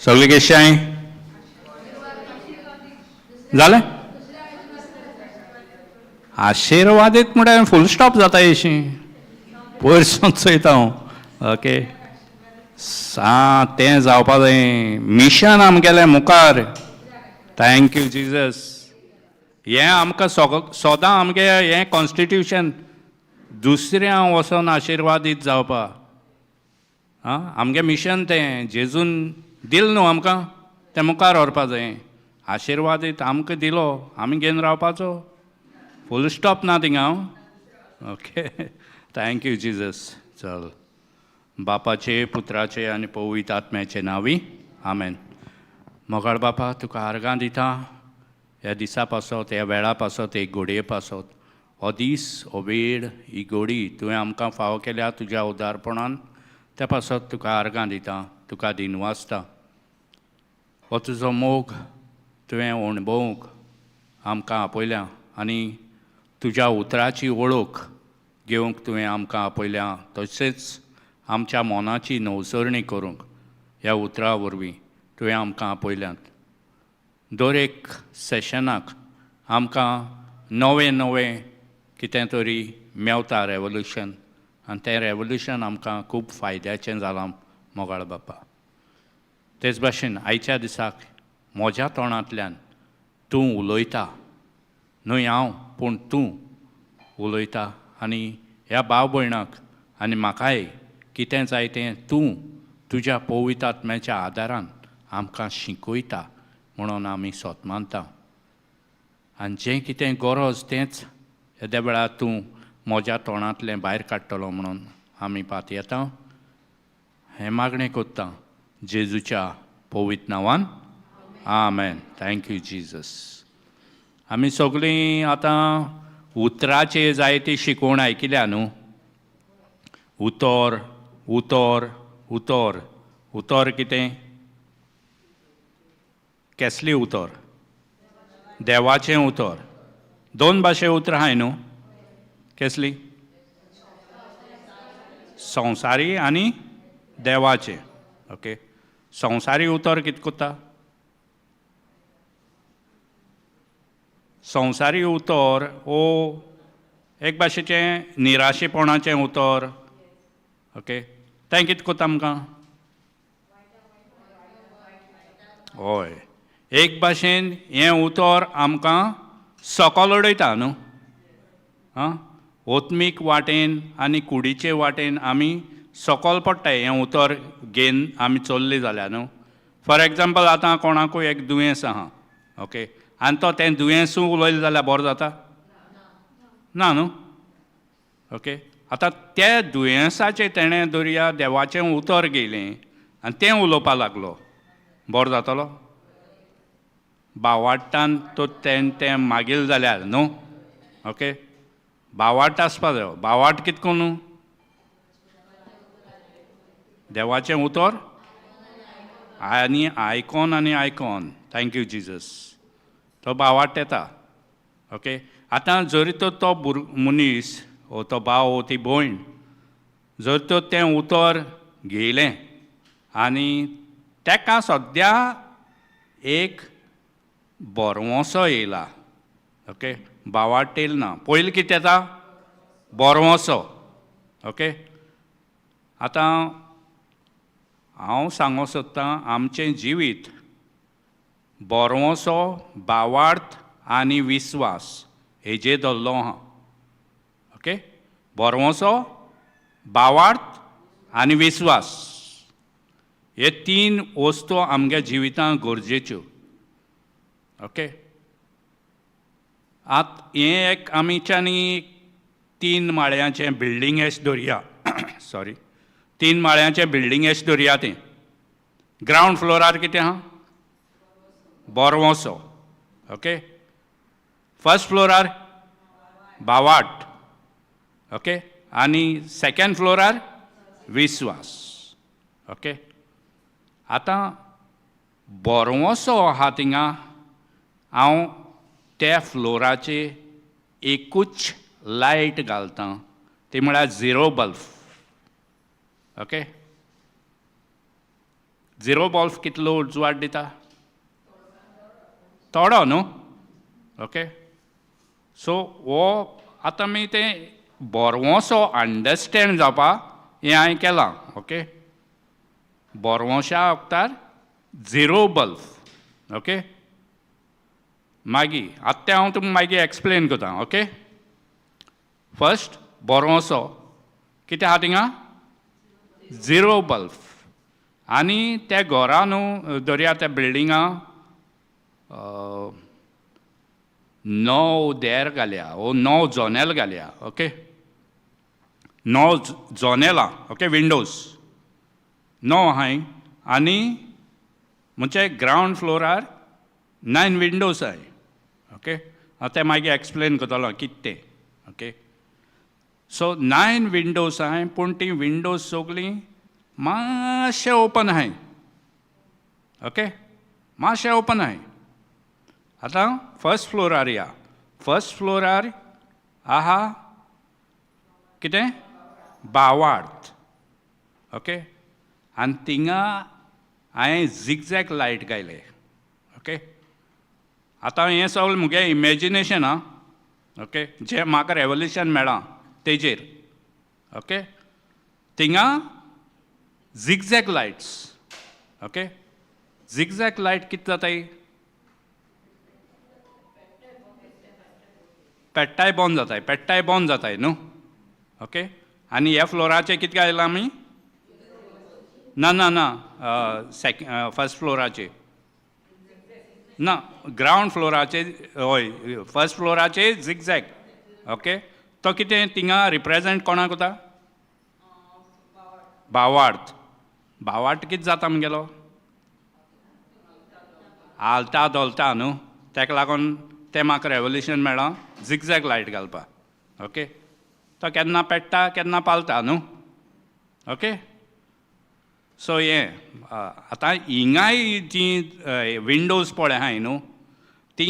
सगळे कशें जालें? आशिर्वादीत म्हळ्यार फूल स्टॉप जाता अशी पयरसून चयता हांव. ओके, तें जावपा जाय. मिशन आमगेलें मुखार. Thank you Jesus. हें आमकां सोदां आमगे हें कॉन्स्टिट्यूशन दुसऱ्यां वचोन आशिर्वादीत जावपा. आमगे मिशन तें जेजून दिलें न्हू आमकां, तें मुखार व्हरपा जाय. आशिर्वादीत आमकां दिलो, आमी घेवन रावपाचो. फूल स्टॉप ना थिंगा. Okay, thank you Jesus. चल, बापाचे, पुत्राचे आनी पवित्र आत्म्याचे नांवी आमेन. मोगाळ बापा, तुका आर्गां दिता ह्या दिसा पासत, ह्या वेळा पासत, एक घोडये पासत. हो दीस, हो वेळ, ही घोडी तुवें आमकां फावो केल्या तुज्या उदारपणान. त्या पासत तुका आर्गां दिता, तुका दिनवासता. हो तुजो मोग तुवें अणभवूंक आमकां आपयल्या आनी तुज्या उतराची वळख घेवंक तुवें आमकां आपयल्या. तशेंच आमच्या मोनाची नवसरणी करूंक ह्या उतरा वरवीं तुवें आमकां आपयल्यात. दर एक सेशनाक आमकां नवें नवें कितें तरी मेवता रेवल्युशन, आनी तें रेवल्युशन आमकां खूब फायद्याचें जालां मोगाळ बापा. तेच भाशेन आयच्या दिसाक म्हज्या तोंडांतल्यान तूं उलयता, न्हय हांव पूण तूं उलयता. आनी ह्या भाव भयणाक आनी म्हाकाय कितें जाय तें तूं तुज्या पवित्र आत्म्याच्या आदारान आमकां शिकयता म्हणून आमी सोतमानता. आनी जें कितें गरज तेंच येद्या वेळार तूं म्हज्या तोंडांतलें भायर काडटलो म्हणून आमी पात येता. हें मागणें कोत्ता जेजूच्या पवित्र नांवान. आमेन. Thank you Jesus. आमी सगळीं आतां उतराचे जायती शिकवण आयकिल्या न्हू. उतर उतर उतर. उतर कितें? केसली उतर? देवाचें उतर. दोन भाशे उतर आहाय न्हू. केसली? संवसारी आनी देवाचें. ओके, संवसारी उतर कितें कोत्ता? संवसारी उतर वो एक भाशेचें निराशेपणाचें उतर. ओके, तें कितें कोत्ता आमकां? हय, एक भाशेन हें उतर आमकां सकल उडयता न्हू. ओत्मीक वाटेन आनी कुडीचे वाटेन आमी सकल पडटाय हें उतर घेवन आमी चल्लीं जाल्यार न्हू. फॉर एग्जाम्पल आतां कोणाकूय एक दुयेंस आहा, ओके, आनी तो तें दुयेंसूय उलयलें जाल्यार बरो जाता? ना न्हू. ओके, आतां त्या दुयेंसाचें तेणें दर्या देवाचें उतर घेयलें आनी तें उलोवपा लागलो, बरो जातलो? भावार्थान तो तें मागील जाल्यार न्हू. ओके, भावार्थ आसपा जायो. भावार्थ कितको न्हू? देवाचें उतर आनी आयकोन आनी आयकोन. Thank you Jesus. तो भावार्थ येता. ओके, आतां जरी तो मनीस वो तो भाव वो ती भयण जर तो तें उतर घेयलें आनी तेका सद्या एक बोरवोसो येयला. ओके, भावार्थ येयलो ना. पयलीं कितें येता? बोरवोसो. ओके, आतां हांव सांगूंक सोदतां आमचें जिवीत बोरवोसो, भावार्थ आनी विस्वास हेजेर धरलो आहा. ओके, बोरवोसो, भावार्थ आनी विस्वास हे तीन वस्तू आमगे जिवितांत गरजेच्यो. ओके, हें एक आमीच्यांनी 3 माळ्याचें बिल्डींग एश धरया. सॉरी, 3 माळ्याचें बिल्डींग एश धरया. तें ग्रावंड फ्लोरार कितें आहा? बोरवोसो. ओके, फर्स्ट फ्लोरार भावार्थ. ओके, आनी सेकंड फ्लोरार विस्वास. ओके, आतां बोरवोसो आहा थिंगा हांव त्या फ्लोराचेर एकूच लायट घालता, ती म्हळ्यार झिरो बल्ब. ओके, झिरो बॉल्फ कितलो उजवाड दिता थोडो न्हू ओके सो हो आतां आमी तें बोरवोसो अंडरस्टँड जावपा हें हांवें केलां ओके बोरवोशा वक्तार झिरो बल्ब ओके मागीर आतां तें हांव तुमकां मागीर एक्सप्लेन करता ओके फर्स्ट बोरवोसो कितें आहा थिंगा झिरो बल्ब आनी त्या घरा न्हू धरया त्या बिल्डिंगा 9 देर घाल्या ओ 9 जोनेल घाल्या ओके 9 जोनेलां ओके विंडोज 9 आहाय आनी म्हणजे ग्रावंड फ्लोरार 9 विंडोज आहाय ओके हांव तें मागीर एक्सप्लेन करतलो कितें तें ओके सो 9 विंडोज आहाय पूण ती विंडोज सगळीं मातशें ओपन आहाय ओके मातशें ओपन आहाय आतां फर्स्ट फ्लोरार या फर्स्ट फ्लोरार आहा कितें बावार्थ ओके आनी थिंगा हांवें झिगझॅग लायट घायले ओके आतां हें सगळें मुगे इमॅजिनेशन आं ओके जें म्हाका रेवल्युशन मेळ्ळां तेजेर ओके थिंगा zigzag lights okay zigzag light कितें जाताय पेट्टाय बंद जाताय न्हू ओके आनी ह्या फ्लोराचेर कितें घायलां आमी ना ना ना फर्स्ट फ्लोराचेर ना ग्रावंड फ्लोराचेर हय फर्स्ट फ्लोराचेर झिगझॅग ओके तो कितें थिंगा रिप्रेजेंट कोणाक कोता भावार्थ कितें जाता म्हगेलो आलता दोलता न्हू तेका लागून तें म्हाका रेवल्युशन मेळ्ळां झिगझॅग लायट घालपाक ओके तो केन्ना पेट्टा केन्ना पालता न्हू ओके सो हें आतां हिंगाय जी विंडोज पळय आहाय न्हू ती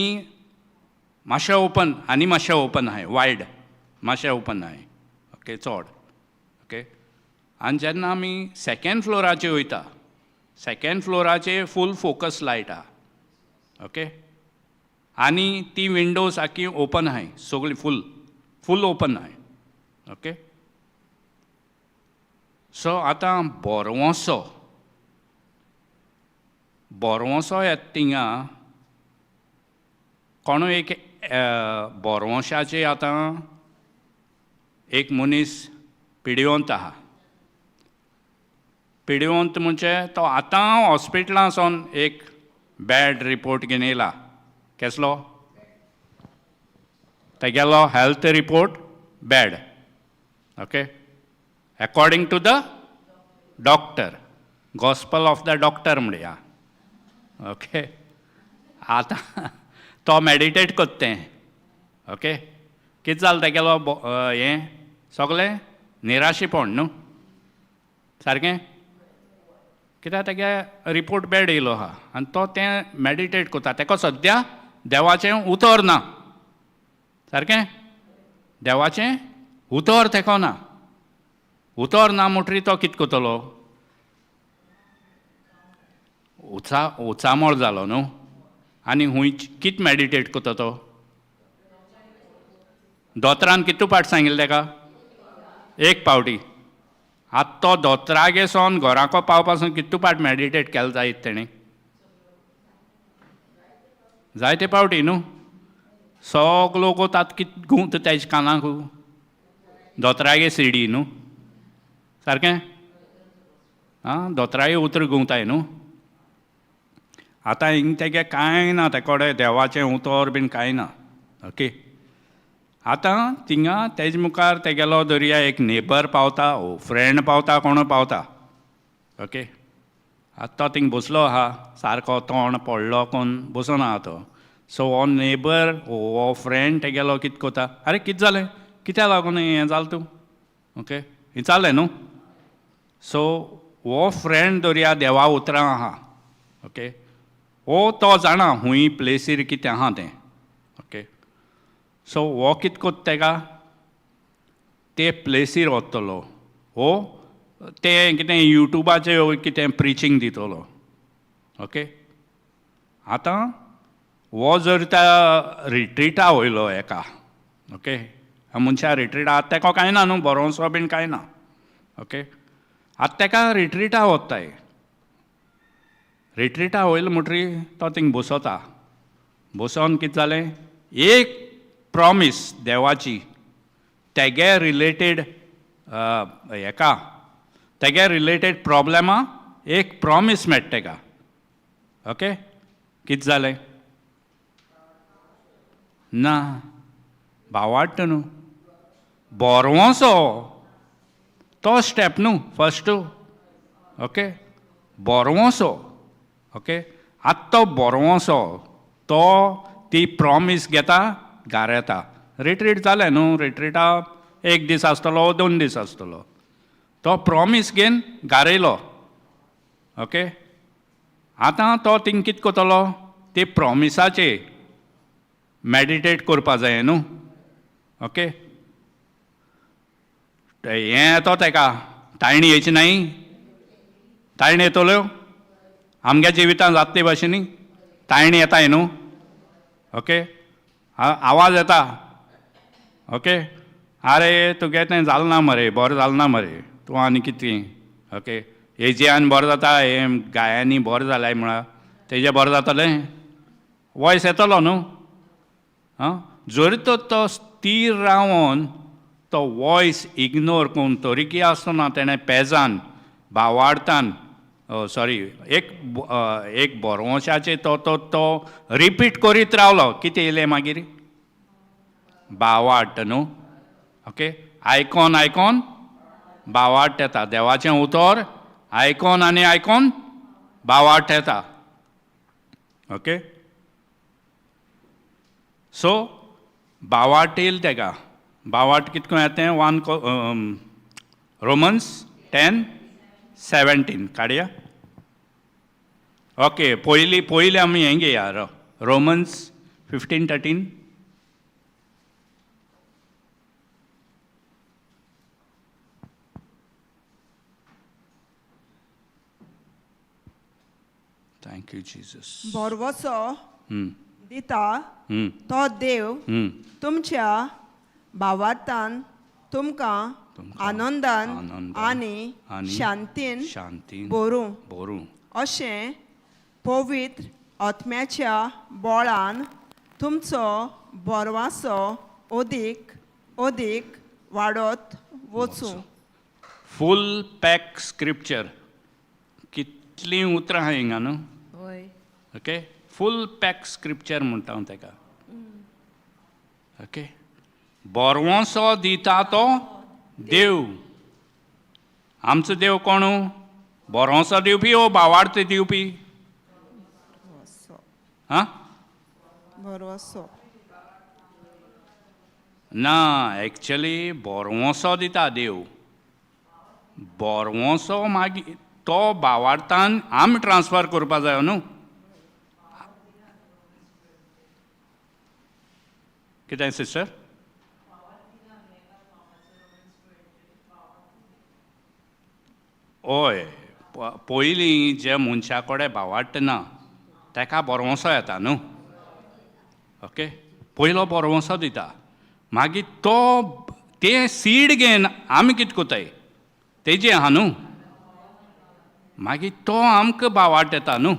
मातशें ओपन आनी मातशें ओपन आहाय वायड मातशें ओपन आहाय ओके चड ओके आनी जेन्ना आमी सेकेंड फ्लोराचेर वयता सेकेंड फ्लोराचेर फूल फोकस लायट आहा ओके आनी ती विंडोज आख्खी ओपन आहाय सगळी फूल ओपन आहाय ओके सो आतां बोरवोसो येता थिंगा कोणू एक बोरवोशाचे आतां एक मनीस पिड्योवंत आहा पिड्योवंत म्हणजे तो आतां हॉस्पिटलांतसून एक बॅड रिपोर्ट घेवन येयला कसलो तेगेलो health report bad okay according to the doctor gospel of the doctor म्हणया ओके आतां तो मॅडिटेट करता तें ओके कितें जालें तेगेलो हें सगळें निराशेपण न्हू सारकें कित्याक तेगे रिपोर्ट बॅड येयलो आहा आनी तो तें मॅडिटेट करता तेका सद्या देवाचें उतर ना सारकें देवाचें उतर तेको ना उतर ना म्हणटरी तो कितें करतलो उचामोळ जालो न्हू आनी हूंय कितें मॅडिटेट करता तो दोतरान कितू पाट सांगिल्लें तेका एक पावटी आतां तो दोतरागे सावन घराको पावपासून कितू पाट मॅडिटेट केलें जायत तेणें जायते पावटी न्हू सगलो गोत आतां कितें घुंवता तेजे कानाक दोतरागे सिडी न्हू सारकें आं दोतरागे उतर घुंवताय न्हू आतां हिंग तेगे कांय ना ते कोडे देवाचें उतर बीन कांय ना ओके आतां थिंगा तेजे मुखार तेगेलो दर्या एक नेबर पावता ओ फ्रेंड पावता कोण पावता ओके आतां तो थिंग बसलो आहा सारको तोंड पडलो कोन्न बसून आहा तो सो हो नेबर हो फ्रेंड तेगेलो कितें कोता आरे कितें जालें कित्या लागून हें जालें तूं ओके हें जालें न्हू सो हो फ्रेंड दर्या देवा उतरां आहा ओके हो तो जाणा हूंय प्लेसीर कितें आहा तें ओके सो हो कितें कोत्ता तेका ते प्लेसीर वतलो हो तें कितें युट्यूबाचेर कितें प्रिचींग दितलो ओके. आतां हो जर त्या रिट्रीटा वयलो एका, ओके, मनशा रिट्रीटा आतां तेका कांय ना न्हू, बरोवचो बीन कांय ना, ओके. आतां तेका रिट्रीटा वताय, रिट्रीटा वयलो म्हणटरी तो थिंग बसता, बसोन कितें जालें, एक प्रॉमीस देवाची तेगे रिलेटेड हेका, तेगे रिलेटेड प्रॉब्लेमा एक प्रॉमीस मेळटा तेका, ओके. कितें जालें? ना, भावार्थ न्हू, बोरवोसो तो स्टेप न्हू फस्ट, ओके. बोरवोसो, ओके. आतां तो बोरवोसो तो ती प्रॉमीस घेता, घारा येता. रिट्रीट जालें न्हू, रिट्रीटा 1 दीस आसतलो, 2 दीस आसतलो. तो प्रॉमीस घेवन घारा येयलो, ओके. आतां तो थिंग कितें कोत्तलो, ते प्रॉमिसाचेर मॅडिटेट करपा जाय न्हू, ओके. हें येतो तेका, तायणी येवची नाय, तायणी येतल्यो आमगे जिवितांत जाता ते भाशेनी तायणी येताय न्हू, ओके. आवाज येता, ओके, आरे तुगे तें जालें ना मरे, बरें जालें ना मरे, तूं आनी कितें, ओके. हेजेयान बरें जाता, हे गायांनी बरें जाल्याय म्हळ्यार तेजें बरें जातलें, वॉयस येतलो न्हू. आं, जर तर तो स्थिर रावन तो वॉयस इग्नोर करून तोरिकी आसतना तेणें पेजान भावार्थान सॉरी एक बोरवोशाचेर तो रिपीट करीत रावलो, कितें येयलें मागीर? भावार्थ न्हू, ओके. आयकोन आयकोन भावार्थ येता, देवाचें उतर आयकोन आनी आयकोन भावार्थ येता, ओके. सो भावार्थ येयलो तेका, भावार्थ कितको येतें, रोमन्स 10:17 काडया. ओके, पयली आमी हें घेया, रोमन्स 15:13. Thank you Jesus. बोरवोसो दिता तो देव तुमच्या भावार्थान तुमकां आनंदान आनी शांतीन भरूं अशें पवित्र आत्म्याच्या बळान तुमचो बोरवासो ओदीक वाडत वचूं. फूल पॅक स्क्रिप्चर, कितलीं उतरां आहाय हिंगा न्हू, ओके. फूल पॅक स्क्रिप्चर म्हणटा हांव तेका, ओके. बोरवोसो दिता तो देव. आमचो देव कोण? बोरवोसो दिवपी ओ भावार्थ दिवपी? हां, बोरवोसो ना, एक्चुअली बोरवोसो दिता देव. बोरवोसो मागीर तो भावार्थान आमी ट्रान्सफर करपा जायो न्हू. कितें सिस्टर? हय, पयलीं जे मनशा कडेन भावार्थ ना तेका बोरवोसो येता न्हू, ओके. पयलो बोरवोसो दिता, मागीर तो तें सीड घेवन आमी कितें कोताय तेजें आहा न्हू, मागीर तो आमकां भावार्थ येता न्हू,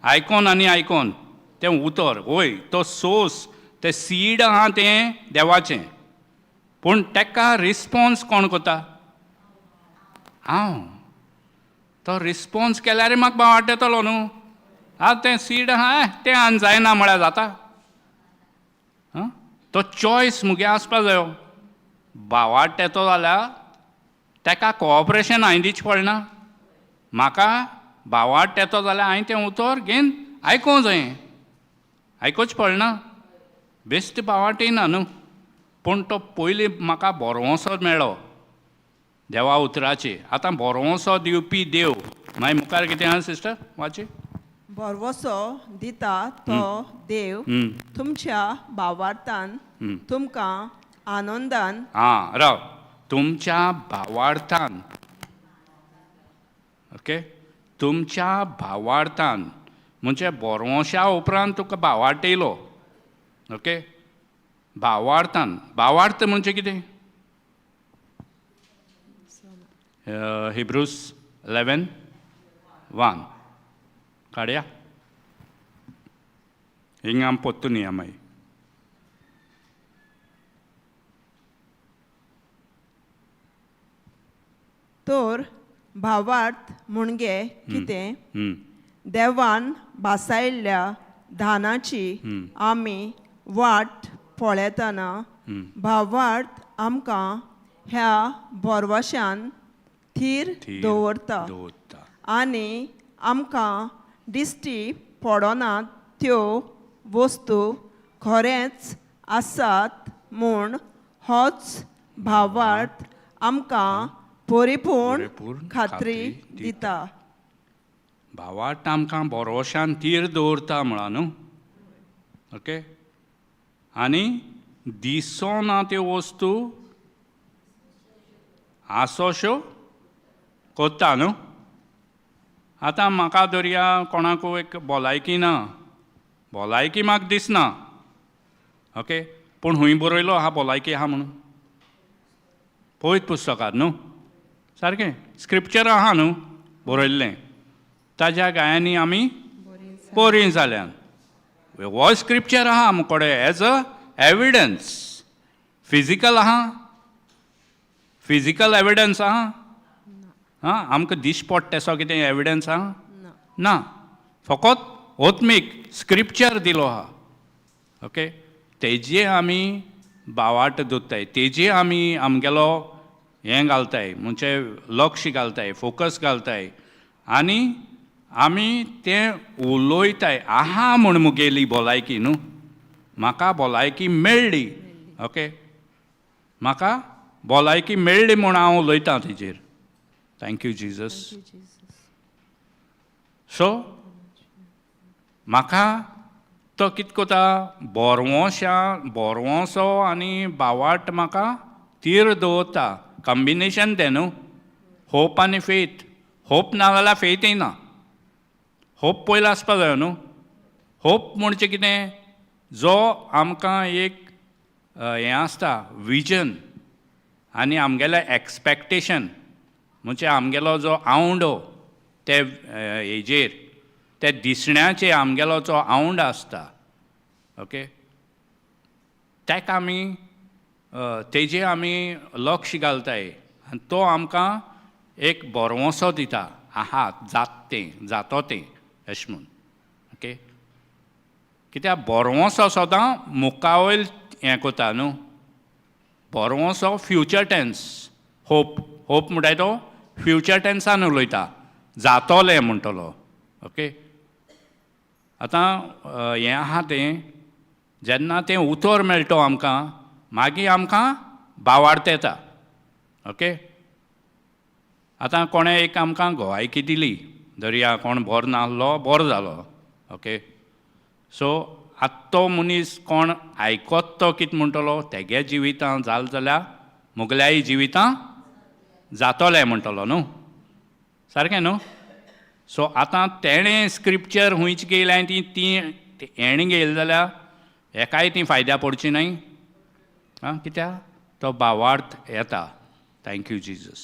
आयकोन आनी आयकोन तें उतर. वय, तो सोर्स, तें सीड आहा तें देवाचें, पूण तेका रिस्पॉन्स कोण कोता? हांव. तो रिस्पॉन्स केल्यार म्हाका भावार्थ येतलो न्हू. आतां तें सीड आहा तें आनी जायना म्हळ्यार जाता. तो चॉयस मुगे आसपा जायो. भावार्थ येतो जाल्यार तेका कोऑपरेशन हांवें दिवचें पडना. म्हाका भावार्थ येतो जाल्यार हांवें तें उतर घेवन आयकों जाय, आयकोचें पडना. बेश्ट भावार्थ येना न्हू. पूण तो पयलीं म्हाका बोरवोसो मेळ्ळो देवा उतराचेर. आतां बोरवोसो दिवपी देव, मागीर मुखार कितें आहा सिस्टर वाची? बोरवोसो दिता तो देव तुमच्या भावार्थान तुमकां आनंदान. हां, राव, तुमच्या भावार्थान, ओके. तुमच्या भावार्थान म्हणजे बोरवोशा उपरांत तुका भावार्थ येयलो. ओके, भावार्थान भावार्थ म्हणजे कितें? हिब्रूस 11:1 काडया. हिंगा आमी पोत्तून या मागीर. तर भावार्थ म्हणजे कितें? देवान भासायल्ल्या धानाची आमी वाट पळयतना भावार्थ आमकां ह्या बोरवाशान थीर दवरता आनी आमकां दिश्टी पडोनात त्यो वस्तू खरेंच आसात म्हूण होच भावार्थ आमकां परिपूर्ण खात्री दिता. भावार्थ आमकां बोरवोशान थीर दवरता म्हणा न्हू. ओके, आनी दिसोना त्यो वस्तू आसोश्यो कोत्ता न्हू. आतां म्हाका धरया कोणाकू एक भलायकी ना, भलायकी म्हाका दिसना. ओके, पूण हूंय बरयलो आहा भलायकी आहा म्हणून. पळयत पुस्तकांत न्हू, सारकें स्क्रिप्चर आहा न्हू बरयल्लें, ताज्या गायांनी आमी बरीं जाल्यान. हो स्क्रिप्चर आहा आमचे कडेन एज अ एविडन्स. फिजिकल आहा, फिजिकल एविडन्स आहा? हां, आमकां दिश्ट पडटा तसो कितें एविडन्स आहा? ना, फकत ओत्मीक स्क्रिप्चर दिलो आहा. ओके, तेजे आमी भावार्थ दोत्ताय, तेजे आमी आमगेलो हें घालताय, म्हणजे लक्ष घालताय, फोकस घालताय आनी आमी तें उलोयताय. आहा म्हूण मुगेली भलायकी न्हू. म्हाका भलायकी मेळ्ळी. ओके, म्हाका भलायकी मेळ्ळी म्हूण हांव उलयतां तेजेर. Thank you Jesus. सो म्हाका तो कितें कोता, बोरवोसो आनी भावार्थ म्हाका थीर दवरता. कॉम्बिनेशन तें न्हू, होप आनी फेथ. होप ना जाल्यार फेथय ना. होप पयलो आसपा जायो न्हू. होप म्हणजे कितें? जो आमकां एक हें आसता विजन आनी आमगेलें एक्सपेक्टेशन, म्हणजे आमगेलो जो आवंडो ते हेजेर, ते दिसण्याचेर आमगेलो जो आवंड आसता. ओके, तेका आमी तेजेर आमी लक्ष घालताय आनी तो आमकां एक बोरवोसो दिता. आहा जातो तें अशें म्हूण. ओके, कित्याक बोरवोसो सदां मुखा वयल हें कोता न्हू. बोरवोसो फ्युचर टेन्स. होप म्हणटाय तो फ्युचर टेन्सान उलयता, जातोलें म्हणटलो. ओके, आतां हें आहा तें जेन्ना तें उतर मेळटा आमकां, मागीर आमकां भावार्थ येता. ओके, आतां कोणें एक आमकां घोवायकी दिली, धरया कोण बरो नासलो, बरो जालो. ओके, सो आतां तो मनीस कोण आयकोत तो कितें म्हणटलो, तेगे जिवितां जालें जाल्यार मुगल्याय जिवितां जातोलें म्हणटलो न्हू. सारकें न्हू. सो आतां तेणें स्क्रिप्चर हुंयच घेयल्या ती हेणें घेयली जाल्यार हेकाय ती फायद्या पडची न्हय. आं, कित्याक तो भावार्थ येता. Thank you Jesus.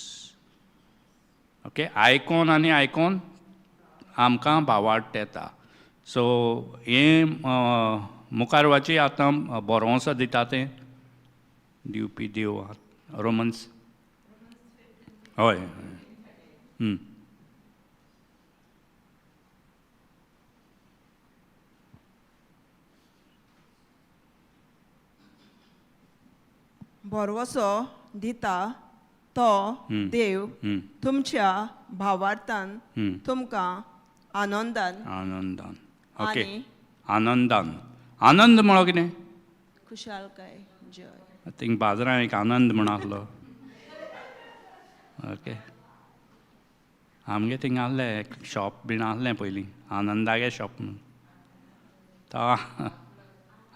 ओके, आयकोन आनी आयकोन आमकां भावार्थ येता. सो हें मुखार वची आतां बोरवोसो दिता तें दिवपी देव रोमन्स. हय, बोरवोसो दिता तो देव तुमच्या भावार्थान तुमकां आनंदान आनंदान. ओके, आनी आनंदान. आनंद म्हणो कितें? खुशालकाय, जय. थिंग बाजारान एक आनंद म्हण आसलो. ओके, आमगे थिंग आहलें एक शॉप बीन आहलें पयलीं, आनंदागे शॉप म्हणून. तो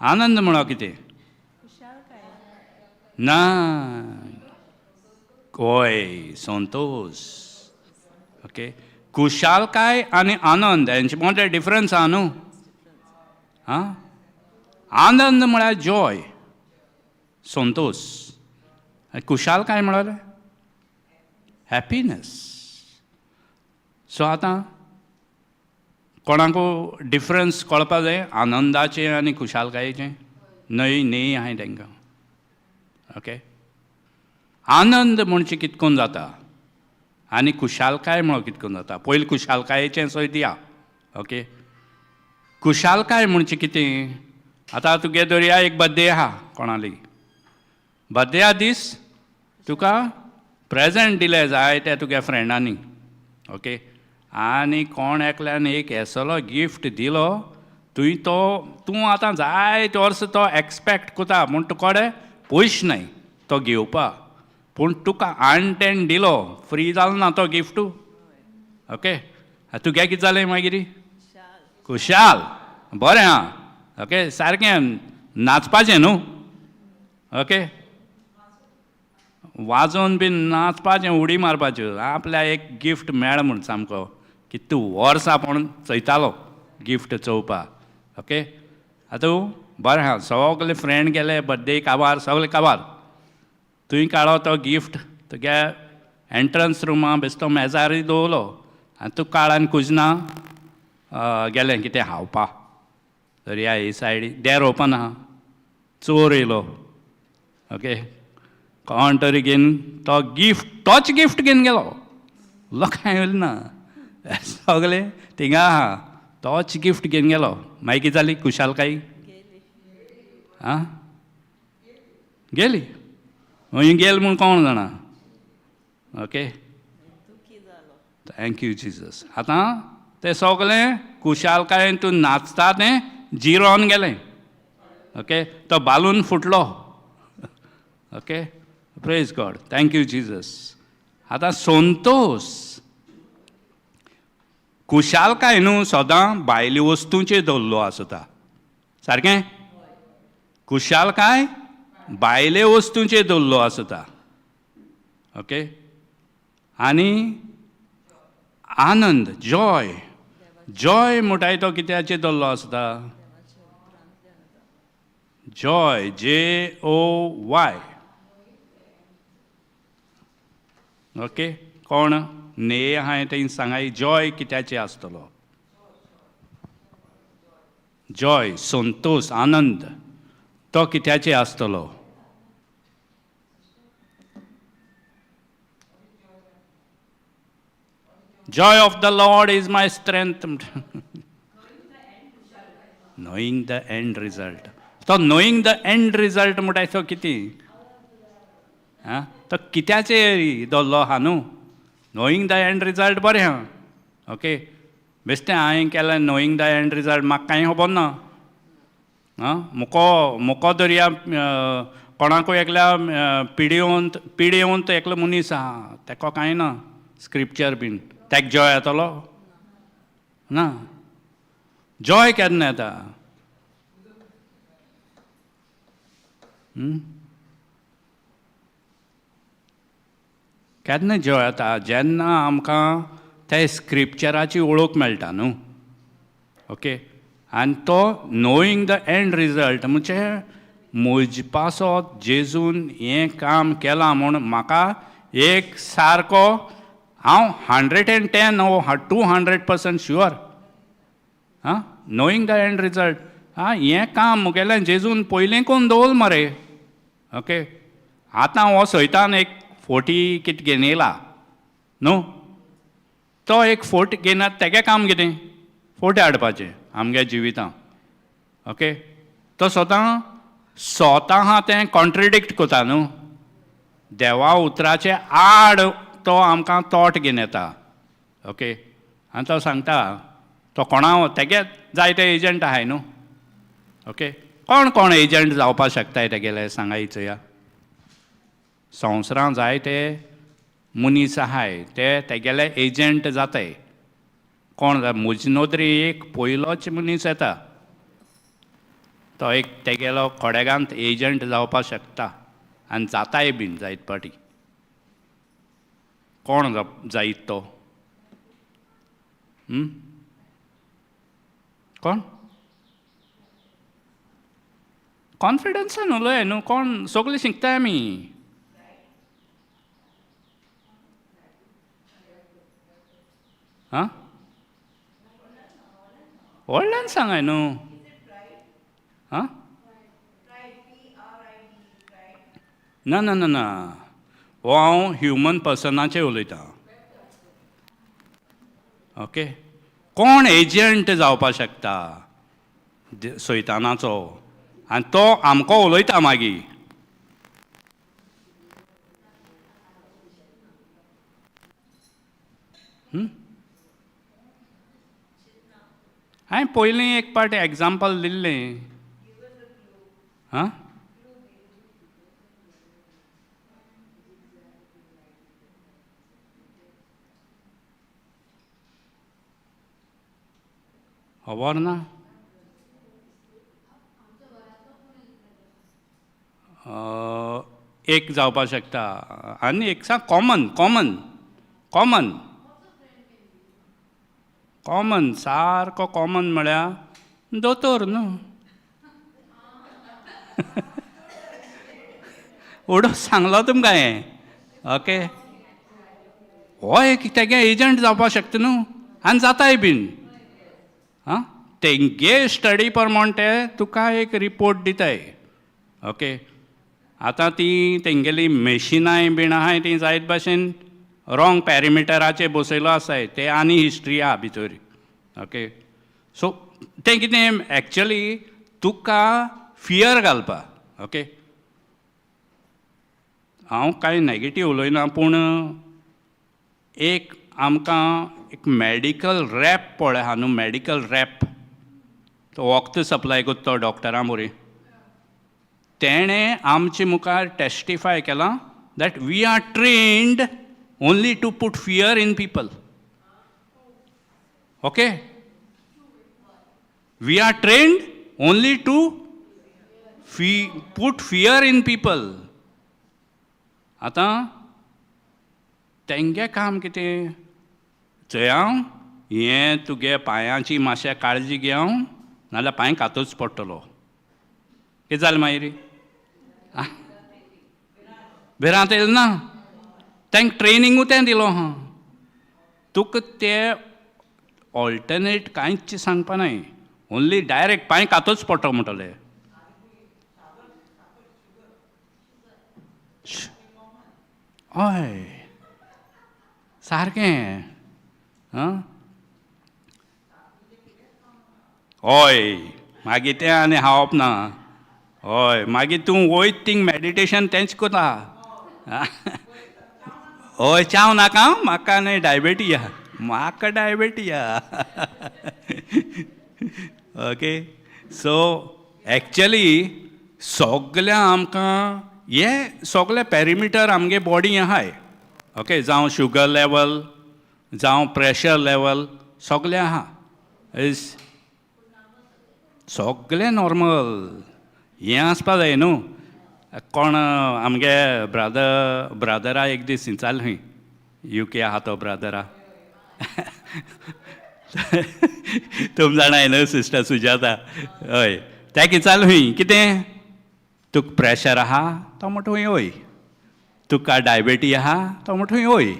आनंद म्हणो कितें? ना, होय, संतोश. ओके, खुशालकाय आनी आनंद हेंचे मदें डिफरन्स आहा न्हू. आं, आनंद म्हळ्यार जॉय, संतोष. खुशालकाय म्हळ्यार हॅपिनेस. सो आतां कोणाकू डिफरन्स कळपा जाय आनंदाचें आनी खुशालकायेचें. न्हय आहाय तांकां. ओके, आनंद म्हणचे कितकोन जाता आनी खुशालकाय म्हण कितकोन जाता. पयलीं खुशालकायेचें सो दिया. ओके, खुशालकाय म्हणचे कितें. आतां तुगे धरया एक बड्डे आहा कोणाली. बड्डेया दीस तुका प्रेजेंट दिलें जाय त्या तुज्या फ्रेंडांनी. ओके, आनी कोण एकल्यान एक येसलो गिफ्ट दिलो, तूं आतां जायते वर्सां तो एक्सपेक्ट कोता, पूण तुका कडेन पयशे न्हय तो घेवपा. पूण तुका आनटेन दिलो, फ्री जालो ना तो गिफ्टू. ओके, तुगे कितें जालें मागीर. खुशाल, बरें आहा. ओके, सारकें नाचपाचें न्हू. ओके, वाजोवन बीन नाचपाचें, उडी मारपाच्यो. आपल्या एक गिफ्ट मेळ म्हूण सामको कितू वर्सां पण चयतालो गिफ्ट चोवपाक. ओके, आतां बरें आहा, सगळे फ्रेंड गेले बड्डे काबार, सगळे काबार. तुवें काडलो तो गिफ्ट तुगे एंट्रन्स रुमा बेश्टो मेजारी दवरलो आनी तूं काळान कुजना गेलें कितें खावपा. दर्या हे सायडी देर ओपन आहा, चोर येयलो. ओके, कोण तरी घेवन तो गिफ्ट, तोच गिफ्ट घेवन गेलो. लोकां येयलें ना, सगळे थिंगा आहा, तोच गिफ्ट घेवन गेलो. मागीर कितें जाली खुशालकाय. आं, गेली. खंय गेल म्हूण कोण जाणा. Okay, thank you Jesus. आतां तें सगळें खुशालकायेन तूं नाचता तें जिरोन गेलें. ओके, तो बालून फुटलो. Okay, praise God, thank you Jesus. आतां संतोष, खुशालकाय न्हू सदां भायल्या वस्तूंचेर दवरलो आसता. सारकें, खुशालकाय भायले वस्तूंचेर दवरलो आसता. ओके, आनी आनंद, जॉय, जॉय म्हणटाय तो कित्याचेर दवरलो आसता. Joy, JOY. ओके, कोण न्हे आहाय तें सांगाय जॉय कित्याचेर आसतलो. जॉय, संतोष, आनंद तो कित्याचेर आसतलो. Joy of the Lord is my strength. Knowing the end result. तो knowing the end result म्हणटाय तो कितें. आं, तो कित्याचेर दवरलो आहा न्हू. knowing the end result बरें आहा. ओके, बेश्टें हांवें केलें knowing the end result म्हाका कांय खबर ना. आं, मुको धरया कोणाकूय एकल्या पिड्योवंत एकलो मनीस आहा, तेका कांय ना स्क्रिप्चर बीन, तेका जॉय येतलो ना. जॉय केन्ना येता. केन्ना जॉय येता जेन्ना आमकां ते स्क्रिप्चराची वळख मेळटा न्हू. ओके, आनी तो नोईंग द एंड रिजल्ट म्हणजे म्हजे पासत जेजून हें काम केलां म्हूण म्हाका एक सारको हांव 110 वो 200% शुअर. आं, नोईंग द एंड रिजल्ट. आं, हें काम मुगेलें जेजून पयलीं कोन्न दवरल मरे. ओके, आतां हो सैतान एक 40 कितें घेवन येयला न्हू. तो एक 40 घेयना, तेगे काम कितें 40 हाडपाचें आमगे जिवितांत. ओके, तो स्वता आहा तें कॉन्ट्रडिक्ट कोता न्हू. देवा उतराचे आड तो आमकां तोट घेवन येता. ओके, आनी तो सांगता तो तेगे जायते एजंट आहाय न्हू. ओके, कोण एजंट जावपाक शकताय तेगेले सांगाय चोया. संवसारांत जायते मनीस आहाय ते तेगेले एजंट जाताय. कोण म्हजे नदरे एक पयलोच मनीस येता, तो एक तेगेलो खोडेगांत एजंट जावपाक शकता आनी जाताय बीन जायत पाटी. कोण जायत तो. कोण कॉन्फिडन्सान उलय न्हू कोण सगळीं शिकताय आमी आं व्हडल्यान सांगाय न्हू आं ना ना ना ना हो हांव ह्युमन पर्सनाचेर उलयतां ओके कोण एजंट जावपाक शकता सैतानाचो आनी तो आमकां उलयता मागीर हांवें पयलीं एक पाटी एग्जाम्पल दिल्लें आं खबर ना एक जावपाक शकता आनी एक सांग कॉमन कॉमन कॉमन कॉमन सारको कॉमन म्हळ्यार दोतोर न्हू उडो सांगलो तुमकां हें ओके हय तेगे एजंट जावपाक शकता न्हू आनी जाताय बीन आं तेंगे स्टडी प्रमाण ते तुका एक रिपोर्ट दिताय ओके आतां ती तेंगेली मेशिनाय बीन आहाय ती जायत भाशेन रॉंग पॅरिमिटराचेर बसयलो आसाय ते आनी हिस्ट्री आहा भितर ओके सो तें कितें एक्चुली तुका फियर घालपाक ओके हांव कांय नॅगेटीव उलयना पूण एक आमकां एक मॅडिकल रॅप पळय आहा न्हू मॅडिकल रॅप तो वखद सप्लाय करता तो डॉक्टरां मोरी तेणें आमचे मुखार टेस्टिफाय केलां that we are trained only to put fear in people okay we are trained only to put fear in people आतां तेंगे काम कितें थंय हांव हें तुगे पांयाची मातशें काळजी घे हांव नाल्यार पांय कातूच पडटलो कितें जालें मागीर भिरांत येयलें ना तांकां ट्रेनिंगूय तें दिलो हा तुका तें ऑल्टरनेट कांयच सांगपा नाय ओन्ली डायरेक्ट पांय कातूच पडटलो म्हणटलें हय सारकें आं हय मागीर तें आनी हावप ना हय मागीर तूं वयत थिंग मॅडिटेशन तेंच कोता हय चाव नाका म्हाका न्हय डायबेटी आहा म्हाका डायबेटी आहा ओके सो एक्चुली सगल्या आमकां हे सगळे पॅरिमिटर आमगे बॉडी आहाय ओके जावं शुगर लेवल जावं प्रेशर लेवल सगळें आहा इज सगळें नॉर्मल हें आसपा जाय न्हू कोण आमगे ब्रादरा एक दीस विचारलें खंय UK आहा तो ब्रादरा तुम जाणाय न्हू सिस्टर सुजाता हय तेका विचारलें खंय कितें तुका प्रेशर आहा तो म्हणटा हय हय तुका डायबेटी आहा तो म्हणटा हय हय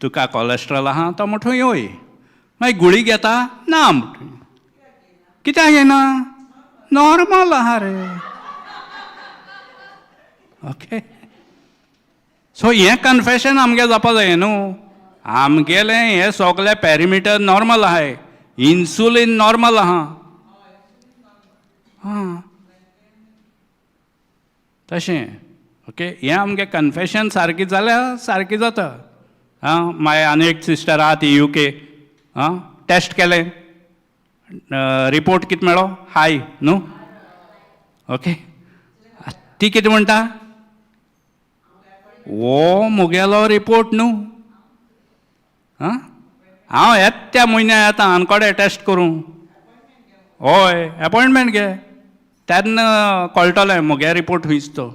तुका कोलेस्ट्रॉल आहा तो म्हणटा हय हय मागीर गुळी घेता ना म्हणटा कित्याक घेना नॉर्मल आहा रे ओके सो हें कन्फेशन आमगे जावपा जाय न्हू आमगेलें हें सगळें पॅरिमिटर नॉर्मल आहाय इन्सुलीन नॉर्मल आहा हां तशें ओके हें आमगे कन्फेशन सारकी जाल्यार सारकी जाता आं मागीर आनी एक सिस्टर आहा ती UK आं टेस्ट केलें रिपोर्ट कितें मेळ्ळो हाय न्हू ओके ती कितें म्हणटा हो मुगेलो रिपोर्ट न्हू आं हांव येत्या म्हयन्या येता आनकोडे टेस्ट करूं हय एपॉयंटमेंट घे तेन्ना कळटलें मुगे रिपोर्ट खंयच तो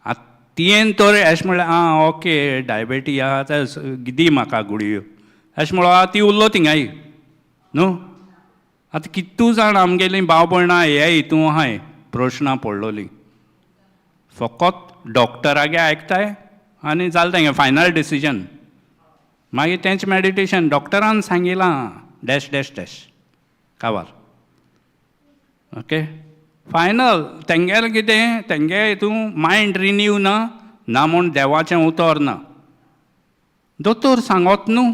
तुवें तर अशें म्हणलें आं ओके डायबेटी आहा तर दी म्हाका गुळयो अशें म्हणून ती उरलो थिंगाय न्हू. आतां कितू जाण आमगेलीं भाव भयणां हे हितू आहाय प्रश्नां पडलोलीं. फकत डॉक्टरागे आयकताय आनी जालें तेंगे फायनल डिसिजन. मागीर तेंचें मॅडिटेशन डॉक्टरान सांगिलां डॅश डॅश डॅश काबार. ओके फायनल तेंगेलें कितें तेंगे हितू मायंड रिन्यू ना म्हूण देवाचें उतर ना. दोतोर सांगोत न्हू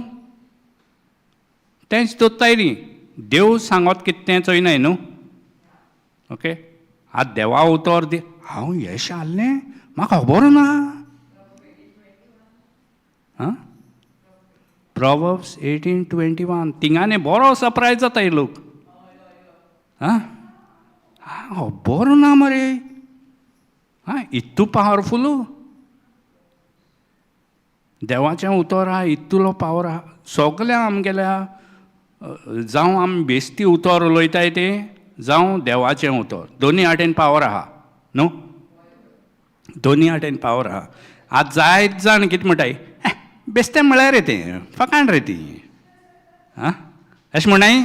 तेंच दोत्तायलीं. देव सांगोत कितें तें चोयनाय न्हू. ओके आतां देवा उतर दी हांव यश हारलें म्हाका खबर ना. आं प्रॉवर्ब्स 18:21 थिंगांनी बरो सरप्रायज जाताय लोक. आं खबर ना मरे. आं इतू पावरफूल देवाचें उतर आहा इतलो पावर आहा. सगल्या आमगेल्या जावं आमी बेश्टी उतर उलयताय तें जावं देवाचें उतर दोनी वाटेन पावर आहा न्हू. दोनी वाटेन पावर आहा. आतां जायत जाण कितें म्हणटाय बेश्टें म्हळ्यार रे तें फकाण रे ती. आं अशें म्हणनाय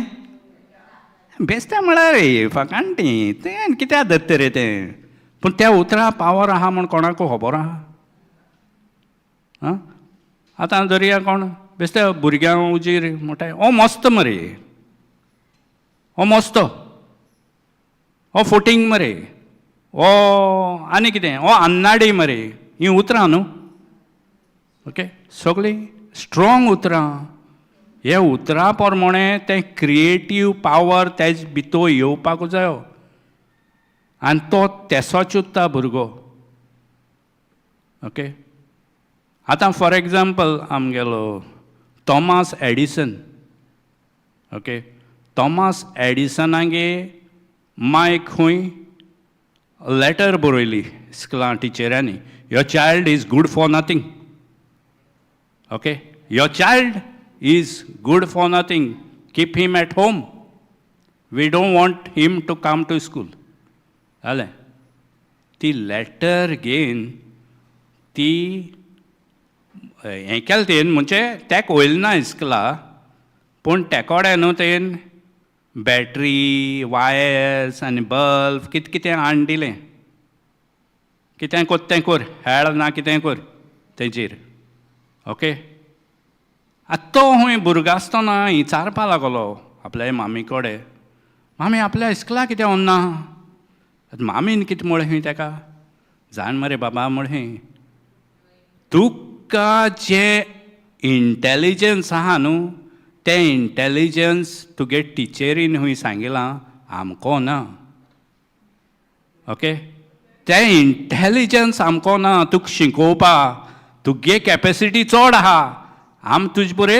बेश्टें म्हळ्यार रे फकाण ती तें कित्याक धरता रे तें. पूण त्या उतरां पावर आहा म्हूण कोणाकू खबर आहा. आं आतां धरया कोण बेश्टे भुरग्यांक उजीर म्हणटाय हो मस्त मरे हो मस्त हो फुटींग मरे हो आनी कितें हो अन्नाडी मरे. हीं उतरां न्हू. ओके सगळीं स्ट्रोंग उतरां. हे उतरां प्रमाणें तें क्रिएटीव पावर तेज भितर येवपाक जायो आनी तो तेसो चित्ता भुरगो. ओके आतां फॉर एग्जाम्पल आमगेलो थॉमस एडिसन. ओके थॉमस एडिसनागे माय खंय लेटर बरयली स्कुलां टिचरांनी your child is good for nothing. Okay your child is good for nothing keep him at home we don't want him to come to school. जालें ती letter घेवन ती हें केलें तेन म्हणजे तेका वयल ना इस्कला पूण तेकोडे न्हू तेन बॅटरी वायर्स आनी बल्ब कितें कितें हाडून दिलें. कितें कोत्ता तें कर हेळ ना कितें कर तेजेर. ओके आतां तो खंय भुरगो आसतना विचारपा लागलो आपल्या मामी कडेन मामी आपल्या इस्कला कितें व्हरना. आतां मामीन कितें म्हळें खंय तेका जाण मरे बाबा म्हळें तुका जें इंटॅलिजन्स आहा न्हू तें इंटॅलिजन्स तुगे टिचरीन खंय सांगिलां आमको ना. ओके तें इंटॅलिजन्स आमको ना तुका शिकोवपा. तुगे कॅपेसिटी चड आहा आम तुजे बरे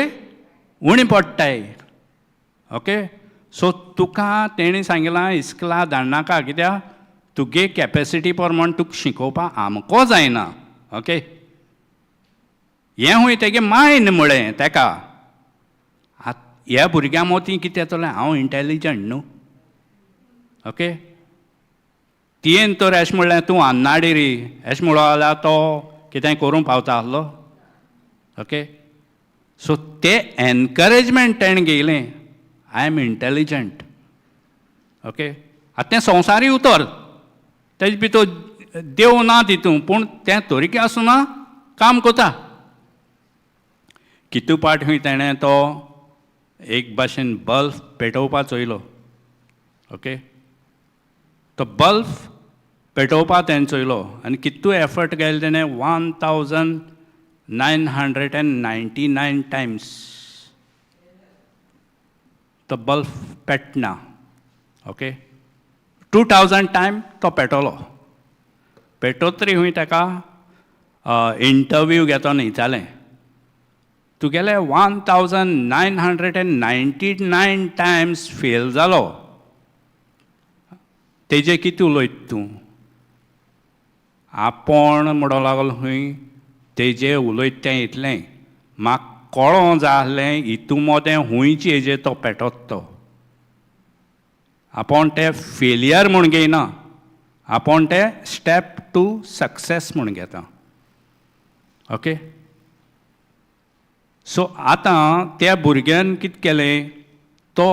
उणी पडटाय. ओके सो तुका तेणी सांगिलां इस्कला धाडनाका कित्याक तुगे कॅपेसिटी प्रमाण तुका शिकोवपा आमको जायना. ओके हें खंय तेगे मायंड म्हळें तेका. ह्या भुरग्या मोती कितें येतलें हांव इंटॅलिजंट न्हू. ओके तुवें तर अशें म्हणलें तूं अन्नाडी रे अशें म्हणून जाल्यार तो कितेंय करूंक पावता आसलो. ओके सो तें एनकरेजमेंट तेणें घेयलें आय एम इंटॅलिजंट. ओके आतां तें संवसारी उतर तेजे भितर देव ना तितून पूण तें तोरिके आसुना काम कोता. कितू पाट खंय तेणें तो एक भाशेन बल्ब पेटोवपा चोयलो. ओके तो बल्ब पेटोवपा तेणें चोयलो आनी कितू एफर्ट घायलो तेणें 1999 टायम्स तो बल्ब पेटना. ओके 2000 टायम तो पेटोलो. पेटोतरी खंय तेका इंटरव्यू घेतना विचारलें तुगेले 1999 टायम्स फेल जालो तेजे कितें उलयत तूं. आपोण म्हणूंक लागलो खंय तेजें उलयत तें इतलें म्हाका कळों जाय आसलें हितू मोदें हुंयचे हेजेर तो पेटोत तो. आपोण तें फेलियर म्हूण घेयना आपोण तें स्टेप टू सक्सेस म्हूण घेता. ओके सो आतां त्या भुरग्यान कितें केलें, तो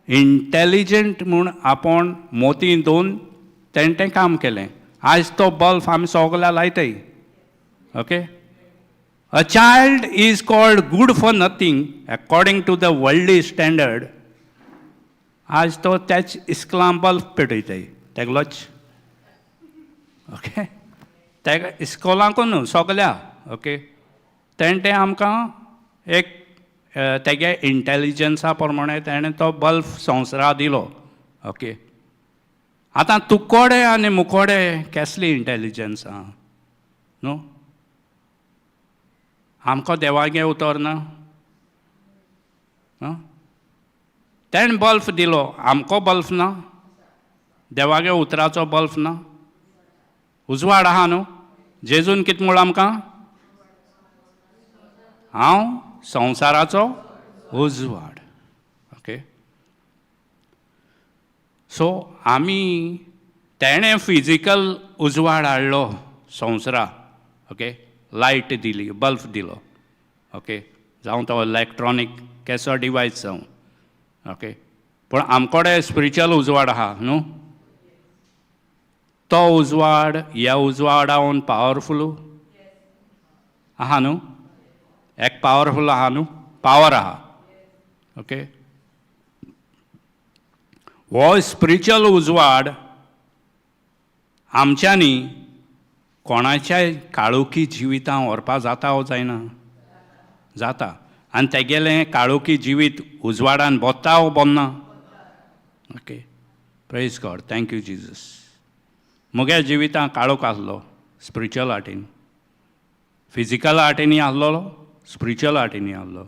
इंटेलिजंट म्हूण आपूण मोती दोन तें काम केलें. आज तो बल्ब आमी सगळ्या लायताय. Okay, a child is called good for nothing according to the worldly standard. आज तो त्याच इस्कलां बल्ब पेटयताय तेगलोच. ओके, तेका इस्कॉलांकूच न्हू सगल्या. ओके, तें आमकां एक तेगे इंटेलिजन्सा प्रमाणे ताणें तो बल्ब संवसाराक दिलो. ओके, आतां तुकोडे आनी मुकोडे कसली इंटेलिजन्स आहा न्हू. आमकां देवागे उतर ना. तेणें बल्ब दिलो, आमको बल्ब ना. देवागे उतराचो बल्ब ना. उजवाड आहा न्हू. जेजून कितें म्हूण आमकां, हांव संवसाराचो उजवाड. ओके, सो आमी तेणें फिजिकल उजवाड हाडलो संवसाराक. ओके, लायट दिली, बल्ब दिलो. ओके, जावं तो इलेक्ट्रॉनीक केसो डिवायस जावं. ओके, पूण आमकोडे स्पिरिच्युअल उजवाड आहा न्हू. तो उजवाड ह्या उजवाडावन पावरफूल आहा न्हू. एक पावरफूल आहा न्हू, पावर आहा. ओके, हो स्पिरिच्युअल उजवाड आमच्यांनी कोणाच्याय काळोखी जिवितांत व्हरपा जाता वो जायना. जाता. आनी तेगेलें काळोखी जिवीत उजवाडान बोत्ता वो बोन्ना. Okay, praise God, thank you Jesus. मुगे जिवितांत काळोख आसलो स्पिरिच्युअल हार्टीन. फिजिकल हार्टीनी आसलोलो, स्पिरिच्युअल हार्टीनी आसलो.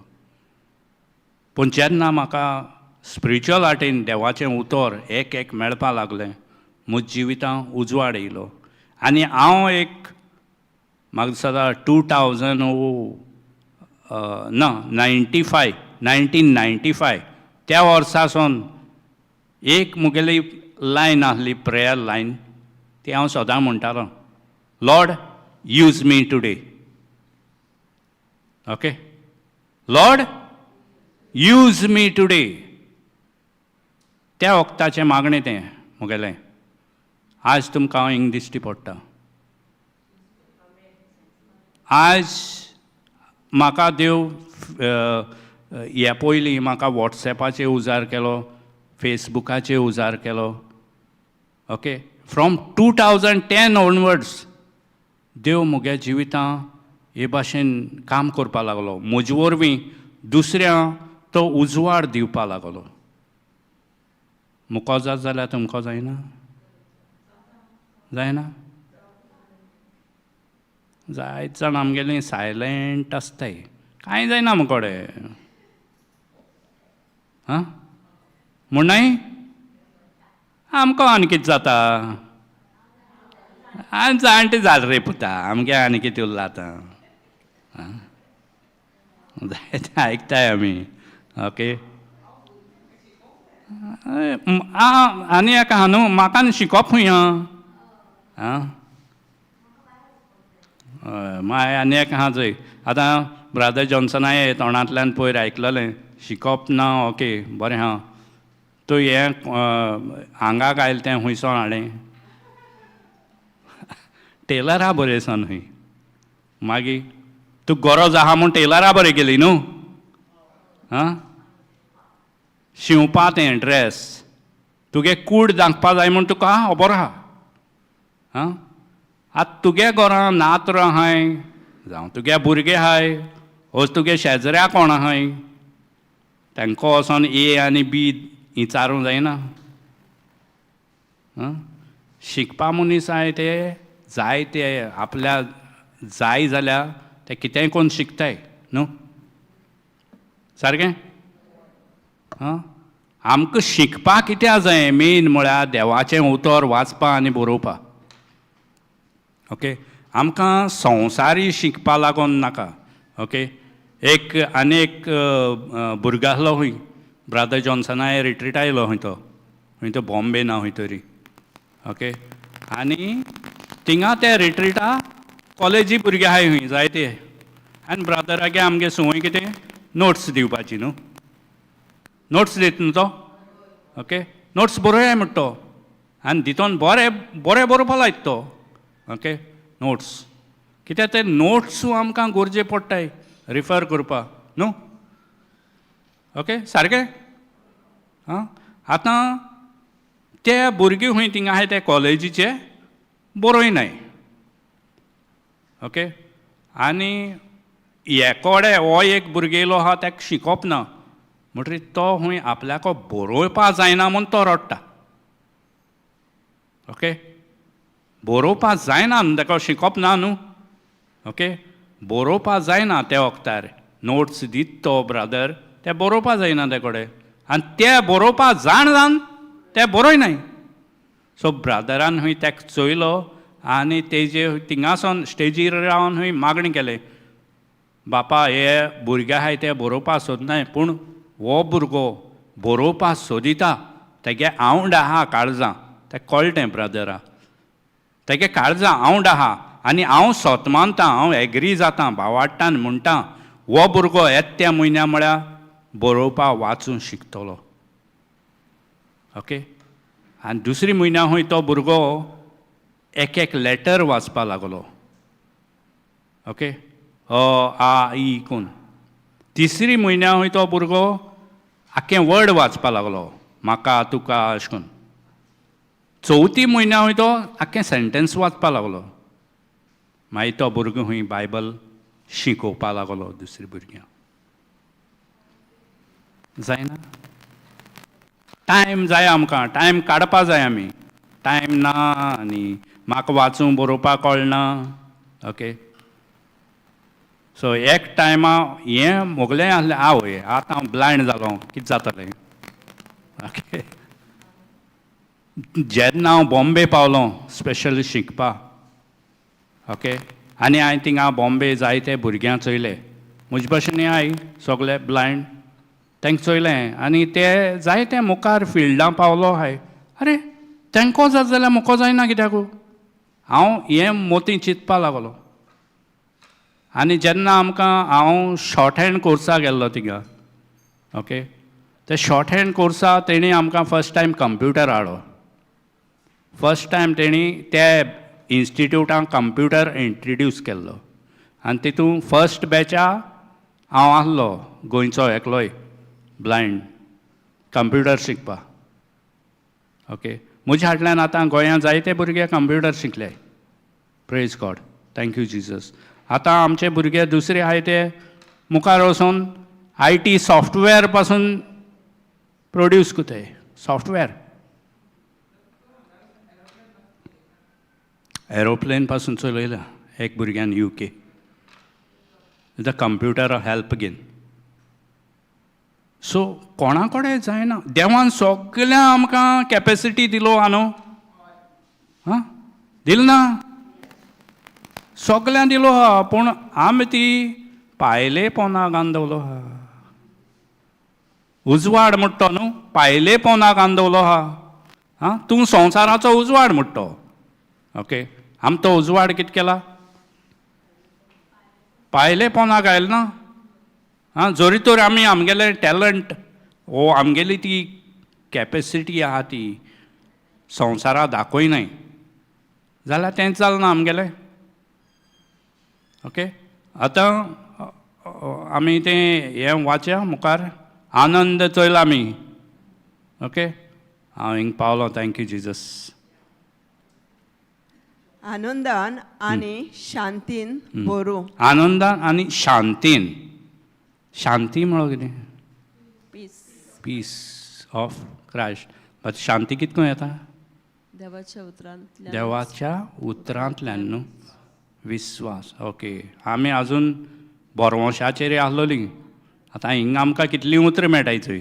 पूण जेन्ना म्हाका स्पिरिच्युअल हार्टीन देवाचें उतर एक एक मेळपा लागलें, म्हज्या जिवितांत उजवाड येयलो. आनी हांव एक म्हाका दिसता 1995 त्या वर्सासून एक मुगेली लायन आसली, प्रेयर लायन. ती हांव सदां म्हणटालो, Lord use me today. Okay, Lord use me today. त्या वक्ताचें मागणें तें मुगेलें. आज तुमकां हांव हिंग दिश्टी पडटा. आज म्हाका देव ह्या पयलीं म्हाका वॉट्सॅपाचेर उजार केलो, फेसबुकाचेर उजार केलो. ओके, फ्रॉम 2010 ऑनवर्ड्स देव मुगे जिवितांत हे भाशेन काम करपा लागलो. म्हजे वरवीं दुसऱ्यांक तो उजवाड दिवपा लागलो. मुको जात जाल्यार तुमकां जायना? जायना? जायत जाण आमगेलीं सायलेंट आसताय, कांय जायना मुकोडे. हां, म्हणनाय आमकां आनी कितें जाता? आनी जाणटे जाल रे पुता, आमगे आनी कितें उरलां आतां. जायतें आयकताय आमी. ओके, आनी एक आहा न्हू, म्हाका न्ही शिकोप खूंय आं. माय आनी एक आहा जंय. आतां ब्रादर जॉन्सनाय तोंडांतल्यान पयर आयकलेलें, शिकोप ना. ओके, बरें आहा. तूं हें आंगाक आयलें तें खुंयसोन हाडें? टेलरा बरें सन खंय. मागीर तूं गरज आहा म्हूण टेलरा बरें गेली न्हू. आं, शिंवपा तें ड्रेस, तुगे कूड दाखपा जाय म्हूण तुका खबर आहा. आं, आतां तुगे घरां नात्र आहाय, जावं तुगे भुरगे आहाय, ओज तुगे शेजऱ्या कोण आहाय, तांकां वचोन ए आनी बी विचारूंक जायना. शिकपा मनीस आहाय ते जाय ते आपल्या जाय जाल्यार ते कितेंय कोन्न शिकताय न्हू. सारकें? आमकां शिकपा कित्या जाय? मेन म्हळ्यार देवाचें उतर वाचपा आनी बरोवपा. ओके, आमकां संवसारी शिकपा लागून नाका. ओके, एक आनी एक भुरगो आसलो खंय, ब्रादर जॉन्सनाय रिट्रीट आयलो खंय तो बॉम्बे ना खंय तरी. ओके, आनी थिंगा ते रिट्रीटा कॉलेजी भुरगे आहाय खंय जायते. आनी ब्रदरागे आमगे संवय कितें नोट्स दिवपाची न्हू नोट्स दिता न्हू तो ओके नोट्स बरोवया म्हणटा तो आनी दितोन बरें बरें बरोवपा लायता तो ओके नोट्स कित्याक ते नोट्स आमकां गरजे पडटाय रिफर करपाक न्हू ओके सारकें आं आतां ते भुरगे खंय थिंगा आहाय ते कॉलेजीचे बरोयनाय ओके आनी एकोडे हो एक भुरगे येयलो आहा ताका शिकोवप ना म्हणटरीर तो खंय आपल्याक बरोवपा जायना म्हूण तो रडटा ओके बरोवपा जायना न्हू ताका शिकोवप ना न्हू ओके बरोवपा जायना त्या वक्तार नोट्स दीत तो ब्रदर ते बरोवपा जायना ते कडेन आनी ते बरोवपा जाण ते बरोयनाय सो ब्रदरान खंय ताका चोयलो आनी तेजे थिंगासून स्टेजीर रावन खंय मागणी केलें बापा हे भुरगे आहाय ते बरोवपा सोदनाय पूण हो भुरगो बरोवपा सोदिता तेगे आवड आहा काळजां तें कळटें ब्रदरा तेगे काळजां आवड आहा आनी हांव सोतमानतां हांव एग्री जातां भावाडटान म्हणटा हो भुरगो येत्या म्हयन्या म्हळ्यार बरोवपा वाचूंक शिकतलो ओके आनी दुसरी म्हयन्या खंय तो भुरगो एक एक लेटर वाचपा लागलो ओके अ आ इ कोण तिसरी म्हयन्या खंय तो भुरगो आख्खें वर्ड वाचपा लागलो म्हाका तुका अशें करून चवथी म्हयन्या खंय तो आख्खें सेंटेन्स वाचपा लागलो मागीर तो भुरगो खंय बायबल शिकोवपा लागलो दुसऱ्या भुरग्यांक जायना टायम जाय आमकां टायम काडपा जाय आमी टायम ना आनी म्हाका वाचूंक बरोवपाक कळना ओके सो एक टायमा हें मोगलें आसलें आवय आतां हांव ब्लायंड जालो कितें जातलें ओके जेन्ना हांव बॉम्बे पावलो स्पेशली शिकपाक ओके आनी हांवें थिंगा बॉम्बे जायते भुरग्यांक चोयले म्हजे भशेन हांय सगळे ब्लायंड तांकां चोयलें आनी ते जायते मुखार फिल्डां पावलो आहाय अरे तांकां जाता जाल्यार म्हाका जायना कित्याक हांव हें मोती चिंतपा लागलो आनी जेन्ना आमकां हांव शॉर्ट हँड कोर्साक गेल्लो थिंगा ओके ते शॉर्ट हँड कोर्सा तेणी आमकां फस्ट टायम कंप्युटर हाडलो फस्ट टायम तेणी ते इन्स्टिट्यूटान कंप्युटर इंट्रोड्यूस केल्लो आनी तितून फस्ट बॅचा हांव आसलो गोंयचो एकलोय ब्लायंड कंप्युटर शिकपाक ओके म्हज्या फाटल्यान आतां गोंयांत जायते भुरगे कंप्युटर शिकले प्रेज गॉड थँक्यू जिजस आतां आमचे भुरगे दुसरे आहाय ते मुखार वचून IT सॉफ्टवॅर पासून प्रोड्यूस कोताय सॉफ्टवॅर एरोप्लेन पासून चलयला एक भुरग्यान UK द कंप्युटर हेल्प घेवन सो कोणा कडेन जायना देवान सगळ्यांक आमकां कॅपेसिटी दिलो आहा न्हू हां दिल ना सगळ्यांक दिलो आहा पूण आमी ती पायले पोंदा गांदवलो आहा उजवाड म्हणटा न्हू पायले पोंदा गांदवलो आहा हां तूं संवसाराचो उजवाड म्हणटा ओके आमी तो उजवाड कितें केला पायले पोंदा गायल ना हां जोरी तर आमी आमगेलें टॅलंट वो आमगेली ती कॅपेसिटी आहा ती संवसाराक दाखयनाय जाल्यार तेंच जालें ना आमगेलें ओके आतां आमी तें हें वाचया मुखार आनंद चोयला आमी ओके हांव हिंगा पावलो थँक्यू जिजस आनंदान आनी शांतीन बरो आनंदान आनी शांतीन शांती म्हळ्यार कितें peace peace of Christ but शांती कितको येता देवाच्या उतरांतल्यान देवाच्या उतरांतल्यान न्हू विस्वास ओके आमी आजून बोरवंशाचेर आसलोली आतां हिंगा आमकां कितलीं उतरां मेळटाय थंय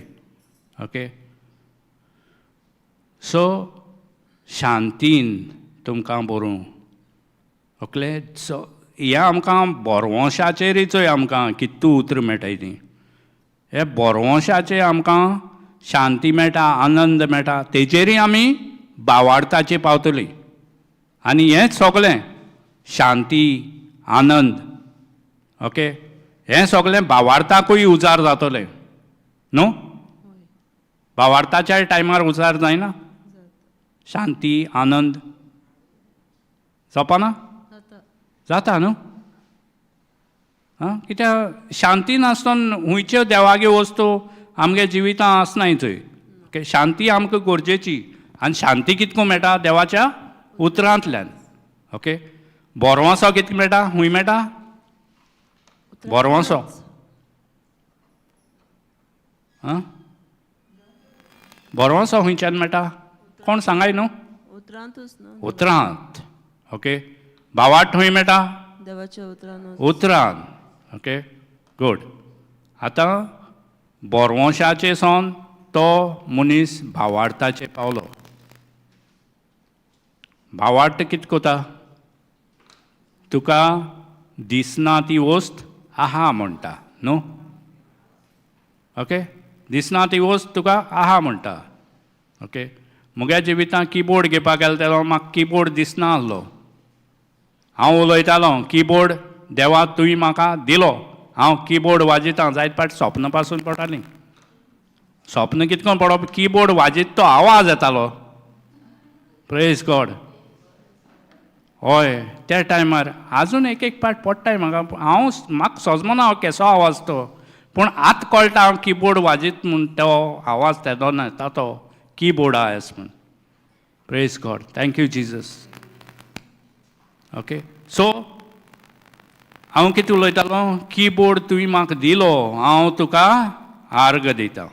ओके सो शांतीन तुमकां बरोवंक ओके सो हें आमकां बोरवंशाचेरूच आमकां कितू उतरां मेळटाय तीं हे बोरवंशाचेर आमकां शांती मेळटा आनंद मेळटा तेजेरूय आमी भावार्थाचेर पावतलीं आनी हेंच सगळें शांती आनंद ओके हें सगळें भावार्थाकूय उजार जातलें न्हू. भावार्थाच्या टायमार उजार जायना, शांती आनंद जावपाना, जाता न्हू. कित्याक शांती नासतना हुंयच्यो देवागे वस्तू आमगे जिवितां आसनाय थंय. ओके, शांती आमकां गरजेची, आनी शांती कितको मेळटा देवाच्या उतरांतल्यान. ओके, बोरवांसो कितको मेळटा, हुंय मेळटा बोरवांसो. बोरवांसो हुंयच्यान मेळटा, कोण सांगाय न्हू. उतरांतूच न्हू, उतरांत. ओके, भावार्थ हुंय मेळटा देवाच्या उतरांत. उतरांत. Okay, good. आतां बोरवंशाचे सोन तो मनीस भावार्थाचे पावलो. भावार्थ कितें कोता, तुका दिसना ती वस्त आहा म्हणटा न्हू. ओके, दिसना ती वस्त तुका आहा म्हणटा. ओके, म्हज्या जिवितांत कीबोर्ड घेवपाक गेलो तेन्ना म्हाका कीबोर्ड दिसना आसलो. हांव उलयतालो कीबोर्ड देवा तुवें म्हाका दिलो, हांव कीबोर्ड वाजयतां. जायत पाट स्वप्न पासून पडटालीं. स्वप्न कितें करून पडप, कीबोर्ड वाजयता तो आवाज येतालो. Praise God. हय, त्या टायमार आजून एक एक पाट पडटाय म्हाका. म्हाका सजमना हांव केसो आवाज तो, पूण आतां कळटा हांव कीबोर्ड वाजयत म्हूण तो आवाज तेदो येता तो कीबोर्ड आयस म्हूण. Praise God, thank you Jesus. Okay, so हांव कितें उलयतालो, कीबोर्ड तुवें म्हाका दिलो, हांव तुका आर्ग दितां.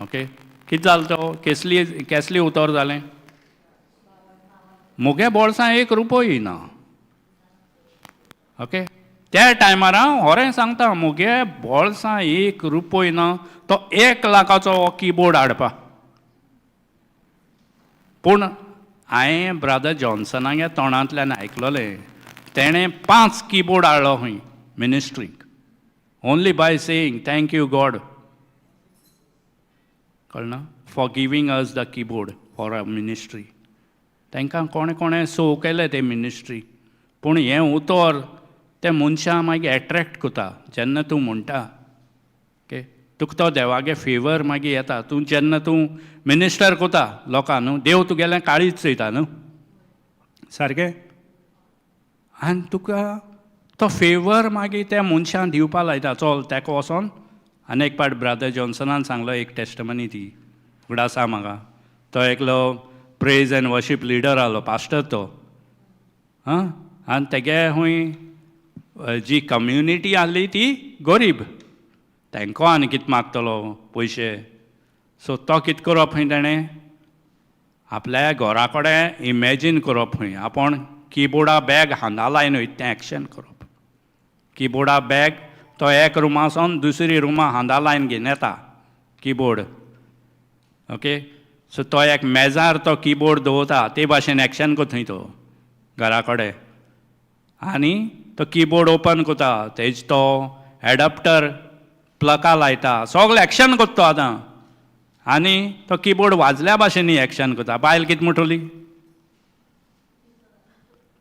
ओके, कितें जालें तो, केसली उतर जालें. मुगे बोळसां एक रुपय ना. ओके, त्या टायमार हांव होरें सांगता, मुगे बोळसां एक रुपय ना, तो 1 लाखाचो हो कीबोर्ड हाडपा. पूण हांवें ब्रदर जॉन्सनागे तोंडांतल्यान आयकलोलें, तेणें 5 कीबोर्ड हाडलो खंय मिनिस्ट्रीक, only by saying thank you God. कळना, for giving us the keyboard for a ministry. तांकां कोणें कोणें सो केलें ते मिनिस्ट्री. पूण हें उतर त्या मनशां मागीर एट्रॅक्ट कोता जेन्ना तूं म्हणटा. ओके, तुका तो देवागे फेवर मागीर येता. तूं जेन्ना तूं मिनिस्टर कोता लोकां न्हू, देव तुगेलें काळीज चोयता न्हू, सारकें. आनी तुका तो फेवर मागीर त्या मनशां दिवपा लायता. चल तेका वचोन आनी एक पाट ब्रदर जॉन्सनान सांगलो एक टेस्टमनी, ती फुडें आसा म्हाका. तो एकलो प्रेज एंड वर्शीप लिडर आहलो, पास्टर तो. आनी तेगे खूंय जी कम्युनिटी आहली ती गरीब, तांकां आनी कितें मागतलो पयशे. सो तो कितें करप खंय, ताणें आपल्या घरा कडेन इमॅजीन करप खंय आपूण कीबोर्डा बॅग हांगा लायन वयता तें एक्शन करप. कीबोर्डा बॅग तो एक रुमासून दुसरी रुमा हांदा लायन घेवन येता कीबोर्ड. ओके, सो तो एक मेजार तो कीबोर्ड दवरता, ते भाशेन एक्शन को थंय तो घरा कडेन. आनी तो कीबोर्ड ओपन कोता, तेज तो एडप्टर प्लका लायता, सगळें एक्शन कोत्ता तो आतां. आनी तो कीबोर्ड वाजल्या भाशेनी एक्शन कोता. बायल कितें म्हणटली,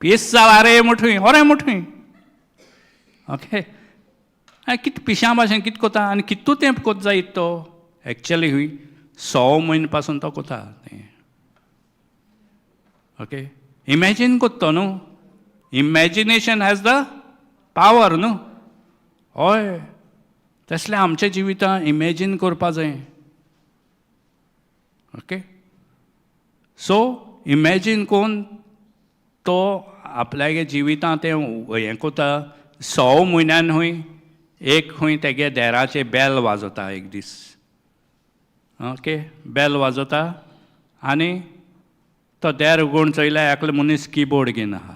पीस जाला रे मुठूय, होरें मुठूय. ओके, कितें पिश्या भाशेन कितें कोता आनी कितू तेंप कोत जायत तो. एक्चुअली हुई 100 म्हयने पासून तो कोता तें. ओके, इमॅजीन कोत्तो न्हू. इमॅजिनेशन हॅज द पावर न्हू. हय, तसलें आमच्या जिवितांत इमॅजीन करपा जाय. ओके, सो इमॅजीन कोन्न तो आपल्यागे जिवितांत तें हें कोता. 100 म्हयन्यान खूंय एक खूंय तेगे देराचे बेल वाजोता एक दीस. ओके, बेल वाजोता आनी तो देर उगोवन चोयल्यार एकलो मनीस कीबोर्ड घेवन आहा,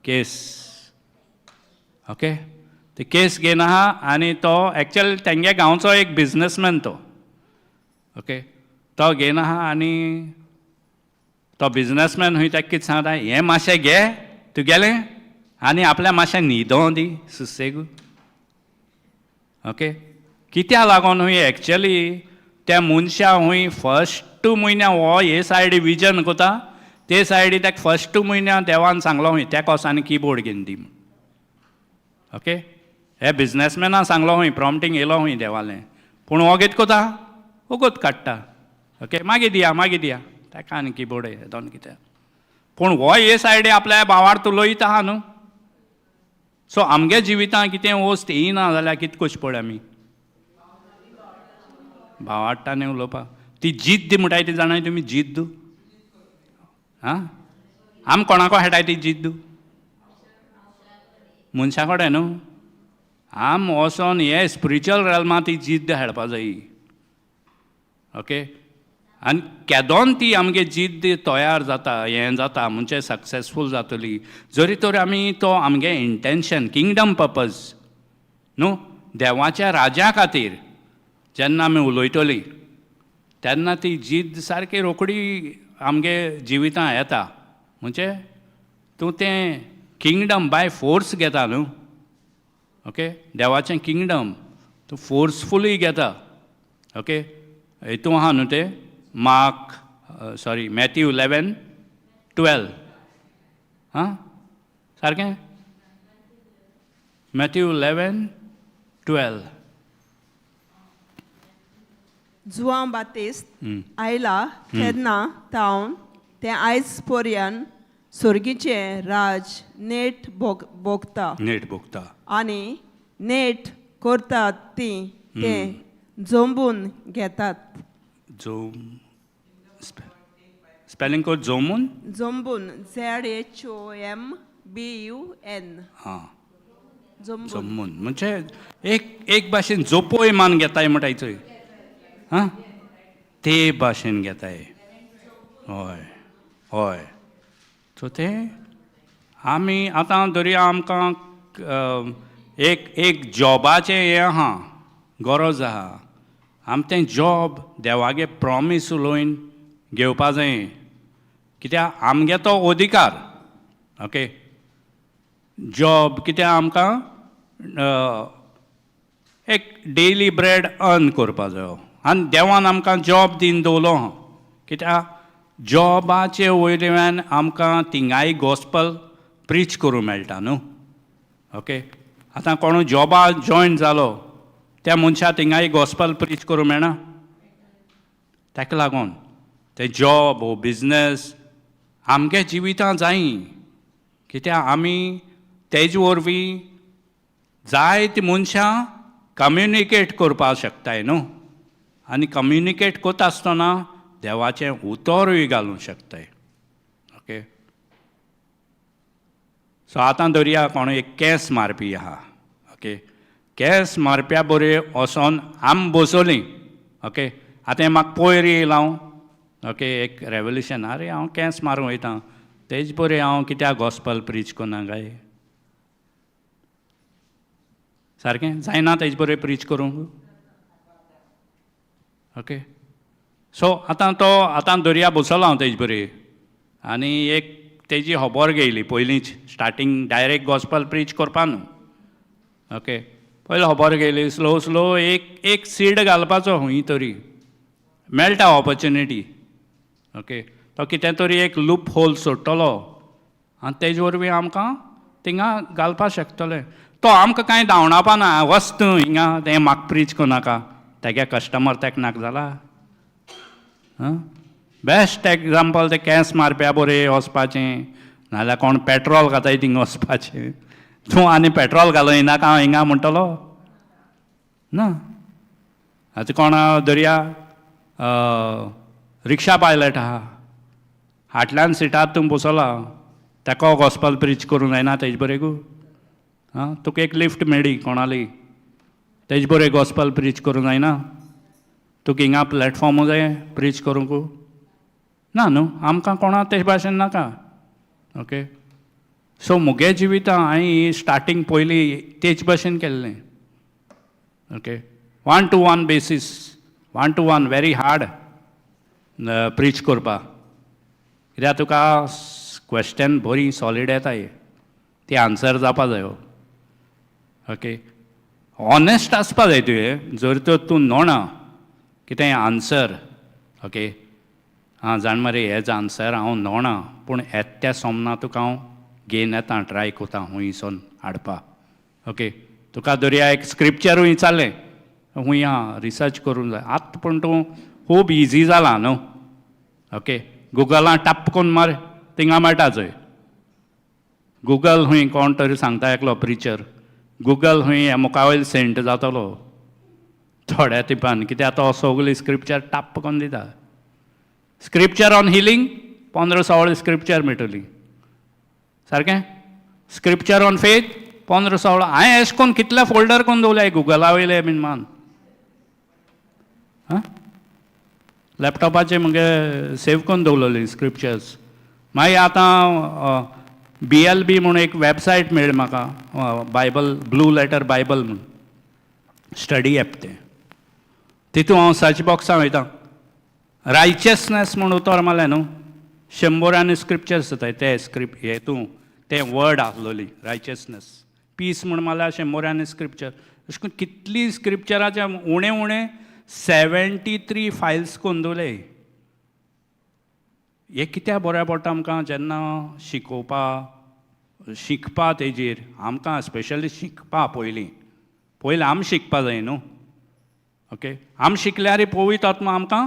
केस. ओके, ते केस घेवन आहा आनी तो एक्चुअली तेंगे गांवचो एक बिजनसमॅन तो. ओके, तो घेवन आहा आनी तो बिजनसमॅन खूंय ताका कितें सांगता, हें मातशें घे तुगेलें आनी आपल्या मातशें न्हिदों दी सुसेग. ओके, कित्याक लागोन खूंय एक्चुअली त्या मनशा खूंय फर्स्ट म्हयन्या हो हे सायडी विजन कोता, ते सायडी ताका फर्स्ट म्हयन्या देवान सांगलो खूंय तेका वच आनी कीबोर्ड घेवन दी म्हूण. ओके, हे बिझनेसमॅना सांगलो हूंय प्रॉम्प्टींग येयलो हूंय देवालें पूण हो कितें कोता वगत काडटा ओके मागीर दिया ताका आनी किबोर्ड दोन कितें पूण हो हे सायडी आपल्या भावार तुलयत आहा न्हू सो आमगे जिवितां कितें वस्त येयना जाल्यार कितें कशें पड आमी भावाडटांनी उलोवपाक ती जिद्द म्हणटाय ती जाणाय तुमी जिद्द आं आम कोणाको खेळटाय ती जिद्द मनशा कडेन न्हू आम वचोन हे स्पिरिच्युअल रेल्मांत ती जिद्द खेळपा जायी ओके आनी केदोन ती आमगे जिद्द तयार जाता हें जाता म्हणजे सक्सेसफूल जातली जरी तर आमी तो आमगे इंटेंशन किंगडम पर्पज न्हू देवाच्या राज्या खातीर जेन्ना आमी उलयतलीं तेन्ना ती जिद्द सारकी रोखडी आमगे जिवितां येता म्हणजे तूं तें किंगडम बाय फोर्स घेता न्हू ओके देवाचें किंगडम तूं फोर्सफुली घेता ओके हितू आहा न्हू तें मॅथ्यू 11:12 हां सारकें मॅथ्यू 11:12 जुआंव बातिस्त आयला तेन्ना तावन तें आयज पर्यंत सुर्गीचें राज नेट भोगता आनी नेट करतात ती तें जोंबून घेतात स्पेलिंग कोड जोमून ZHOMBUN हां जोमून म्हणजे एक भाशेन जोपोय मान घेताय म्हणटाय चोय हां ते भाशेन घेताय हय सो ते आमी आतां धरया आमकां एक जॉबाचें हें आहा गरज आहा आमी तें जॉब देवागे प्रॉमीस उलोवन घेवपा जाय कित्याक आमगे तो अधिकार ओके जॉब कित्याक आमकां एक डेली ब्रेड अर्न करपा जायो आनी देवान आमकां जॉब दिवन दवरलो आहा कित्याक जॉबाचे वयल्यान आमकां थिंगाय गॉस्पल प्रीच करूं मेळटा न्हू ओके आतां कोणूय जॉबा जॉयन जालो त्या मनशाक थिंगाय गॉस्पल प्रीच करूं मेळना ताका लागून ते जॉब वो बिजनस आमगे जिवितां जायी कित्याक आमी तेजे वरवीं जायती मनशां कम्युनिकेट करपाक शकताय न्हू आनी कम्युनिकेट करता आसतना देवाचें उतरूय घालूंक शकताय ओके सो आतां धरया कोण एक केंस मारपी आहा ओके केंस मारप्या बरे वचोन आमी बसोलीं ओके आतां म्हाका पयर येयला हांव ओके एक रेवल्युशन अरे हांव केंस मारूंक वयता तेज बरें हांव कित्याक गॉस्पल प्रीच करना काय सारकें जायना तेजे बरें प्रीच करूंक ओके सो आतां दर्या बसलो हांव तेजे बरें आनी एक तेजी खबर घेयली पयलींच स्टार्टींग डायरेक्ट गॉस्पल प्रीच करपा न्हू ओके पयली खबर घेयली स्लो एक सीड घालपाचो खंय तरी मेळटा ऑपॉर्च्युनिटी ओके तो कितें तरी एक लूप होल सोडटलो आनी तेजे वरवीं आमकां थिंगा घालपाक शकतले तो आमकां कांय धांवडावपा ना वस्त हिंगा तें म्हाका प्रीच करनाका तेगे कस्टमर तेका नाका जाला बेस्ट एग्जाम्पल ते केंस मारप्या बरें वचपाचें नाजाल्यार कोण पेट्रोल घाताय थिंगा वचपाचें तूं आनी पेट्रोल घालय नाका हांव हिंगा म्हणटलो ना आतां कोण दर्या रिक्षा पायलट आहा फाटल्यान सिटार तूं बसला ताका गॉस्पल प्रीच करूं जायना तेजे बरें गो आं तुका एक लिफ्ट मेळ्ळी कोणाली तेजे बरें गॉस्पल प्रीच करूं जायना तुका हिंगा प्लॅटफॉर्म जाय प्रीच करूंक ना न्हू आमकां कोणा तेजे भाशेन नाका ओके सो मुगे जिवितां हांवें स्टार्टींग पयलीं तेच भाशेन केल्लें okay 1-to-1 basis 1-to-1 very hard preach करपाक कित्याक तुका क्वेश्चन बरी सॉलीड येताय ती आन्सर जावपा जायो ओके ऑनेस्ट आसपा जाय तुवें जर तर तूं नोणा कितें आन्सर ओके आं जाण मरे हेज आन्सर हांव नोणा पूण येत्या सोमना तुका हांव घेवन येता ट्राय कोता हुंयसून हाडपा ओके तुका दर्या एक स्क्रिप्चरूय चाललें खूंय आहा रिसर्च करूंक जाय आतां पूण तूं खूब इजी जालां न्हू ओके गुगलां टप्प करून मार थिंगा मेळटा चोय गुगल हूंय कोण तरी सांगता एकलो प्रिचर गुगल हूंय मुखावयल सेंट जातलो थोड्या तेंपान कित्याक तो सगली स्क्रिप्चर टप्प करून दिता स्क्रिप्चर ऑन हिलींग 15-16 स्क्रिप्चर मेळटली सारकें स्क्रिप्चर ऑन फेथ 15-16 हांवें अशें करून कितले फोल्डर करून दवरले गुगला वयले बीन मान लॅपटॉपाचेर मुगे सेव करून दवरलेली स्क्रिप्चर्स मागीर आतां BLB म्हणून एक वेबसायट मेळ्ळी म्हाका बायबल ब्लू लेटर बायबल म्हणून स्टडी एप तें तितून हांव सर्च बॉक्सां वयतां रायचियसनेस म्हणून उतर मारलें न्हू 100 स्क्रिप्चर्स जाताय ते हेतून ते वर्ड आसलोली रायचियसनेस पीस म्हणून मारल्यार 100 स्क्रिप्चर अशें करून कितली स्क्रिप्चराचे उणें उणें 73 फायल्स करून दवरले हे कित्याक बऱ्या पडटा आमकां जेन्ना शिकपा तेजेर आमकां स्पेशली शिकपा पयलीं आम शिकपा जाय न्हू ओके आम शिकल्यार पवित्र आत्मा आमकां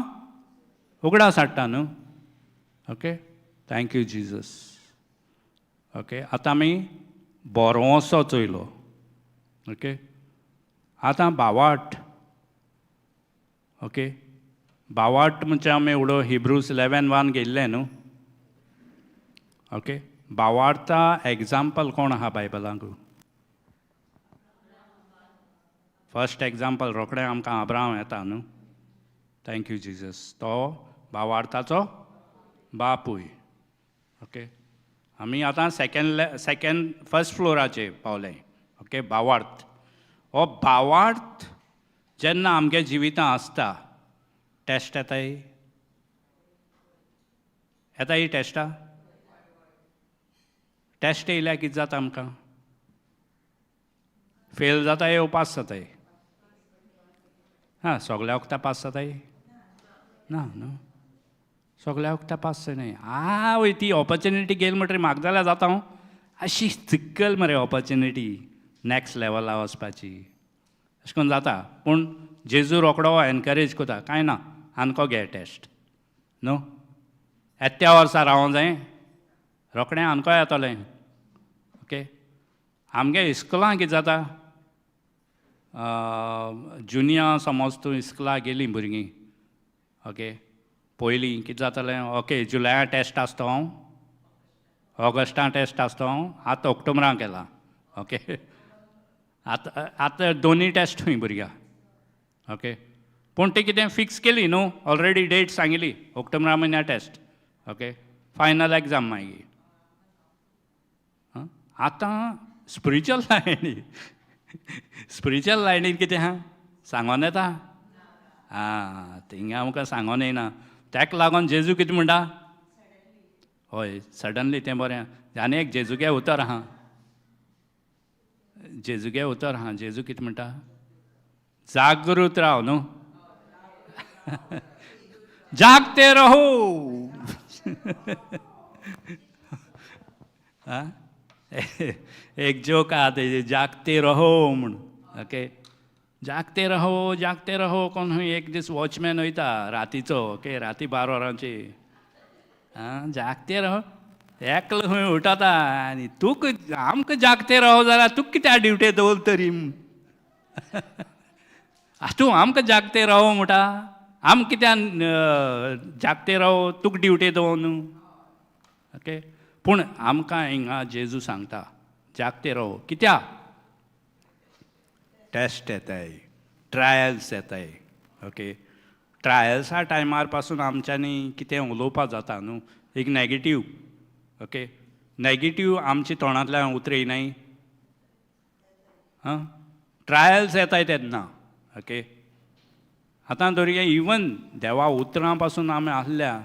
उगडास हाडटा न्हू ओके थँक्यू जिजस ओके आतां आमी बोरवोसो चोयलो ओके आतां भावार्थ ओके भावार्थ म्हणजे आमी एवढो हिब्रूज 11:1 गेल्ले न्हू ओके भावार्था एग्जाम्पल कोण आहा बायबलांक फर्स्ट एग्जाम्पल रोखडें आमकां अब्राहम येता न्हू थँक्यू जिजस तो भावार्थाचो बापूय ओके आमी आतां सेकंड फर्स्ट फ्लोराचेर पावले ओके भावार्थ हो भावार्थ जेन्ना आमगे जिवितां आसता टेस्ट येताय ही टेस्टा टेस्ट येयल्यार कितें जाता आमकां फेल जाताय वो पास जाताय सगल्या वखदां पास जाताय ना न्हू सगल्या वखदां पास जायनाय वय ती ऑपॉर्च्युनिटी गेली म्हणटरी म्हाका जाल्यार जाता हांव अशी चिक्कल मरे ऑपॉर्च्युनिटी नॅक्स्ट लेवला वचपाची अशें करून जाता पूण जेजू रोखडो एनकरेज कोता कांय ना आनको घे टेस्ट न्हू येत्या वर्सा रावों जाय रोखडें आनको येतोलें ओके आमगे इस्कुलां कितें जाता जुनियर समज तूं इस्कुला गेलीं भुरगीं ओके पयलीं कितें जातालें ओके जुलया टेस्ट आसता हांव ऑगस्टा टेस्ट आसता हांव आतां ऑक्टोबरां केलां ओके आतां दोनी टेस्ट खंय भुरग्यां ओके पूण ती कितें फिक्स केली न्हू ऑलरेडी डेट सांगिल्ली ऑक्टोबरा म्हयन्या टेस्ट ओके फायनल एग्जाम मागीर आतां स्पिरिच्युअल लायनीन कितें आहा सांगोन येता थिंगा आमकां सांगोन येना ताका लागून जेजू कितें म्हणटा हय सडनली तें बरें आनी एक जेजूगे उतर आहा जेजू कितें म्हणटा जागृत राव न्हू जागते रहो एक जोक आहा तेजे जागते रहो म्हूण ओके जागते रहो कोण हूंय एक दीस वॉचमॅन वयता रातीचो ओके राती 12 वरांची जागते रहो एकलो खंय उठता आनी तुका आमकां जागते रहो जाल्यार तुका कित्याक ड्युटी दवरल तरी तूं आमकां जागते रहो म्हणटा आम कित्याक जागते रहो तुका ड्युटी दवर न्हू ओके पूण आमकां हिंगा जेजू सांगता जागते रहो कित्याक टेस्ट येताय ट्रायल्स येताय ओके ट्रायल्सा टायमार पासून आमच्यांनी कितें उलोवपा जाता न्हू एक नॅगेटीव ओके नॅगेटीव आमच्या तोंडांतल्यान उतरयनाय ट्रायल्स येताय तेन्ना ओके आतां धरुया इवन देवा उतरां पासून आमी आसल्या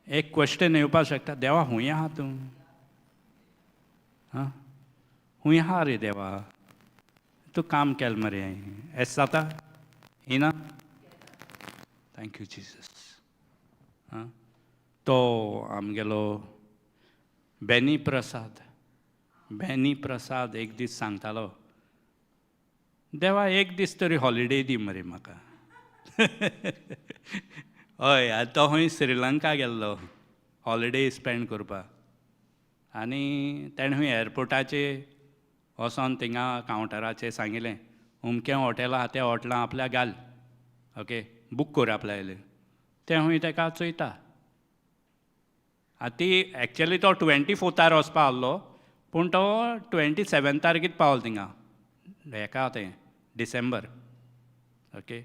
एक क्वेश्चन येवपाक शकता देवा हूंय आहा तूं हूंय आहा रे देवा तूं काम केलें मरे एस जाता येना थँक्यू जिजस तो आमगेलो बेनी प्रसाद बेनी प्रसाद एक दीस सांगतालो, देवा एक दीस तरी हॉलिडे दी मरे म्हाका. हय, तो खंय श्रीलंका गेल्लो हॉलिडे स्पेंड करपाक, आनी ताणें खंय एअरपोर्टाचेर वचोन थिंगा कावंटराचेर सांगिल्लें, अमकें हॉटेल आहा त्या हॉटेलां आपल्या घाल, ओके, बूक कर आपल्यालें. तें खंय ताका चोयता. ती एक्चुली तो 24थार वचपा आहलो, पूण तो 27थार कितें पावलो थिंगा, हेका तें डिसेंबर. ओके,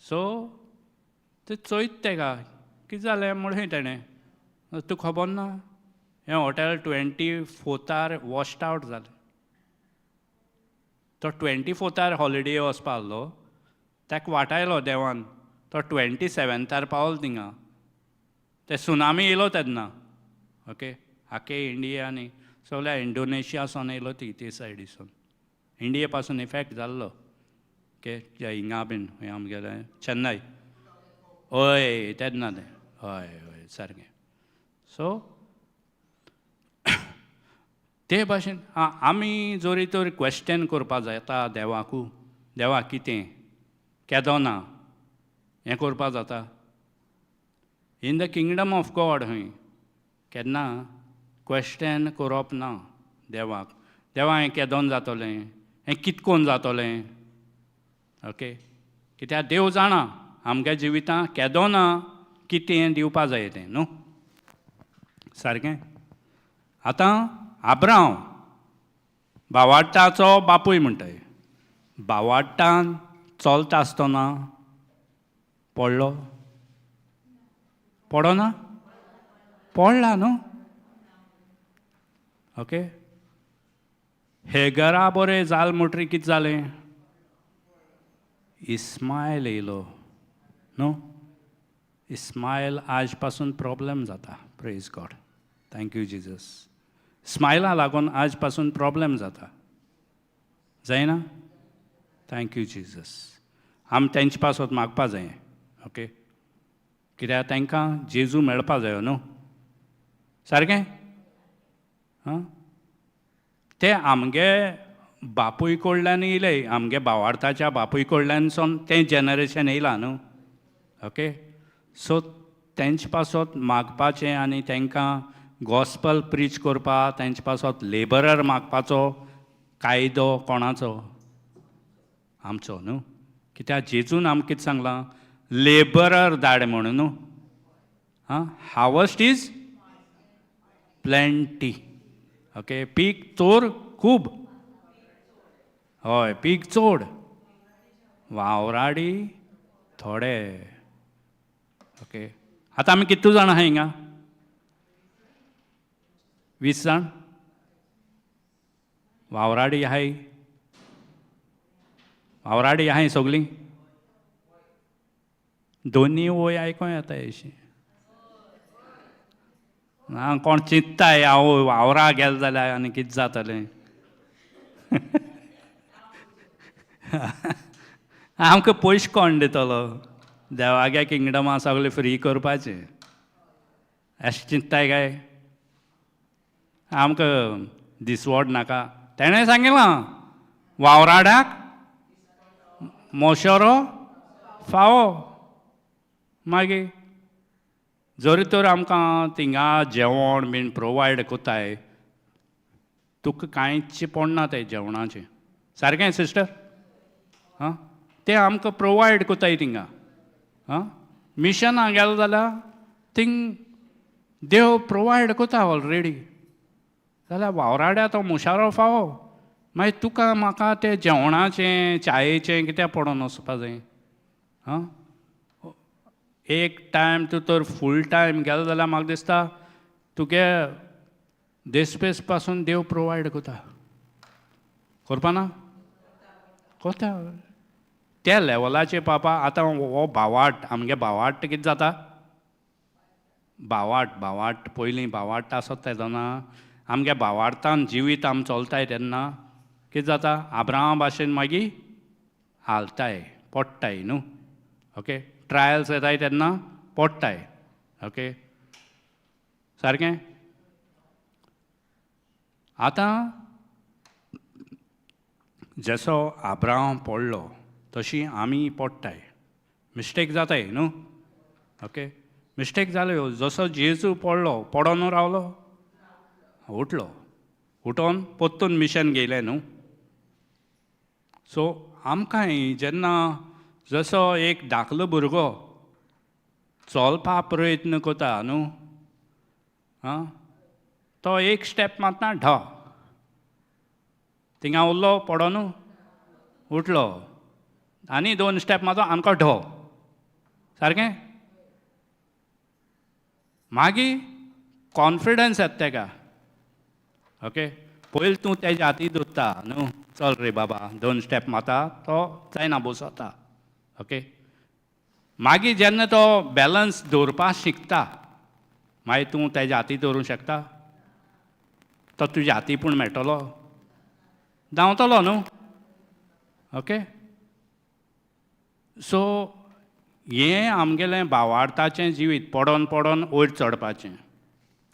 सो ते चोयत तेका कितें जालें म्हणून ताणें, तुका खबर ना हें हॉटेल 24थार वॉश्ड आवट जालें. तो 24थार हॉलिडे वचपा आहलो, ताका वाटायलो देवान तो 27थार पावलो थिंगा. ते सुनामी येयलो तेन्ना, ओके, आख्खे इंडियानी सगळ्या इंडोनेशियासून येयलो ती सायडीसून, इंडिये पासून इफेक्ट जाल्लो. ओके, हिंगा बीन खंय आमगेले चेन्नय, हय तेन्ना तें, हय हय सारकें. सो ते भाशेन आमी जोरी तोर क्वेश्चन करपा जाता देवाकू, देवा कितें केदो ना हें करपा जाता. In the kingdom of God खंय केन्ना क्वेश्चन करप ना देवाक, देवा हें केदोन जातोलें, हें कितकोन जातोलें. ओके, कित्याक देव जाणा आमगे जिवितां केदो ना कितें दिवपा जाय तें न्हू, सारकें. आतां आब्राम भावार्थाचो बापूय म्हणटाय, भावार्थान चलता आसतना पडलो, पडो ना, पडला न्हू. ओके, हेगरा बरें जाल म्हणटरी कितें जालें, इस्मायल येयलो न्हू. इस्मायल आज पासून प्रॉब्लेम जाता. Praise God, thank you Jesus. इस्मायला लागून आज पासून प्रॉब्लेम जाता, जायना. Thank you Jesus. आमी तेंचे पासत मागपा जाय, ओके, कित्याक तांकां जेजू मेळपा जायो न्हू, सारकें. हां, ते आमगे बापूय कडल्यान येयले, आमगे भावार्थाच्या बापूय कडल्यान सोन तें जेनरेशन येयलां न्हू. ओके, सो तेंचे पासत मागपाचें आनी तांकां गॉस्पल प्रीच करपा, तेंचे पासत लेबरर मागपाचो कायदो कोणाचो, आमचो न्हू. कित्याक जेजून आमकां कितें सांगलां, लेबरर धाड म्हणून न्हू. हां, हार्वेस्ट इज प्लेंटी. ओके, पीक चोर खूब, हय पीक चोड, वावराडी थोडे. ओके, आतां आमी कितू जाण आहा हिंगा, 20 जाण वावराडी आहाय, वावराडी आहाय सगलीं. दोनी वय आयको येताय अशी ना, कोण चिंतताय हांव वावरा गेल जाल्यार आनी कितें जातलें. आमकां पयशे कोण दितलो, देवागे किंगडमा सगळें फ्री करपाचें, अशें चिंतताय काय. आमकां दिसवड नाका. तेणें सांगिलां वावराड्याक मोशोरो फावो. मागीर जरी तर आमकां थिंगा जेवण बीन प्रोवायड कोत्ताय, तुका कांयच पडना तें जेवणाचें, सारकें सिस्टर. हां, तें आमकां प्रोवायड कोत्ताय थिंगा. हां, मिशनां गेलो जाल्यार थिंग देव प्रोवायड कोता ऑलरेडी. जाल्यार वावराड्या तो मुशारो फावो, मागीर तुका म्हाका तें जेवणाचें च्यायेचें कितें पडोन वचपा जाय. हां, एक टायम तूं तर फूल टायम गेलो जाल्यार म्हाका दिसता तुगे देसपेस पासून देव प्रोवायड कोता, करपा ना, कोता. त्या लेवलाचेर पावपा. आतां हो भावार्थ, आमगे भावार्थ कितें जाता, भावार्थ पयलीं भावार्थ आसत तेदोना आमगे भावार्थान जिवीत आमी चलताय तेन्ना कितें जाता, आब्रामा भाशेन मागीर हालताय, पडटाय न्हू. ओके, ट्रायल्स येताय तेन्ना पडटाय. ओके, सारकें. आतां जसो आब्राम पडलो तशी आमी पडटाय. मिस्टेक जाताय न्हू. ओके, मिस्टेक जाल्यो. जसो जेजू पडलो, पडोन रावलो, उठलो, उठोन पोत्तून मिशन गेलें न्हू. सो आमकांय जेन्ना जसो एक धाकलो भुरगो चलपा प्रयत्न करता न्हू, आं, तो एक स्टेप मारता ढ, थिंगा उरलो पडोन उठलो, आनी 2 स्टेप मारता आमकां ढ. सारकें. मागीर कॉन्फिडन्स येता तेका. ओके, पयलीं तूं तेज्या हाती धरता न्हू, चल रे बाबा 2 स्टेप मारता, तो जायना बसता. ओके, मागीर जेन्ना तो बॅलन्स दवरपा शिकता, मागीर तूं तेज्या हाती दवरूंक शकता. तो तुज्या हाती पूण मेळटलो, धांवतलो न्हू. ओके, सो हें आमगेलें भावार्थाचें जिवीत, पडोन पडोन वयर चडपाचें.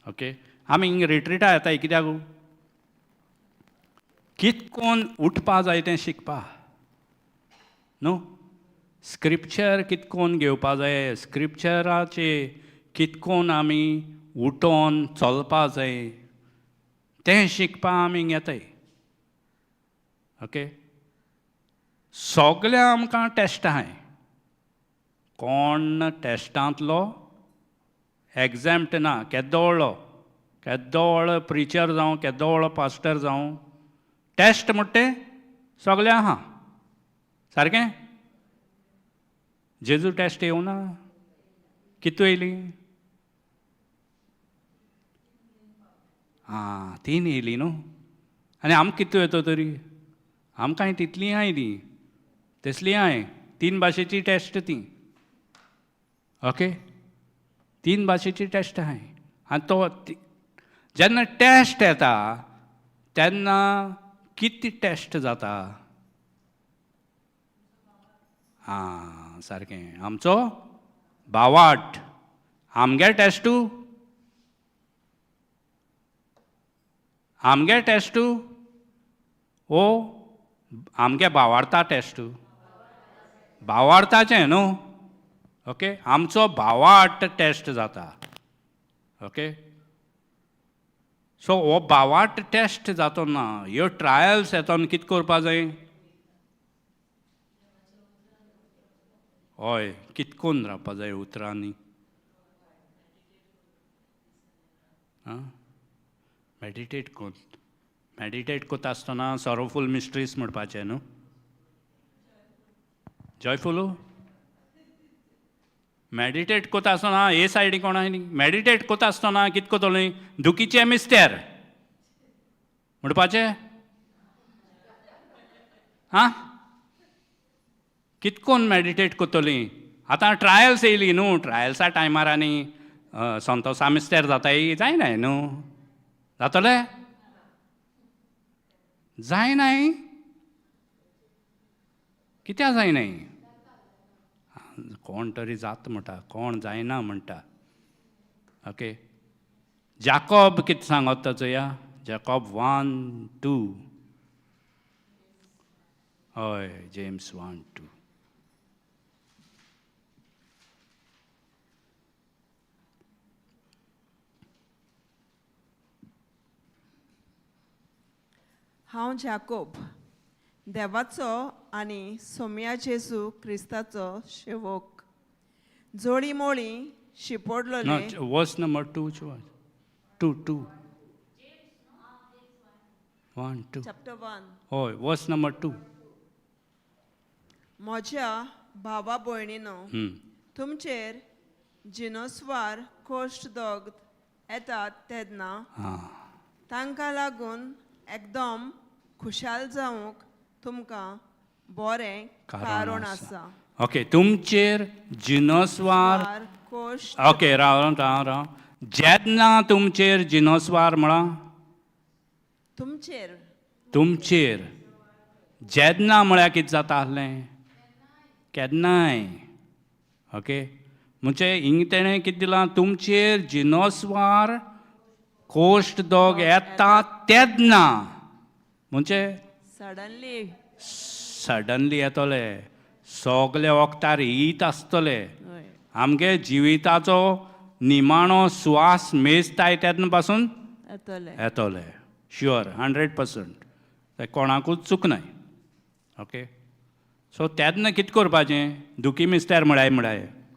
ओके, आमी हिंग रिट्रिटा येताय कित्याक? कितकोन उठपा जाय तें शिकपा न्हू. स्क्रिप्चर कितकोन घेवपा जाय, स्क्रिप्चराचे कितकोन आमी उठोन चलपा जाय तें शिकपा आमी हिंग येताय. ओके, सगळें आमकां टेस्ट आहाय. कोण टेस्टांतलो एग्जॅम्प्ट ना. केदो व्हडलो प्रिचर जावं, केदो व्हडलो पास्टर जावं, टेस्ट म्हणटा तें सगळें आहा. सारकें. जेजू टेस्ट येवना. कितू येयली? 3 येयली न्हू. आनी आमकां कितू येतो तरी? आमकांय तितली आयली, तसली आय 3 भाशेची टेस्ट ती. ओके, 3 भाशेची टेस्ट आहाय. आनी तो जेन्ना टेस्ट येता तेन्ना कितें टेस्ट जाता? सारकें, आमचो भावार्थ. आमगे टेस्टू, आमगे टेस्टू ओ आमगे भावार्था टेस्टू? भावार्थाचें न्हू. ओके, आमचो भावार्थ टेस्ट जाता. ओके, सो हो भावार्थ टेस्ट जातना ह्यो ट्रायल्स येतोन कितें करपा जाय? हय, कितकोन रावपा जाय उतरांनी. मेडिटेट कोता आसतना सॉरोफूल मिस्ट्रीज म्हणपाचें न्हू. जॉयफूल. मेडिटेट कोता आसतना हे सायडीक कोण आयली? मेडिटेट कोता आसतना कितें कोतलीं? दुखीचें मिस्तेर म्हणपाचें. कितकोन मेडिटेट कोतलीं? आतां ट्रायल्स येयली न्हू. ट्रायल्सा टायमार आनी संतोसा मिस्तेर जाताय? जायनाय न्हू. जातलें? जायनाय. कित्याक जायनाय? कोण तरी जाता म्हणटा, कोण जायना म्हणटा. ओके, जाकोब कितें सांगता चोया? जाकोब 1:2. हय, जेम्स 1:2. हांव जाकोब, देवाचो आनी सोम्या जेजू क्रिस्ताचो सेवक, जोडी मोळी शिपडलोले. वर्स नंबर 2 2 1 2 चॅप्टर 1. हय, वर्स नंबर 2. म्हज्या भावा भयणीनो, तुमचेर जिनोस्वार कोश्ट दोग येतात तेन्ना तांकां लागून एकदम खुशाल जावंक तुमकां बरें कारण आसा. ओके, तुमचेर जिनोस्वार कोश्ट. ओके, राव. जेन्ना तुमचेर जिनोस्वार म्हणा. तुमचेर जेन्ना म्हळ्यार कितें जाता आसलें? केन्नाय. ओके, म्हणजे हिंग तेणें कितें दिलां? तुमचेर जिनोस्वार कोश्ट दोग येता तेन्ना म्हणजे सडनली सडनली येतले सगळे वखदार हीत आसतले हय आमगे जिविताचो निमाणो स्वास मेजताय तेन्ना पासून येतले येतले शुअर 100%. ते कोणाकूच चुकनाय. ओके सो तेन्ना कितें करपाचें दुखी मिस्त्यार म्हळाय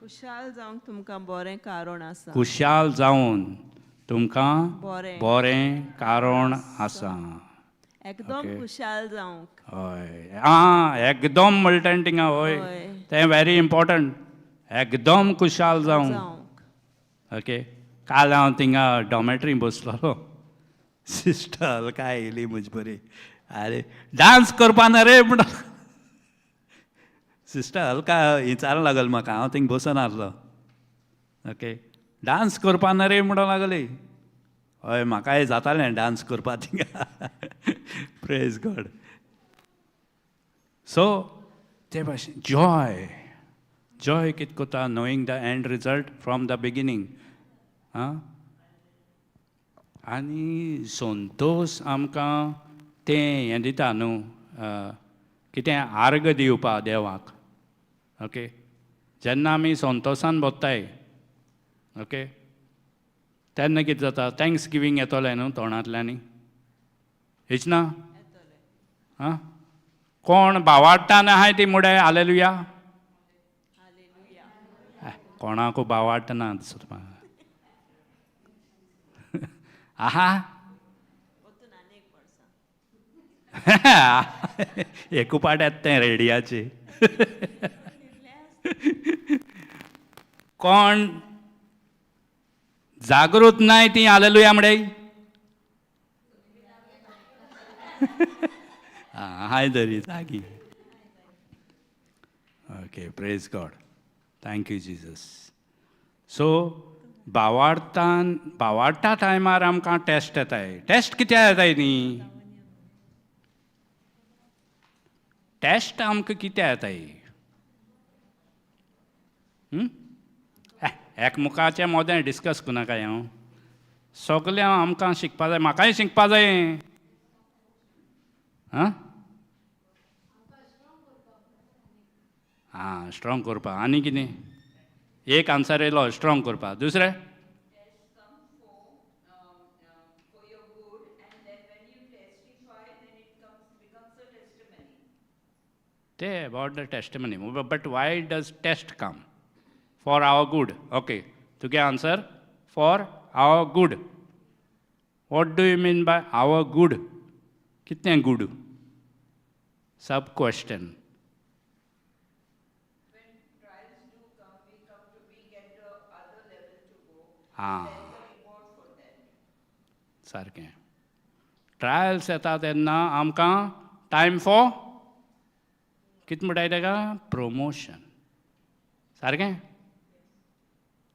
खुशाल जावंक तुमकां बरें कारण आसा खुशाल जावन तुमकां बरें बरें कारण आसा. एकदम ओके. खुशाल जावंक हय एकदम म्हणटा आनी थिंगा हय हय तें व्हेरी इम्पॉर्टंट. एकदम खुशाल जावं. जावंक ओके काल हांव थिंगा डॉमेट्री बसलोलो सिस्टर अलका येयली म्हजे बरी अरे डान्स करपा ना रे म्हणून सिस्टर अलका विचारूंक लागल म्हाका हांव थिंगा बसून आसलो. ओके डान्स करपा ना रे म्हणून लागली. हय म्हाकाय जातालें डान्स करपा थिंगा प्रेज गॉड. सो ते भाशेन जॉय कितें कोता knowing the end result from the beginning. आनी संतोश आमकां तें हें दिता न्हू कितें आर्ग दिवपा देवाक. ओके जेन्ना आमी संतोशान बसताय ओके तेन्ना कितें जाता थँक्स गिवींग येतोलें न्हू तोंडांतल्यानी हेच ना आं कोण भावाडटान आहाय ती मुडे हालेलुया कोणाकू भावाडटना दिसता म्हाका आहा एकू पाट येता तें रेडियाचे कोण जागृत नाय ती हालेलुया म्हणय हाय तरी जागी. Okay praise God thank you Jesus. So भावाडटा टायमार आमकां टेस्ट येताय. टेस्ट कित्याक येताय न्ही टेस्ट आमकां कित्याक येताय एकमुखाचें मोदें डिस्कस करनाकाय हांव सगलें आमकां शिकपा जाय म्हाकाय शिकपा जाय हां स्ट्रॉंग करपा आनी कितें एक आन्सर येयलो स्ट्रॉंग करपा. दुसरें ते about the testimony but why does test come for our good. Okay तुगे answer for our good. What do you mean by our good कितें गूड सब क्वेश्चन. हां सारकें ट्रायल्स येता तेन्ना आमकां टायम फॉर कितें म्हणटाय तेका प्रमोशन. सारकें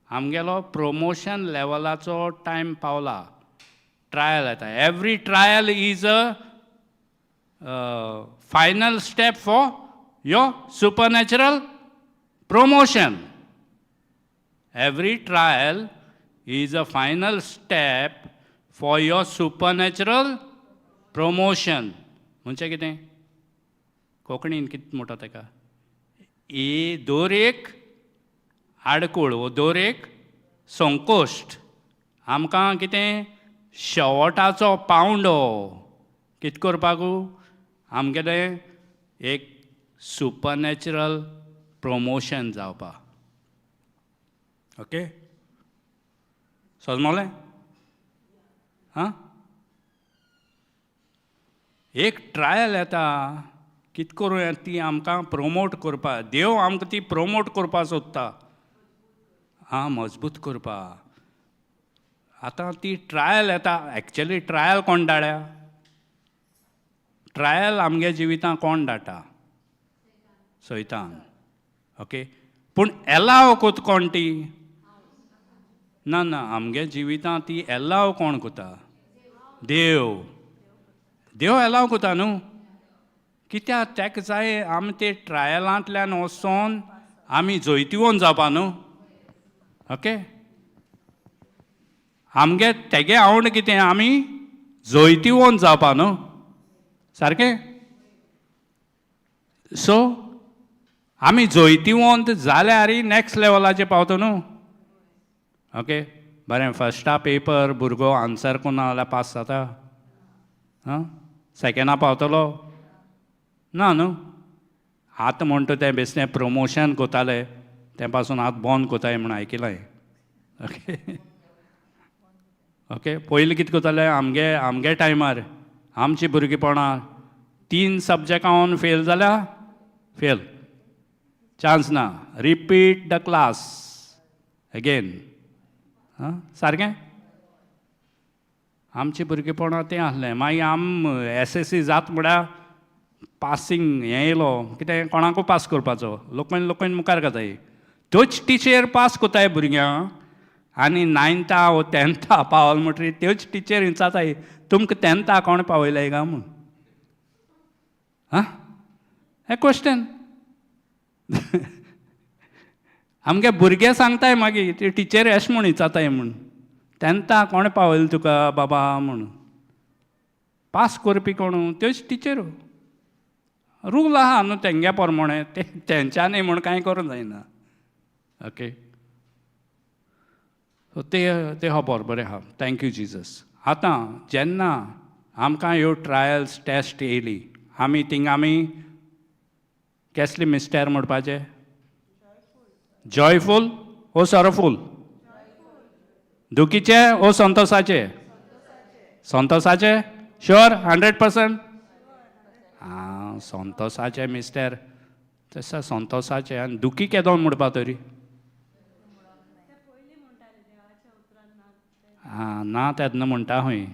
आमगेलो प्रमोशन लेवलाचो टायम पावला. ट्रायल येता every trial is a final step for your supernatural promotion. Every trial is a final step for your supernatural promotion. म्हणजे कितें कोंकणीन कितें म्हणटा तेका दोर एक आडकूळ वो दोर एक संकोश्ट आमकां कितें शेवटाचो पावंडो कितें करपाकू आमगेलें एक सुपरनॅचरल प्रमोशन जावपा. ओके समजलें एक ट्रायल येता कितें करूं ती आमकां प्रमोट करपा. देव आमकां ती प्रमोट करपा सोदता मजबूत करपा. आतां ती ट्रायल येता एक्चुअली ट्रायल कोण धाडया ट्रायल आमगे जिवितां कोण धाडटा सैतान. ओके पूण एलाव कोत कोण ती ना आमगे जिवितां ती एलाव कोण कोता देव एलाव कोता न्हू. कित्याक तेका जाय आमी ते ट्रायलांतल्यान वचोन आमी जैतिवंत जावपा न्हू. ओके आमगे तेगे आवड कितें आमी जैतिवंत जावपा न्हू सारकें सो आमी जैतिवंत जाल्यार नॅक्स्ट लेवलाचेर पावता न्हू ओके बरें फर्स्टा पेपर भुरगो आन्सर करुना जाल्यार पास जाता सेकेंडा पावतलो ना न्हू आतां म्हणटा तें बेश्टें प्रमोशन कोताले ते पासून आतां बंद कोताय म्हूण आयकलां ओके ओके पयलीं कितें कोताले आमगे टायमार आमची भुरगेपणां 3 सब्जेक्टांत फेल जाल्यार फेल चान्स ना रिपीट द क्लास अगेन सारकें आमची भुरगेपणां तें आसलें मागीर SSC जाता म्हळ्यार पासींग हें येयलो कितें कोणाकूय पास करपाचो लोकांनी मुखार घाताय त्योच टिचर पास कोताय भुरग्यांक आनी 9th वो 10th पावल म्हणटरी त्योच टिचर विचारताय तुमकां 10th कोण पावयलें काय म्हूण हें क्वेश्चन आमगे भुरगे सांगताय मागीर ती टिचर अशें म्हूण विचारताय म्हूण 10th कोण पावयलें तुका बाबा म्हूण पास करपी कोण त्योच टिचर रूल आहा न्हू तेंगे प्रमाणे तेंच्यांनी म्हूण कांय करूंक जायना ओके सो ते खबर बरें आहा थँक्यू जिजस आतां जेन्ना आमकां ह्यो ट्रायल्स टेस्ट येयली आमी कसली मिस्टेर म्हणपाचें जॉयफूल ओ सॉरोफूल दुखीचे ओ संतोशाचे संतोशाचे शुअर 100% संतोशाचे मिस्टर तसा संतोशाचे आनी दुखी केदो म्हणपा तरी ना तेन्ना म्हणटा खंय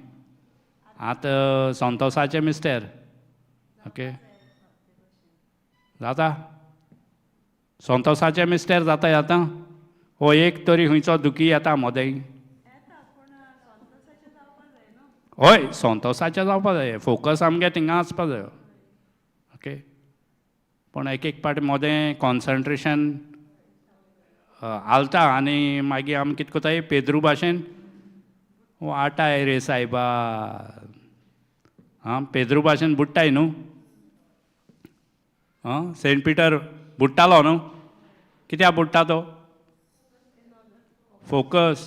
आतां संतोशाचे मिस्टर ओके जाता संतोशाचे मिस्टर जाताय आतां हो एक तरी खंयचो दुखी येता मोदें हय संतोशाचें जावपा जाय फोकस आमगे थिंगा आसपा जाय ओके पूण एक पाटी मोदें कॉन्सन्ट्रेशन आलता आनी मागीर आमी कितें कोताय पेद्रू भाशेन ओ आटाय रे सायबा पेद्रू भाशेन बुडटाय न्हू सेंट पिटर बुडटालो न्हू कित्याक बुडटा तो फोकस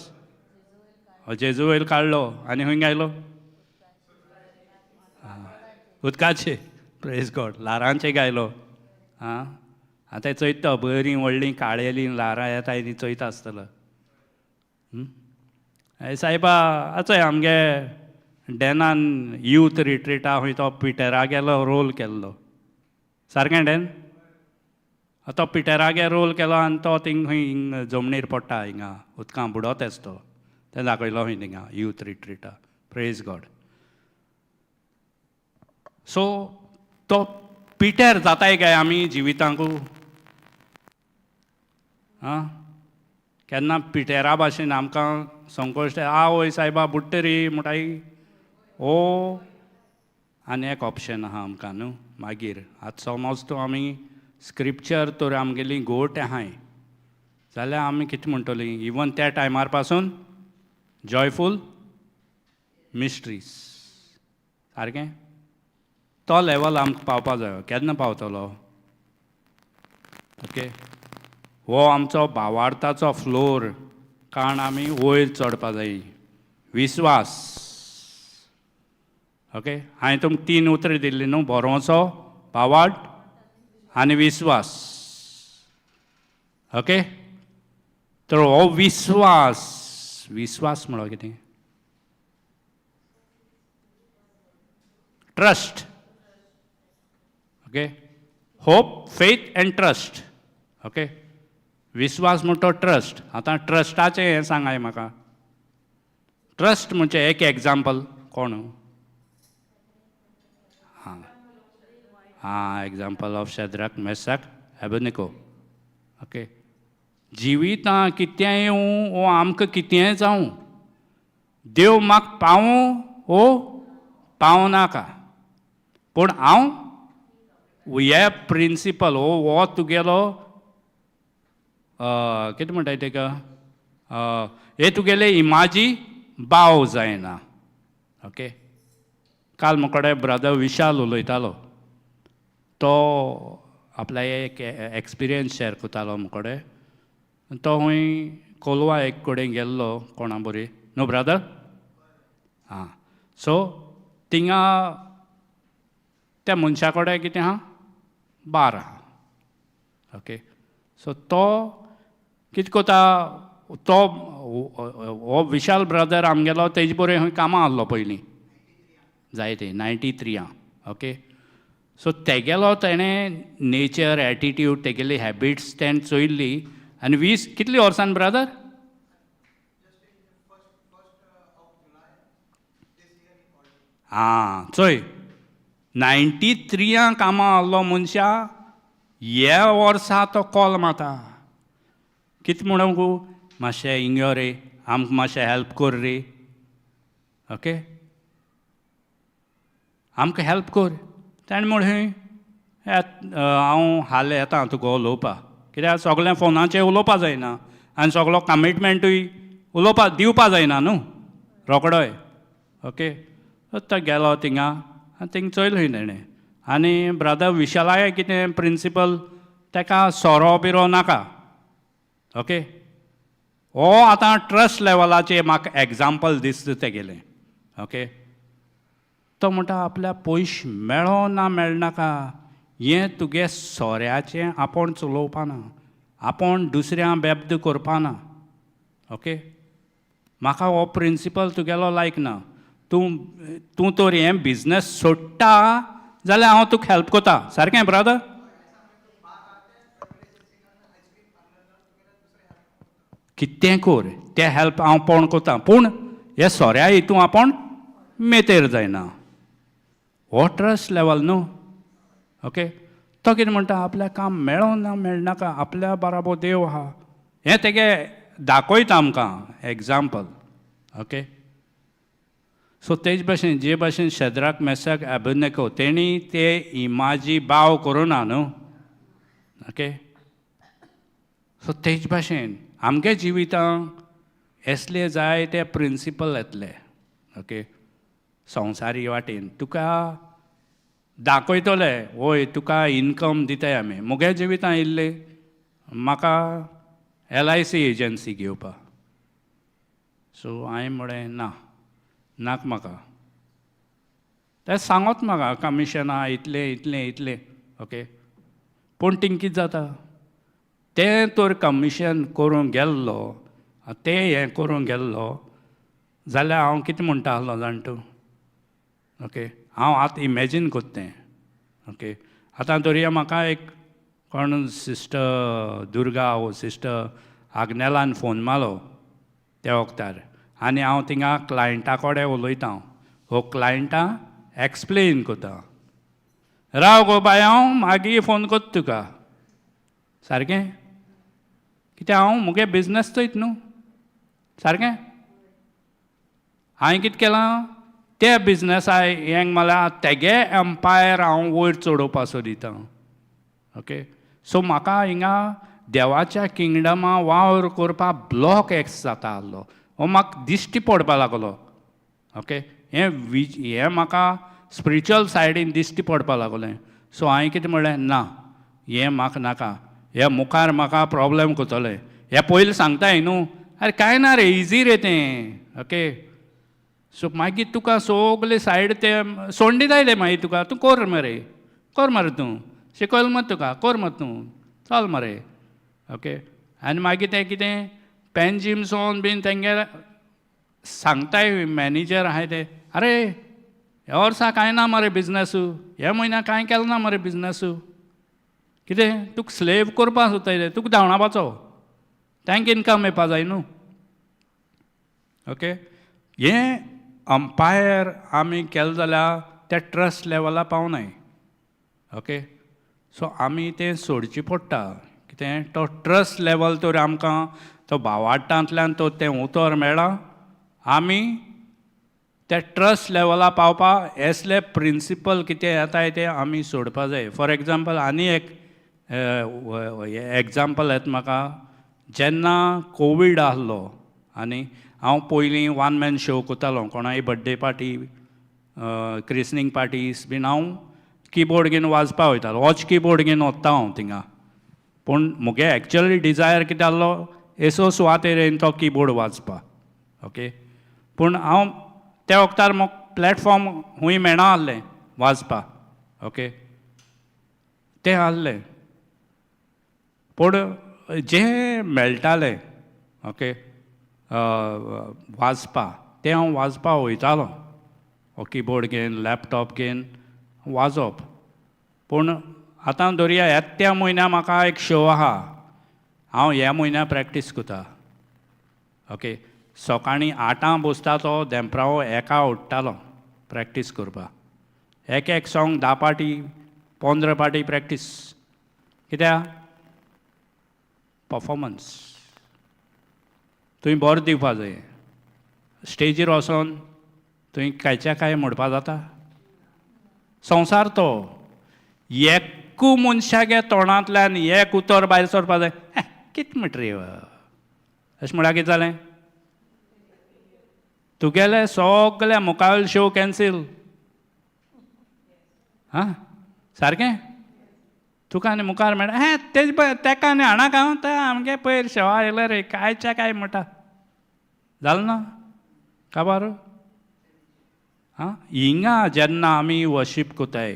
जेजू वयर काडलो आनी खंय गायलो उदकाचे प्रेज गॉड लारांचे गायलो आतां चयता बरीं व्हडलीं काळेलीं लारां येताय ती चयता आसतलो सायबा आचय आमगे डॅनान यूथ रिट्रीटा खंय तो पिटरा गेलो रोल केल्लो सारकें डॅन तो पिटरागे रोल केलो आनी तो थिंग खंय जमनीर पडटा हिंगा उदकां बुडोत तो तें दाखयलो खंय थिंगा यूथ रिट्रीटा प्रेज गॉड सो तो पिटर जाताय काय आमी जिवितांकू केन्ना पिटेरा भाशेन आमकां संकोश्ट वय सायबा बुडटा रे म्हणटाय ओ आनी एक ऑप्शन आहा आमकां न्हू मागीर आतां समज तो आमी स्क्रिप्चर तर आमगेली गोट आहाय जाल्यार आमी कितें म्हणटलीं इवन त्या टायमार पासून जॉयफूल मिस्ट्रीज सारकें तो लेवल आमकां पावपा जायो केन्ना पावतलो ओके हो आमचो भावार्थाचो फ्लोर कारण आमी वयर चडपा जाय विस्वास ओके हांवें तुमकां 3 उतरां दिल्लीं न्हू बरोवचो भावार्थ आनी विस्वास ओके तर हो विस्वास म्हणो कितें trust okay hope faith end trust okay विस्वास म्हणटा ट्रस्ट आतां ट्रस्टाचें हें सांगाय म्हाका ट्रस्ट म्हणजे एक एग्जाम्पल कोण एग्जाम्पल ऑफ शेद्रक मेशक एबेदnego ओके जिवितां कितेंय येवं वो आमकां कितेंय जावं देव म्हाका पावूं वो पावूं नाका पूण हांव हे प्रिंसिपल हो तुगेलो कितें म्हणटाय तेका हे तुगेले इमाजी बाव जायना. ओके. काल मुकडे ब्रदर विशाल उलयतालो. तो आपल्या एक एक्सपिरियन्स शेअर करतालो मुकडे. तो हूंय कोलवा एक कडेन गेल्लो कोणा बरी न्हू ब्रदर. हां. सो थिंगा त्या मनशा कडेन कितें आहा बार आहा. ओके. सो तो कितें कोता तो हो विशाल ब्रदर आमगेलो तेजे बरोबर हूंय कामां आहलो पयलीं जायते 93. ओके. सो तेगेलो तेणें नेचर एटिट्यूड तेगेली हॅबिट्स तेणें चोयल्ली आनी 20 कितली वर्सान ब्रदर. हां चोय 93 कामां आहलो मनशा ह्या वर्सा तो कॉल माता कितें म्हणूंक मातशें हिंग यो रे आमकां मातशें हेल्प कर रे. ओके. आमकां हेल्प कर. ताणें म्हणलें हांव हाल येता तुका उलोवपाक कित्याक सगळें फोनाचेर उलोवपा जायना आनी सगळो कमिटमेंटूय उलोवपा दिवपा जायना न्हू रोकडोय. ओके. तो गेलो थिंगा आनी थिंग चोयलें तेणें. आनी ब्रदर विशालाय कितें प्रिंसिपल ताका सोरो बिरो नाका. ओके. हो आतां ट्रस्ट लेवलाचेर म्हाका एग्जाम्पल दिसता तेगेलें. ओके. तो म्हणटा आपल्या पयश मेळो ना मेळनाका हें तुगे सोऱ्याचें आपूण चलोवपाना आपूण दुसऱ्यां बेब्द करपाना. ओके. म्हाका हो प्रिंसिपल तुगेलो लायक ना. तूं तर हें बिजनस सोडटा जाल्यार हांव तुका हेल्प कोता. सारकें ब्रदर. कितें कर तें हेल्प हांव कोण कोता पूण हे सोऱ्या हितून आपूण मेतेर जायना. हो ट्रस्ट लेवल न्हू. ओके. तो कितें म्हणटा आपल्या काम मेळो ना मेळनाका आपल्या बराबर देव आहा हें तेगे दाखयता आमकां एग्जाम्पल. ओके. सो तेज भाशेन जे भाशेन शेद्राक मेसाक एबेदनेगो तेणी ते इमाजी बाव करुना न्हू. ओके. सो तेज भाशेन आमगे जिवितांत असले जायते प्रिंसिपल येतले. ओके. संवसारी वाटेन तुका दाखयतले वय तुका इनकम दिताय आमी. मुगे जिवितां येयल्ले म्हाका LIC एजन्सी घेवपा. सो हांवें म्हळें ना नाक म्हाका. तें सांगोत म्हाका कमिशनां इतलें इतलें इतलें. ओके. पूण थिंग कितें जाता तें तर कमिशन करूंक गेल्लो तें हें करूंक गेल्लो जाल्यार हांव कितें म्हणटा आहलो जाण तूं. ओके. हांव आतां इमॅजीन कोत्ता तें. ओके. आतां धरया म्हाका एक कोण सिस्टर दुर्गा वो सिस्टर आग्नेलान फोन मारलो त्या वक्तार आनी हांव थिंगा क्लायंटा कडेन उलयतां. हो क्लायंटा एक्सप्लेन कोता. राव गो बाय हांव मागीर फोन कोत्ता तुका. सारकें. कित्याक हांव मुगे बिजनस चोयत न्हू. सारकें. हांवें कितें केलां त्या बिजनसा हेंक म्हळ्यार तेगे एम्पायर हांव वयर चडोवपा सोदितां. ओके. सो म्हाका हिंगा देवाच्या किंगडमा वावर करपा ब्लॉक एक्स जाता आहलो. हो म्हाका दिश्टी पडपा लागलो. ओके. हें म्हाका स्पिरिच्युअल सायडीन दिश्टी पडपा लागलें. सो हांवें कितें म्हणलें ना हें म्हाका नाका. हे मुखार म्हाका प्रॉब्लेम कोतोलें. हे पयलीं सांगताय न्हू. अरे कांय ना रे इजी रे तें. ओके. सो मागीर तुका सगले सायड ते सोडून दिताय मागीर तुका तूं कर मरे तूं शिकयलें मत तुका कर मत तूं चल मरे. ओके. आनी मागीर तें कितें पेन जिम्सोन बीन तेंगे सांगताय मॅनेजर आहाय ते अरे ह्या वर्सा कांय ना मरे बिजनसू ह्या म्हयन्या कांय केलो ना मरे बिजनसू. कितें तुका स्लेव करपा सोदताय रे तुका धांवणापाचो तांकां इनकम येवपा जाय न्हू. ओके. हें अंपायर आमी केलें जाल्यार त्या ट्रस्ट लेवला पावनाय. ओके. सो आमी तें सोडचें पडटा. कितें तो ट्रस्ट लेवल तर आमकां तो भावार्थांतल्यान तो तें उतर मेळ्ळा. आमी त्या ट्रस्ट लेवला पावपा असले प्रिंसिपल कितें येताय ते आमी सोडपा जाय. फॉर एग्जाम्पल आनी एक एग्जाम्पल येता म्हाका. जेन्ना कोवीड आहलो आनी हांव पयलीं वन मॅन शो कोतालो कोणाय बड्डे पार्टी क्रिसनिंग पार्टीज बीन हांव किबोर्ड घेवन वाजपा वयतालो होच किबोर्ड घेवन वता हांव थिंगा पूण मुगे एक्चुअली डिजायर कितें आहलो एसो सुवातेर येवन तो किबोर्ड वाजपा ओके पूण हांव त्या वक्तार म्हाका प्लॅटफॉर्म खूंय मेळना आहलें वाजपा ओके तें आहलें पूण जें मेळटालें ओके वाजपा तें हांव वाजपा वयतालो हो किबोर्ड घेवन लॅपटॉप घेवन वाजोवप पूण आतां धरया येत्या म्हयन्या म्हाका एक शो आहा हांव ह्या म्हयन्या प्रॅक्टीस कोता ओके सकाळीं 8 बसता तो देंप्रावो 1 उठ्ठालो प्रॅक्टीस करपाक एक सॉंग 10 पाटी 15 पाटी प्रॅक्टीस कित्याक परफॉर्मन्स तुवें बरो दिवपा जाय स्टेजीर वचोन तुवें कांयच्या काय म्हणपा जाता संवसार तो एकू मनशागे तोंडांतल्यान एक उतर भायर सरपा जाय कितें म्हणटा रे अशें म्हळ्यार कितें जालें तुगेले सगळे मुखावेल शो कॅन्सील हां सारकें तुका आनी मुखार मेळटा तेज पळय तेका आनी हाणाक हांव ते आमगे पयर शेवा येयले रे कांयच्या काय म्हणटा जालें ना काबार हां हिंगा जेन्ना आमी वर्शीप कोताय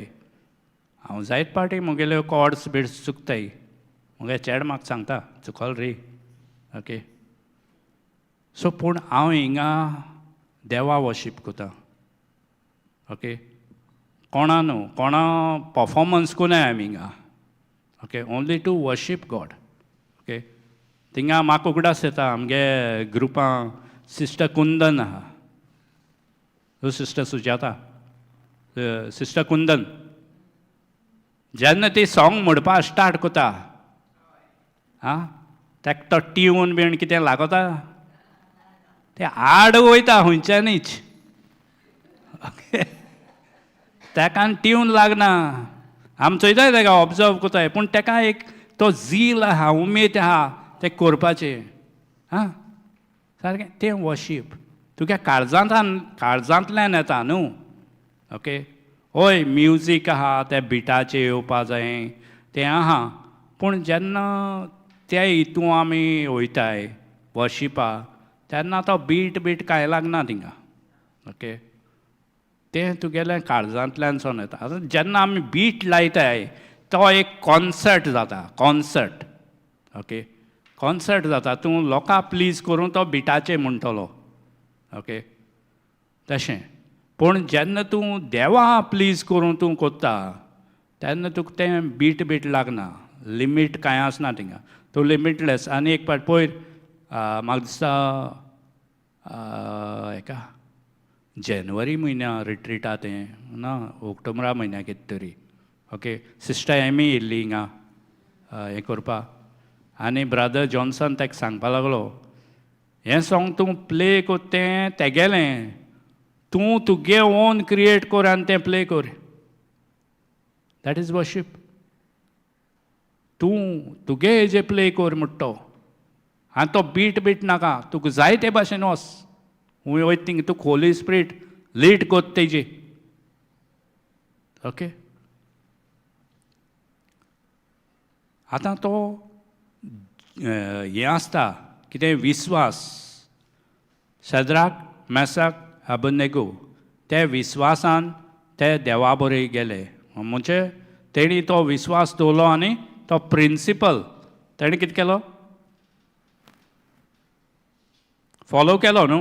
हांव जायत पाटी मुगेल्यो कॉर्ड्स बिड्स चुकताय मुगे चेड म्हाका सांगता चुकल रे ओके सो पूण हांव हिंगा देवा वर्शीप कोता ओके कोणा न्हू कोणा परफॉर्मन्स कोनाय आमी हिंगा okay only to worship God okay थिंगा म्हाका उगडास येता आमगे ग्रुपां सिस्टर कुंदन आहा सिस्टर सुजाता सिस्टर कुंदन जेन्ना ती सॉंग म्हणपा स्टार्ट कोता आं ताका तो ट्यून बीन कितें लागता ते आड वयता खंयच्यानीच ओके ताका ट्यून लागना आमी चोयताय ताका ऑब्जर्व कोताय पूण ताका एक तो झील आहा उमेद आहा तें करपाचें हां सारकें तें वर्शीप तुगे काळजांतल्यान येता न्हू ओके हय म्युजीक आहा त्या बिटाचेर येवपा जाय तें आहा पूण जेन्ना त्या हितू आमी वयताय वर्शिपा तेन्ना तो बीट कांय लागना थिंगा ओके तें तुगेलें काळजांतल्यानसून येता आतां जेन्ना आमी बीट लायताय तो एक कॉन्सर्ट जाता कॉन्सर्ट ओके कॉन्सर्ट जाता तूं लोकां प्लीज करून तो बिटाचेर म्हणटलो ओके तशें पूण जेन्ना तूं देवा प्लीज करून तूं कोत्ता तेन्ना तुका तें बीट लागना लिमीट कांय आसना थिंगा तूं लिमिटलेस आनी एक पाट पयर म्हाका दिसता हेका जानेवारी म्हयन्या रिट्रिटा तें ना ऑक्टोबरा म्हयन्या कितें तरी ओके सिस्टर एमी येयल्ली हिंगा हें करपाक आनी ब्रदर जॉन्सन ताका सांगपा लागलो हें सॉंग तूं प्ले कोत्ता तें तेगेलें तूं तुगे ओन क्रिएट कर आनी तें प्ले कर दॅट इज वर्शीप तूं तुगे हेजेर प्ले कर म्हणटा तो आनी तो बीट नाका तुका जाय ते भाशेन वच खूंय वयता थिंगा तुका होली स्पिरीट लीड कोत्ता तेजेर ओके आतां तो हें आसता कितें विस्वास शेद्राक मेसाक अबेदनेगो ते विस्वासान ते देवा बरोबर गेले म्हणजे तेणी तो विस्वास दवरलो आनी तो प्रिंसिपल तेणी कितें केलो फॉलो केलो न्हू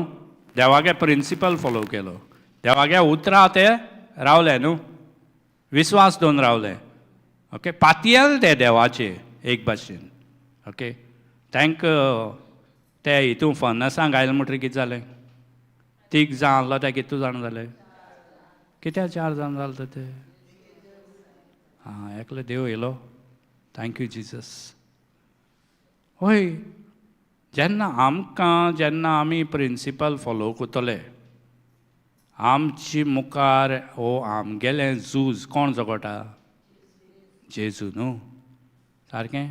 देवागे प्रिंसिपल फॉलो केलो देवागे उतरां ते रावले न्हू विस्वास दवरून रावले ओके पातयेल ते देवाचे एक भाशेन ओके तांकां ते हितू फर्नसांत घायल म्हणटरी कितें जालें 3 जाण आहलो ते कितू जाण जाले कित्याक 4 जाण जाले ते हां एकलो देव येयलो थँक्यू जिजस हय जेन्ना आमी प्रिंसिपल फॉलो कोतले आमची मुखार आमगेलें झूज कोण जगोता जेजू न्हू सारकें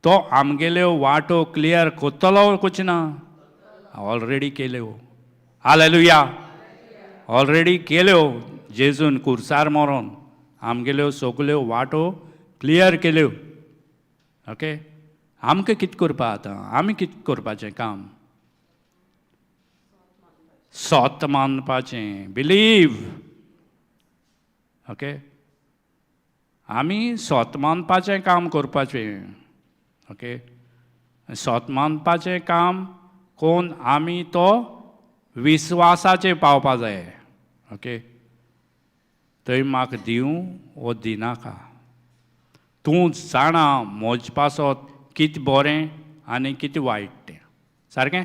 तो आमगेल्यो वाटो क्लियर कोत्तलो कोच ना ऑलरेडी केल्यो. हालेलुया. ऑलरेडी केल्यो. जेजून कुर्सार मरोन आमगेल्यो सगल्यो वाटो क्लियर केल्यो. ओके. आमकां कितें करपा आतां? आमी कितें करपाचें काम? सोत मानपाचें. बिलीव. ओके. आमी सोत मानपाचें काम करपाचें. ओके. सोत मानपाचें काम कोण आमी तो विस्वासाचेर पावपा जाय. ओके. थंय म्हाका दिवं वो दिनाका. तूं जाणा म्हजे पासत कितें बरें आनी कितें वायट तें. सारकें?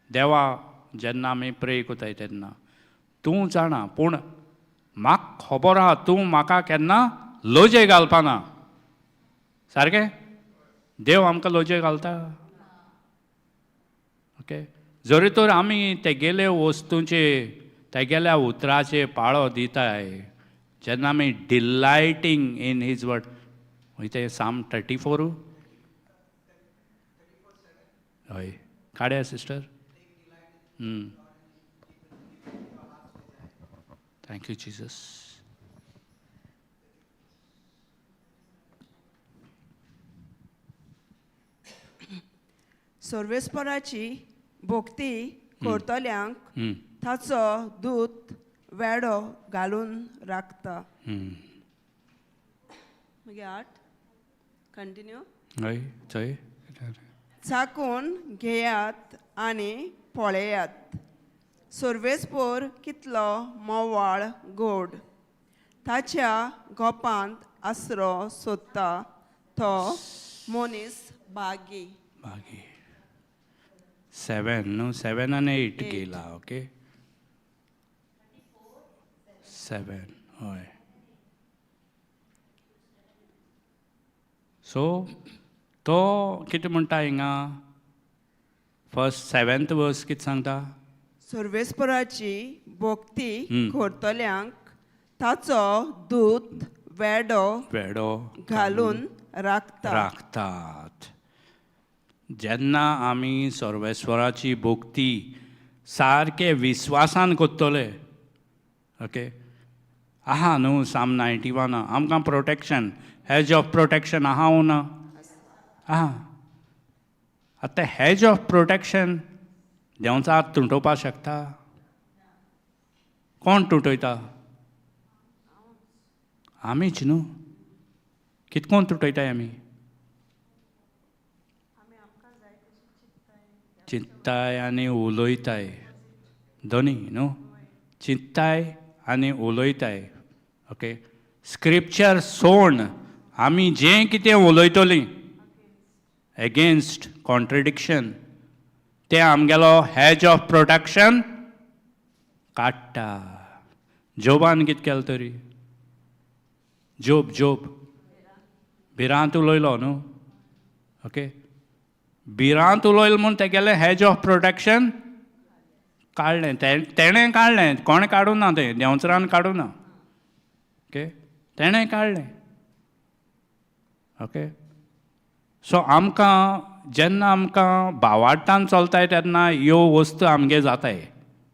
देवा जेन्ना आमी प्रे कोताय तेन्ना तूं जाणा. पूण म्हाका खबर आहा तूं म्हाका केन्ना लोजय घालपाना. सारकें? देव आमकां लोजय घालता. ओके. जरी तर आमी तेगेल्या वस्तूंचे तेगेल्या उतराचे पाळो दिताय जेन्ना आमी डिलायटींग इन हीज वर्ड. वयते साम 34. हय. काड्या सिस्टर. Thank you Jesus. सर्वेस्पराची भोक्ती करतल्यांक हम्म. ताचो दूत वेडो घालून राखता. मागीर 8 कंटिन्यू. हय. थंय चाकून घेयात आनी पळयात. सर्वेस्पर कितलो मोवाळ गोड. ताच्या गोपांत आसरो सोदता तो मनीस भागी. बागी 7 न्हू. 7 आनी 8 गेला. ओके. 7. हय. सो तो कितें म्हणटा हिंगा फर्स्ट 7th वर्स कितें सांगता? सर्वेस्पराची भोक्ती हम्म. करतल्यांक ताचो दूत वेडो वेडो घालून राखता. राखतात. जेन्ना आमी सर्वेस्वराची भोक्ती सारके विस्वासान कोत्तले. ओके. आहा न्हू साम 91 आमकां प्रोटेक्शन हेज ऑफ प्रोटेक्शन आहा वो ना? आहा. आतां हेज ऑफ प्रोटेक्शन देंवचा हात तुटोवपा शकता? कोण तुटयता? आमीच न्हू. कितकोन तुटयताय आमी? चिंत्ताय आनी उलोयताय. दोनी न्हू. चिंत्ताय आनी उलोयताय. ओके. स्क्रिप्चर सोड आमी जें कितें उलोयतलीं एगेन्स्ट कॉन्ट्रडिक्शन तें आमगेलो हेज ऑफ प्रोटेक्शन काडटा. जोबान कितें केलें तरी? जोब भिरांत उलोयलो न्हू. ओके. भिरांत उलोयलो म्हूण तेगेलें हेज ऑफ प्रोटेक्शन काडलें. तेणें काडलें. कोणें काडूं ना तें. देंवचरान काडूं ना. ओके. तेणें काडलें. ओके. सो आमकां जेन्ना आमकां भावार्थान चलताय तेन्ना ह्यो वस्तू आमगे जाताय.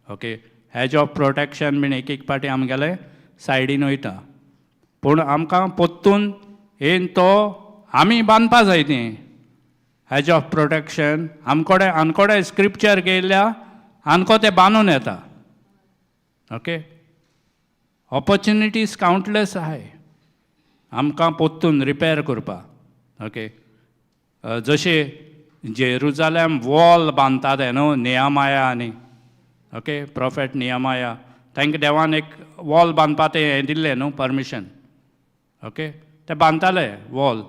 ओके. हेज ऑफ प्रोटेक्शन बीन एक पाटी आमगेले सायडीन वयता. पूण आमकां पोत्तून येवन तो आमी बांदपा जाय तें हेज ऑफ प्रोटेक्शन. आमकोडे स्क्रिप्चर घेयल्या आमको तें बांदून येता. ओके. ऑपॉर्च्युनिटीज कावंटलेस आहाय आमकां पोत्तून रिपेर करपा. ओके. जशें जेरुजालेम वॉल बांदताले न्हू नेहमाया आनी. ओके. प्रॉफेट नेहमाया तांकां देवान एक वॉल बांदपा तें हें दिल्लें न्हू परमिशन. ओके. ते बांदताले वॉल.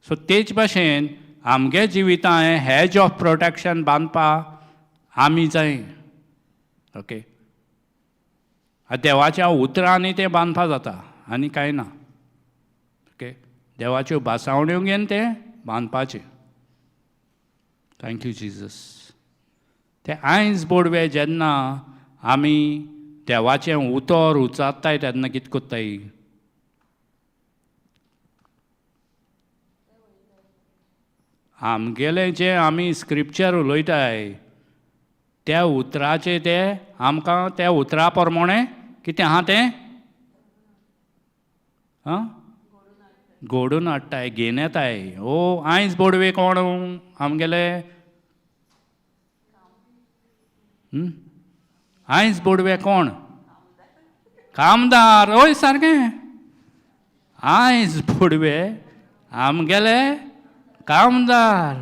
सो तेच भाशेन आमगे जिवितांत हेज ऑफ प्रोटेक्शन बांदपा आमी जाय. ओके. देवाच्या उतरांनी तें बांदपा जाता आनी कांय ना. ओके. देवाच्यो भासावण्यो घेवन तें बांदपाचें. Thank you Jesus. ते आयज बोडवे जेन्ना आमी देवाचें उतर उचात्ताय तेन्ना कितें कोत्ताय? आमगेलें जें आमी स्क्रिप्चर उलयताय त्या उतराचे ते आमकां त्या उतरा प्रमाणे कितें आहा तें घोडून हाडटाय घेवन येताय. ओ आयज बोडवे कोण आमगेले आयज बोडवे कोण कामदार. हय सारकें. आयज बोडवे आमगेले कामदार.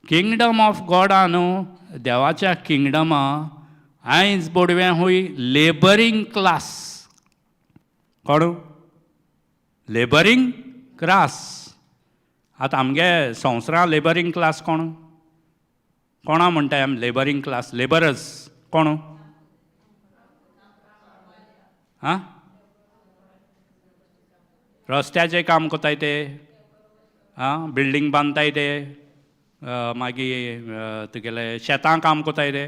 किंगडम ऑफ गॉडा न्हू देवाच्या किंगडमा आयज बोडवे हूंय लेबरींग क्लास. कोण लेबरींग क्लास. आतां आमगे संवसारां लेबरींग क्लास कोण कोणा म्हणटाय आमी लेबरींग क्लास लेबरर्स कोण आं रस्त्याचें काम कोताय ते बिल्डींग बांदताय ते मागीर तुगेले शेतां काम कोताय ते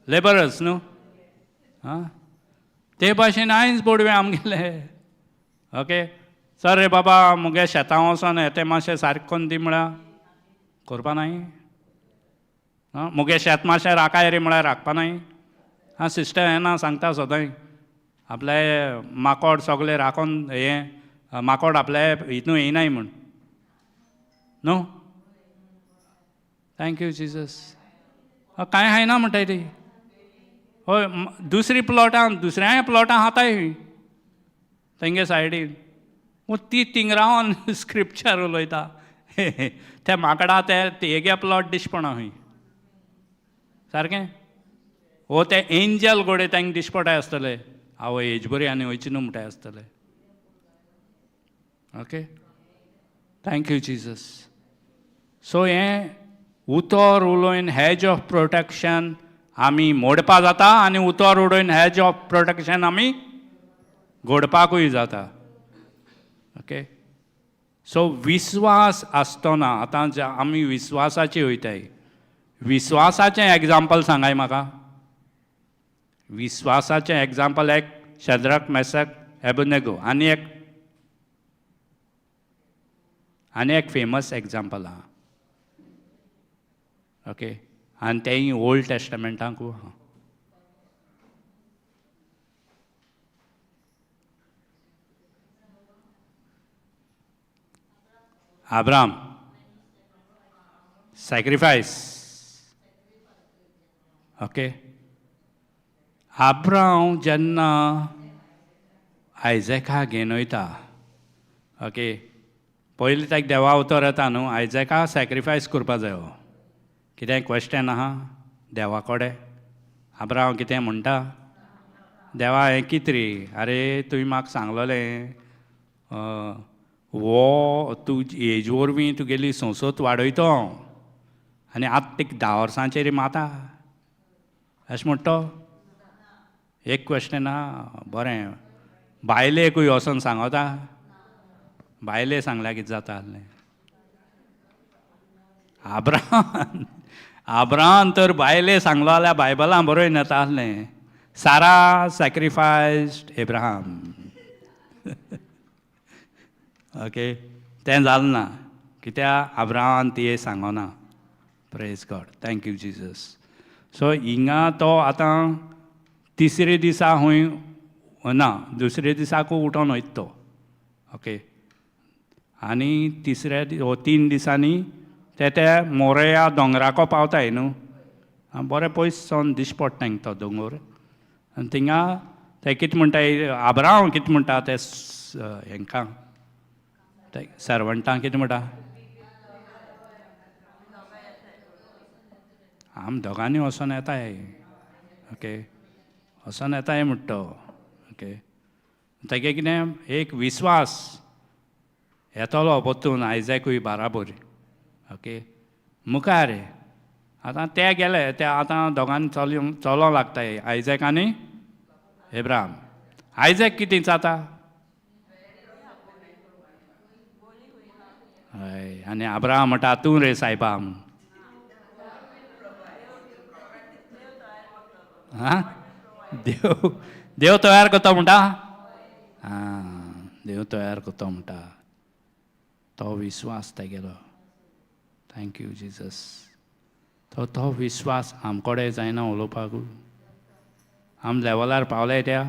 लेबरर्स न्हू. ते भाशेन आयज बोडवे आमगेले. ओके चल रे बाबा मुगे शेतां वचोन येते मातशें सारकें करून दी म्हळ्यार करपा नाय. मुगे शेत मातशें राखाय रे म्हळ्यार राखपा नाय. सिस्टर येना सांगता सदांय आपले माकोड सगळे राखोन हें माकोड आपल्या हितून येयनाय म्हूण न्हू. Thank you Jesus. कांय हायना म्हणटाय ती. हय दुसरी प्लॉटां दुसऱ्याय प्लॉटां हाताय तेंगे सायडीन. ती थिंग रावन स्क्रिप्चर उलयता ते माकडा ते हेगे प्लॉट दिसपणा हूंय सारकें. हो ते एंजल गोडे तांकां दिसपटाय आसतले आवय हेज बरी आनी वयची न्हू म्हणटाय आसतले. Okay thank you Jesus. सो हें उतर उलोवन हेज ऑफ प्रोटेक्शन आमी मोडपा जाता आनी उतर उडोवन हेज ऑफ प्रोटेक्शन आमी घोडपाकूय जाता. ओके सो विस्वास आसतना आतां आमी विस्वासाची वयताय. विस्वासाचें एग्जाम्पल सांगाय म्हाका. विस्वासाचें एग्जाम्पल एक शेद्रक मेशक एबेदनेगो आनी एक फेमस एग्जाम्पल आहा. ओके आनी तेंय ओल्ड टेस्टमेंटाकूय आहा. Abraham sacrifice. Okay. Abraham जेन्ना आयजेका घेवन वयता ओके पयलीं ताका देवा उतर येता न्हू आयजेका सॅक्रिफायस करपा जायो. कितें क्वेश्चन आहा देवा कडेन. अब्राहम कितें म्हणटा देवा हें कितें रे आरे तुवें म्हाका सांगलोलें वो तूं हेजे वरवीं तुगेली संसद वाडयतो आनी आतां तेका 10 वर्सांचेर माता अशें म्हणटा. एक क्वेश्चन आहा बरें बायलेकूय वचोन सांगोता. बायले सांगल्यार कितें जाता आसलें. आब्राहाम तर बायले सांगलो जाल्यार बायबलां बरोवन येता आसलें सारा सॅक्रिफायस्ड एब्राहाम. ओके तें जालें ना कित्याक आब्राहाम तिये सांगोना. Praise God thank you Jesus. So हिंगा तो आतां तिसरे दिसा हूंय ना दुसरे दिसाकू उठोन वयता तो. ओके आनी तिसऱ्या 3 दिसांनी ते मोरया दोंगराको पावताय न्हू. बरें पयस सावन दिश्ट पडटा तांकां तो दोंगर आनी थिंगा ते कितें म्हणटाय आब्राहाम कितें म्हणटा ते हेंकां ते सर्वंटांक कितें म्हणटा आमी दोगांनी वचोन येताय. ओके वचोन येताय म्हणटा तो. ओके तेगे कितें एक विस्वास येतलो परतून आयजॅकूय बाराबर. ओके मुखार आतां ते गेले ते आतां दोगांनी चलोंक लागताय आयजॅक आनी एब्राहाम. आयजॅक कितें जाता हय आनी आब्राहाम म्हणटा तूं रे सायबा म्हूण. देव तयार करता म्हणटा. देव तयार करता म्हणटा. तो विस्वास तेगेलो. Thank you Jesus. तो विश्वास आमकोडे जायना उलोवपाक आम लेवलार पावले त्या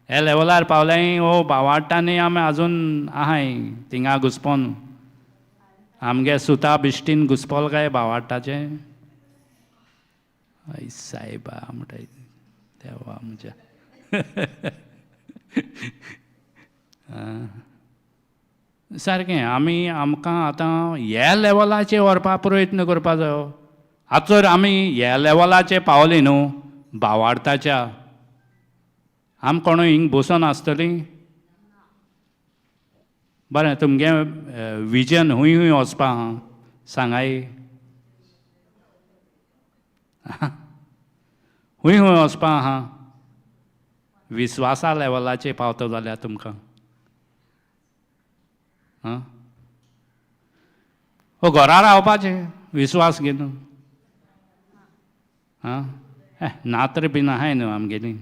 हे लेवलार पावले ओ भावार्थांनी आमी आजून आहाय थिंगा घुस्पोन आमगे सुता बिश्टीन घुस्पोल काय भावार्थाचे आई सायबा म्हणटा देवा म्हज्या सारकें आमी आमकां आतां ह्या लेवलाचेर व्हरपा प्रयत्न करपा जायो आतां जर आमी ह्या लेवलाचेर पावलीं न्हू भावार्थाच्या आम कोण हिंग बसून आसतलीं बरें तुमगे विजन हूंय हूंय वचपा आहा सांगाय हूंय हूंय वचपा आहा विस्वासा लेवलाचेर पावता जाल्यार तुमकां आं ओ घरा रावपाचें विस्वास घेवन आं नात्र बीन आहाय न्हू आमगेलीं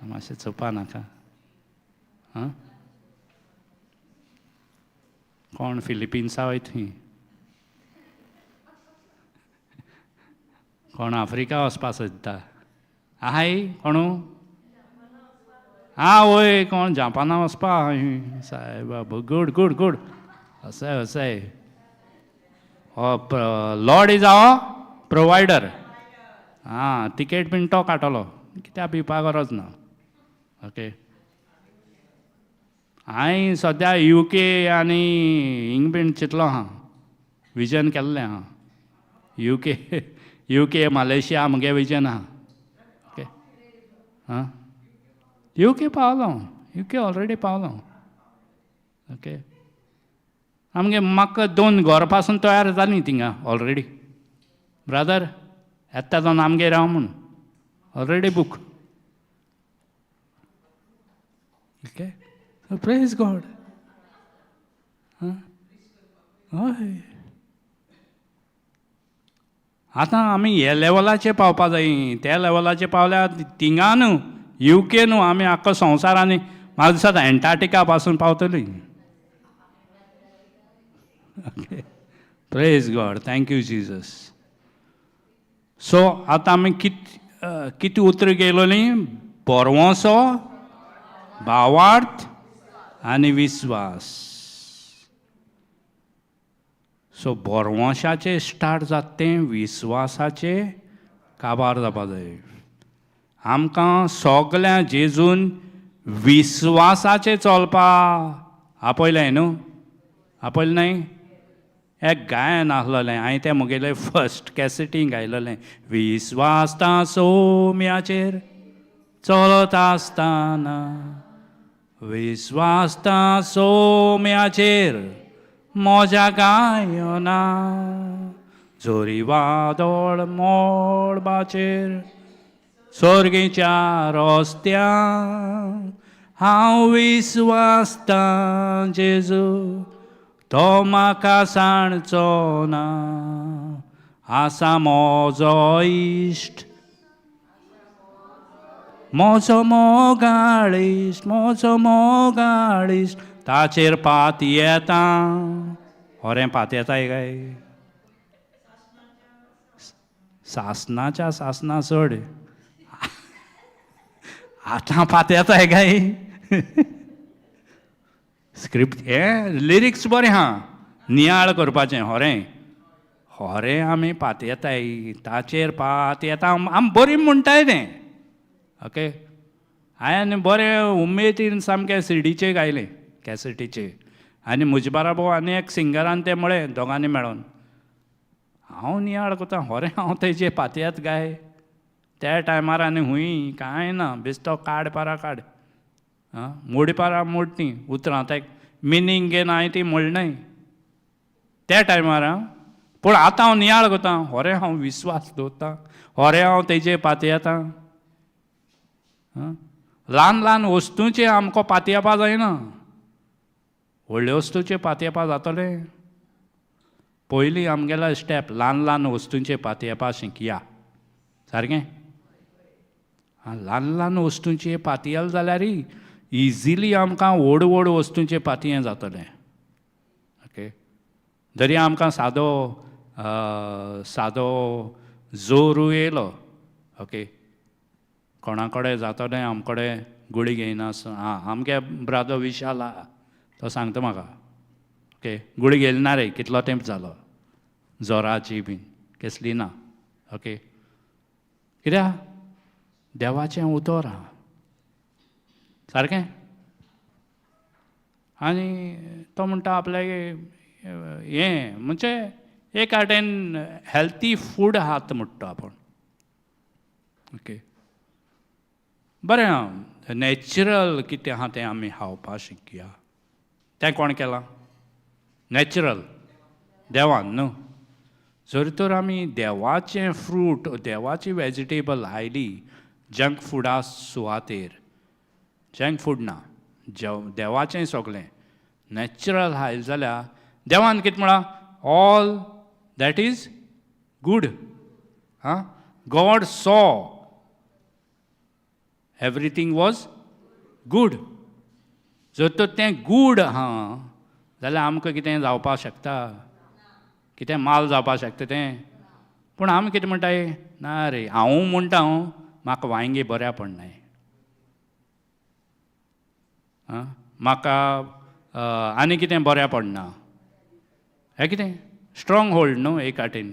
मातशें चोवपा नाका आं कोण फिलिपिन्सा वय थंय कोण आफ्रिका वचपा सोदता आहाय कोणू आं वय कोण जापाना वचपा सायबा गूड गूड गूड असाय असाय लॉर्ड इज आवर प्रोवायडर आं तिकेट बीन तो काडटलो कित्याक भिवपा गरज ना ओके हांवें सद्या UK आनी हिंग बीन चिंतलो आहा विजन केल्लें आहा UK मलेशिया म्हगे विजन आहा ओके आं UK पावलो UK ऑलरेडी पावलो ओके आमगे म्हाका 2 घर पासून तयार जालीं थिंगा ऑलरेडी ब्रदर येता जावन आमगे राव म्हूण already book okay praise God हय आतां आमी हे लेवलाचेर पावपा जाय त्या लेवलाचेर पावल्यार थिंगा न्हू UK न्हू आमी आख्खो संवसारांनी म्हाका दिसता एंटार्टिका पासून पावतलीं okay praise God thank you Jesus so आतां आमी कितें उतर गेलोलीं बोरवोसो भावार्थ आनी विस्वास सो बोरवोशाचें स्टार्ट जाता तें विस्वासाचें काबार जावपा जाय आमकां सगळ्या जेजून विस्वासाचें चलपा आपयलें न्हू आपयलें न्हय एक गायन आसलोलें हांवें तें म्हगेलें फर्स्ट कॅसेटीन गायलोलें विस्वासता सोम्याचेर चलत आसतना विस्वासता सोम्याचेर मोज्या गायना जोरी वादळ मोडबाचेर सर्गेच्या रस्त्यार हांव विस्वासता जेजू तो म्हाका सांडचो ना आसा मोजो इश्ट मोजो मोगाळीश ताचेर पात येता होरें पात येताय काय सासना चड आतां पात येताय काय स्क्रिप्ट हे लिरिक्स बरें आहा नियाळ करपाचें होरें आमी पात येताय ताचेर पात येता आमी बरीं म्हणटाय तें ओके हांवें बरें उमेदीन सामकें सीडीचेर गायलें कॅसेटीचेर आनी म्हजे बाराबर आनी एक सिंगरान तें म्हळें दोगांनी मेळोन हांव नियाळ कोता होरें हांव तेजे पातयेत गाय त्या टायमार आनी हूंय कांय ना बेश्टो काड पारा काड आं मोडी पारा मोड ती उतरां तें मिनींग घेवन हांवें ती म्हणलें त्या टायमार पूण आतां हांव नियाळ कोता होरें हांव विस्वास दवरतां होरें हांव तेजे पातयेतां ल्हान ल्हान वस्तूंचेर आमकां पातयेवपा जायना व्हडले वस्तूंचेर पातयेवपा जातलें पयलीं आमगेलो स्टेप ल्हान ल्हान वस्तूंचेर पातयेवपा शिकया सारकें ल्हान ल्हान वस्तूंचेर पातयेल जाल्यार इजिली आमकां व्हड व्हड वस्तूंचेर पातयें जातलें ओके जरी आमकां सादो जोरू येयलो ओके कोणा कडेन जातलें आम कडेन गुळी घेयना आमगे ब्रादर विशाल आहा तो सांगता म्हाका ओके गुळी घेयली ना रे कितलो तेंप जालो जोराची बीन कसली ना ओके कित्याक देवाचें उतर आहा सारकें आनी तो म्हणटा आपल्याक हें म्हणजे एक आटेन हेल्थी फूड आहात म्हणटा आपूण ओके बरें आहा नॅचरल कितें आहा तें आमी खावपा शिकया तें कोण केलां नॅचरल देवान न्हू जर तर आमी देवाचें फ्रूट देवाची वेजिटेबल आयली जंक फुडा सुवातेर जंक फूड ना देवाचें सगळें नॅचरल आयलें जाल्यार देवान कितें म्हणलां ऑल दॅट इज गूड हां गॉड सॉ एवरीथींग वॉज गूड जर तर तें गूड आहा जाल्यार आमकां कितें जावपाक शकता कितें माल जावपाक शकता तें पूण आमी कितें म्हणटाय ना रे हांव म्हणटा म्हाका वांयगी बऱ्या पडनाय म्हाका आनी कितें बऱ्या पडना हें कितें स्ट्रॉंग होल्ड न्हू एक आटेन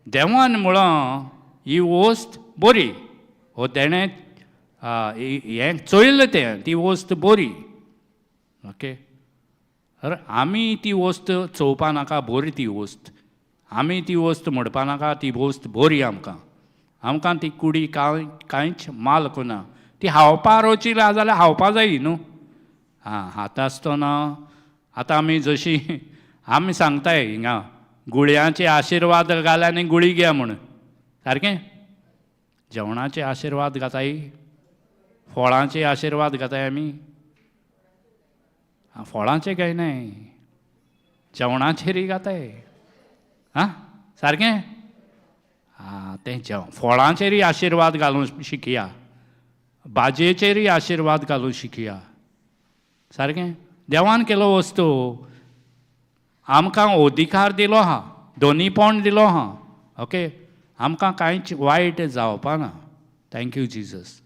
देवान म्हळां ही वस्त बरी हो तेणें हें चोयलें तें ती वस्त बरी ओके तर आमी ती वस्त चोवपा नाका बरी ती वस्त आमी ती वस्त म्हणपा नाका ती वस्त बरी आमकां ती कुडी कांयच माल कोना ती खावपा रोचिला जाल्यार खावपा जायी न्हू खाता आसतना आतां आमी जशी आमी सांगताय हिंगा गुळयांचे आशिर्वाद घाल आनी गुळी घे म्हूण सारकें जेवणाचे आशिर्वाद घेताय फळांचे आशिर्वाद घेताय आमी फळांचे घेयनाय जेवणाचेरय घेताय सारकें तें फळांचेरय आशिर्वाद घालूंक शिकया भाजयेचेरय आशिर्वाद घालूंक शिकया सारकें देवान केलो वस्तू आमकां अधिकार दिलो आहा दोनीपण दिलो आहा ओके आमकां कांयच वायट जावपा ना थँक्यू जिजस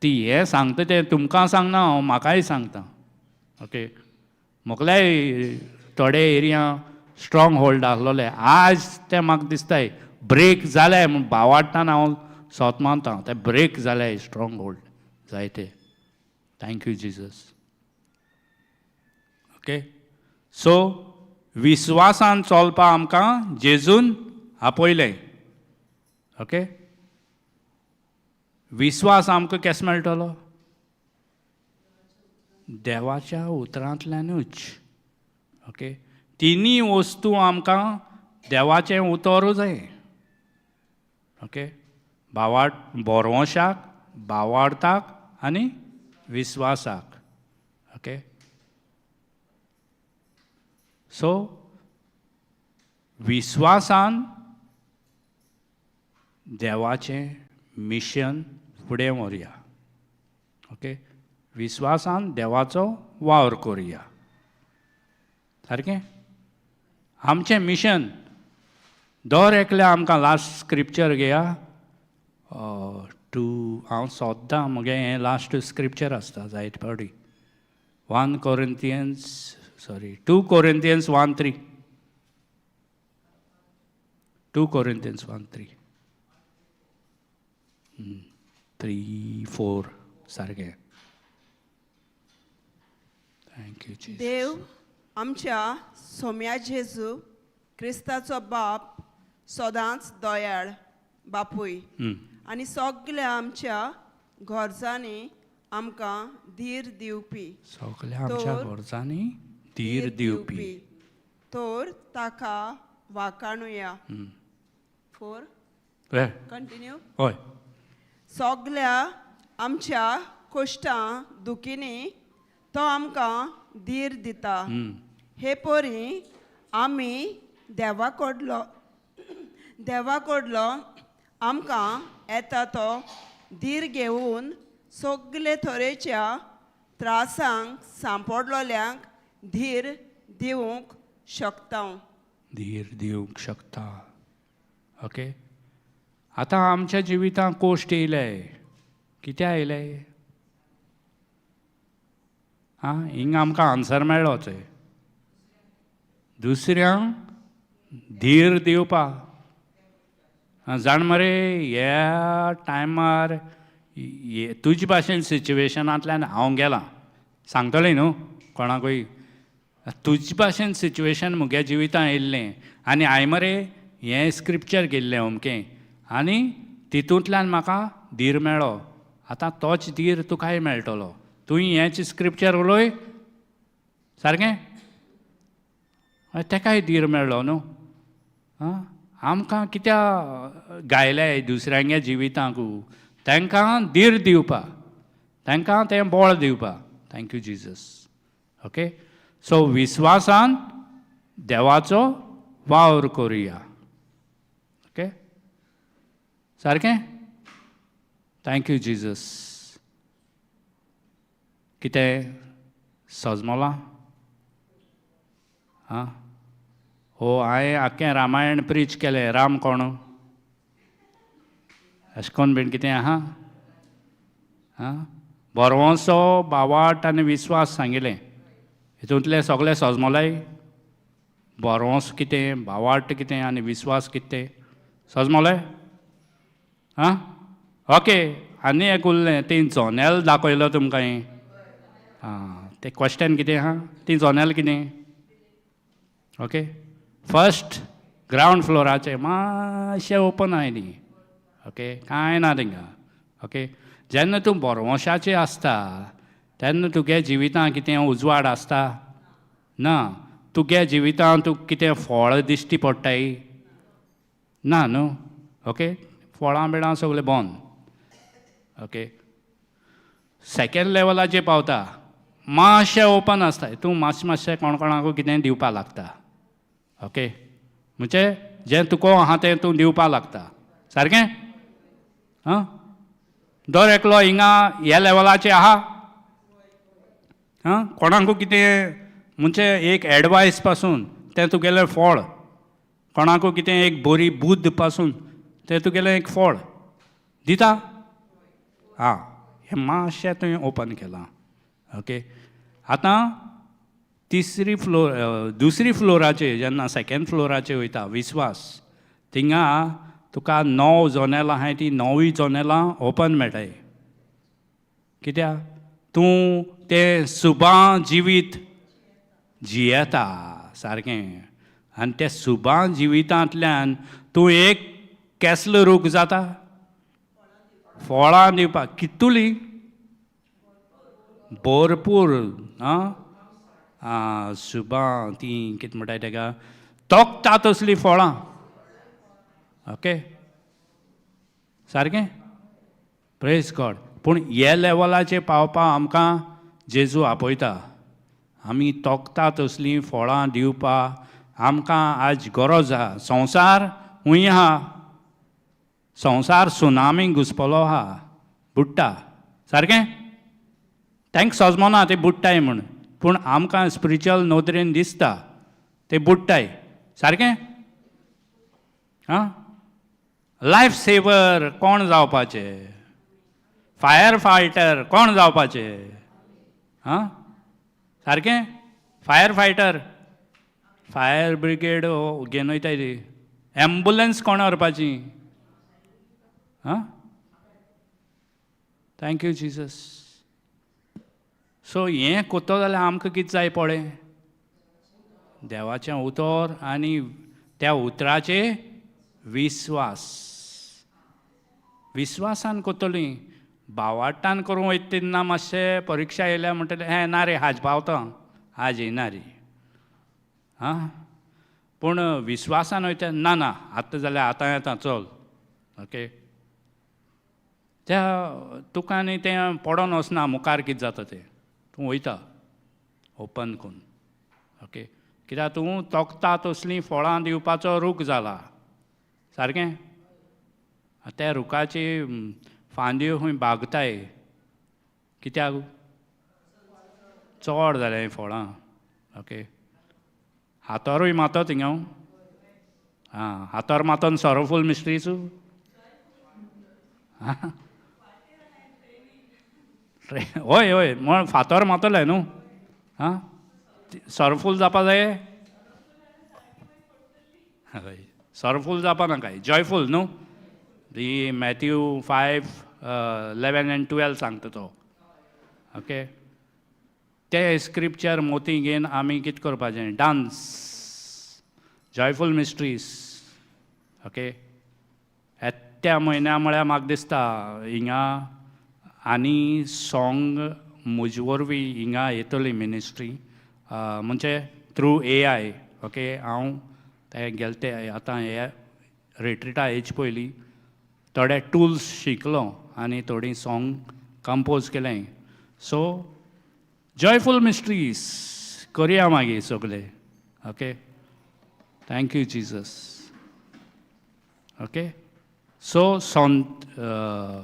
ती हें सांगता तें तुमकां सांगना हांव म्हाकाय सांगता ओके मोगल्याय थोडे एरिया स्ट्रॉंग होल्ड आसलोले आज ते म्हाका दिसताय ब्रेक जाले म्हूण भावार्थान हांव सोत मानता ते ब्रेक जाले स्ट्रॉंग होल्ड जायते थँक्यू जिजस ओके सो विस्वासान चलपा आमकां जेजून आपयलें ओके विस्वास आमकां केस मेळटलो देवाच्या उतरांतल्यानूच ओके तिनी वस्तू आमकां देवाचें उतरूं जाय ओके बोरवोशाक भावार्थाक आनी विस्वासाक ओके सो विस्वासान देवाचें मिशन फुडें व्हरया ओके विस्वासान देवाचो वावर करुया सारकें आमचें मिशन दर एकल्या आमकां लास्ट स्क्रिप्चर घेया हांव सोद्दां म्हगे हें लास्ट स्क्रिप्चर आसता जायते फावटी 2 Corinthians 1:3 2 Corinthians 1:3 3-4 सारकें थँक्यू जीसस देव आमच्या सोम्या जेजू क्रिस्ताचो बाप सदांच दयाळ बापूय आनी सगळ्या आमच्या घरजांनी आमकां धीर दिवपी सगळ्या आमच्या घरजांनी धीर दिवपी तर ताका वाखाणुया 4 कंटिन्यू हय सगळ्या आमच्या कश्टां दुखींनी तो आमकां धीर दिता हे परी आमी देवा कडलो आमकां येता तो धीर घेवन सगळे तरेच्या त्रासांक सांपडलोल्यांक धीर दिवंक शकता. धीर दिवंक शकता. ओके. आतां आमच्या जिवितांत कोश्ट येयले. कित्याक येयले? हिंगा आमकां आन्सर मेळ्ळो थंय. दुसऱ्यांक धीर दिवपाक. जाण मरे ह्या टायमार तुजे भाशेन सिच्युएशनांतल्यान हांव गेलां. सांगतलें न्हू कोणाकूय. तुजे भाशेन सिच्युएशन म्हज्या जिवितांत येयल्लें आनी हांवें मरे हें स्क्रिप्चर केल्लें अमकें आनी तितूंतल्यान म्हाका धीर मेळ्ळो. आतां तोच धीर तुकाय मेळटलो. तुवें हेंच स्क्रिप्चर उलय. सारकें? तेकाय धीर मेळ्ळो न्हू. आमकां कित्याक गायले दुसऱ्यांच्या जिवितांकू? तांकां धीर दिवपाक, तांकां तें बळ दिवपाक. Thank you Jesus. ओके. सो विस्वासान देवाचो वावर करुया. ओके. सारकें? Thank you Jesus. कितें सजमलां? हो हांवें आख्खें रामायण प्रीच केलें. राम कोण? अशें कोन्न बीन कितें आहा? बरवोसो भावार्थ आनी विस्वास सांगिल्लें. हितूंतलें सगळें सजमलाय. बरवोस कितें, भावार्थ कितें आनी विस्वास कितें सजमलें? ओके. आनी एक उरलें तें जोनेल दाखयलो तुमकां हांवें. तें क्वेश्चन कितें आहा? ती जोनेल कितें? ओके. फर्स्ट ग्रावंड फ्लोराचें मातशें ओपन आहाय न्ही. ओके. कांय ना थिंगा. ओके. जेन्ना तूं बरवोशाचें आसता तेन्ना तुगे जिवितांत कितें उजवाड आसता? ना. तुगे जिवितांत तुका कितें फळ दिश्टी पडटाय? ना न्हू. ओके. फळां बिळां सगळें बंद. ओके. सेकेंड लेवलाचेर पावता मातशें ओपन आसता. तूं मातशें कोणाकूय कितें दिवपाक लागता. ओके. म्हणजे जें तुका आहा तें तूं दिवपाक लागता. सारकें? दर एकलो हिंगा ह्या लेवलाचेर आहा? कोणाकूय कितें म्हणजे एक एडवायस पासून तें तुगेलें फळ. कोणाकूय कितें एक बरी बुद्द पासून तें तुगेलें एक फळ दिता. हें मातशें तुवें ओपन केलां. ओके. आतां दुसरी फ्लोराचेर जेन्ना सेकेंड फ्लोराचेर वयता विस्वास, थिंगा तुका 9 जोनेलां आहाय ती 9य जोनेलां ओपन मेळटाय. कित्याक? तूं तें सुबां जिवीत जियेता. सारकें. आनी त्या सुबां जिवितांतल्यान तूं एक केसलो रूख जाता? फळां दिवपाक. कितुलीं? भरपूर. सुबां तीं कितें म्हणटाय तेका? तोखता तसलीं फळां. ओके. सारकें? Praise God. पूण हे लेवलाचेर पावपाक आमकां जेजू आपयता. आमी तोखता तसलीं फळां दिवपाक आमकां आज गरज आहा. संवसार खूंय आहा. संवसार सुनामीक घुस्पलो आहा. बुडटा. सारकें? तांकां सजमना ते बुडटाय म्हूण. पूण आमकां स्पिरिच्युअल नोदरेन दिसता ते बुडटाय. सारकें? लायफ सेवर कोण जावपाचें? फायर फायटर कोण जावपाचें? सारकें? फायर फायटर, फायर ब्रिगेड घेवन वयताय ती. एम्बुलन्स कोण व्हरपाची? Thank you Jesus. सो हें कोत्तो जाल्यार आमकां कितें जाय पळय? देवाचें उतर आनी त्या उतराचेर विस्वास. विस्वासान कोत्तलीं. भावार्थान करूं वयता तेन्ना मातशें परिक्षा येयल्या म्हणटलें ना रे आज पावता, आज येयना रे. पूण विस्वासान वयता ना ना आतां जाल्यार आतां येता चल. ओके. त्या तुका न्ही तें पडोन वचना मुखार कितें जाता तें. तूं वयता ओपन करून. ओके. कित्याक तूं तोखता तसलीं फळां दिवपाचो रूख जाला. सारकें? त्या रुखाची फांद्यो खंय बागताय. कित्याक? चड जाल्याय फळां. ओके. हातोरूय मातो थिंगा आं हातोर मातोन सॉरोफूल मिस्ट्रीजू होय होय म्हण फातोर मातोले न्हू आं सॉरोफूल जावपा जाय हय सॉरोफूल जावपा नाका जॉयफूल न्हू दी मॅथ्यू 5:11 and 12 सांगता तो ओके ते स्क्रिप्चर मोती घेवन आमी कितें करपाचें डान्स जॉयफूल मिस्ट्रीज ओके येत्या म्हयन्या म्हळ्यार म्हाका दिसता हिंगा आनी सॉंग म्हजे वरवीं हिंगा येतली मिनिस्ट्री म्हणजे थ्रू AI ओके हांव ते गेले ते आतां हे रिट्रिटा हेच पयलीं थोडे टुल्स शिकलो आनी थोडीं सॉंग कंपोज केलें सो जॉयफूल मिस्ट्रीज करया मागीर सगळे okay thank you Jesus okay so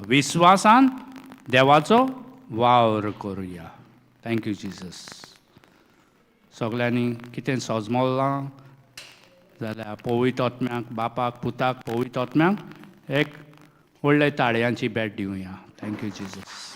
विस्वासान देवाचो वावर करुया थँक्यू जिजस सगळ्यांनी कितें सजमोल्लां जाल्यार पवित्र आत्म्याक बापाक पुताक पवित्र आत्म्याक एक व्हडले ताळयांची भेट दिवया थँक्यू जिजस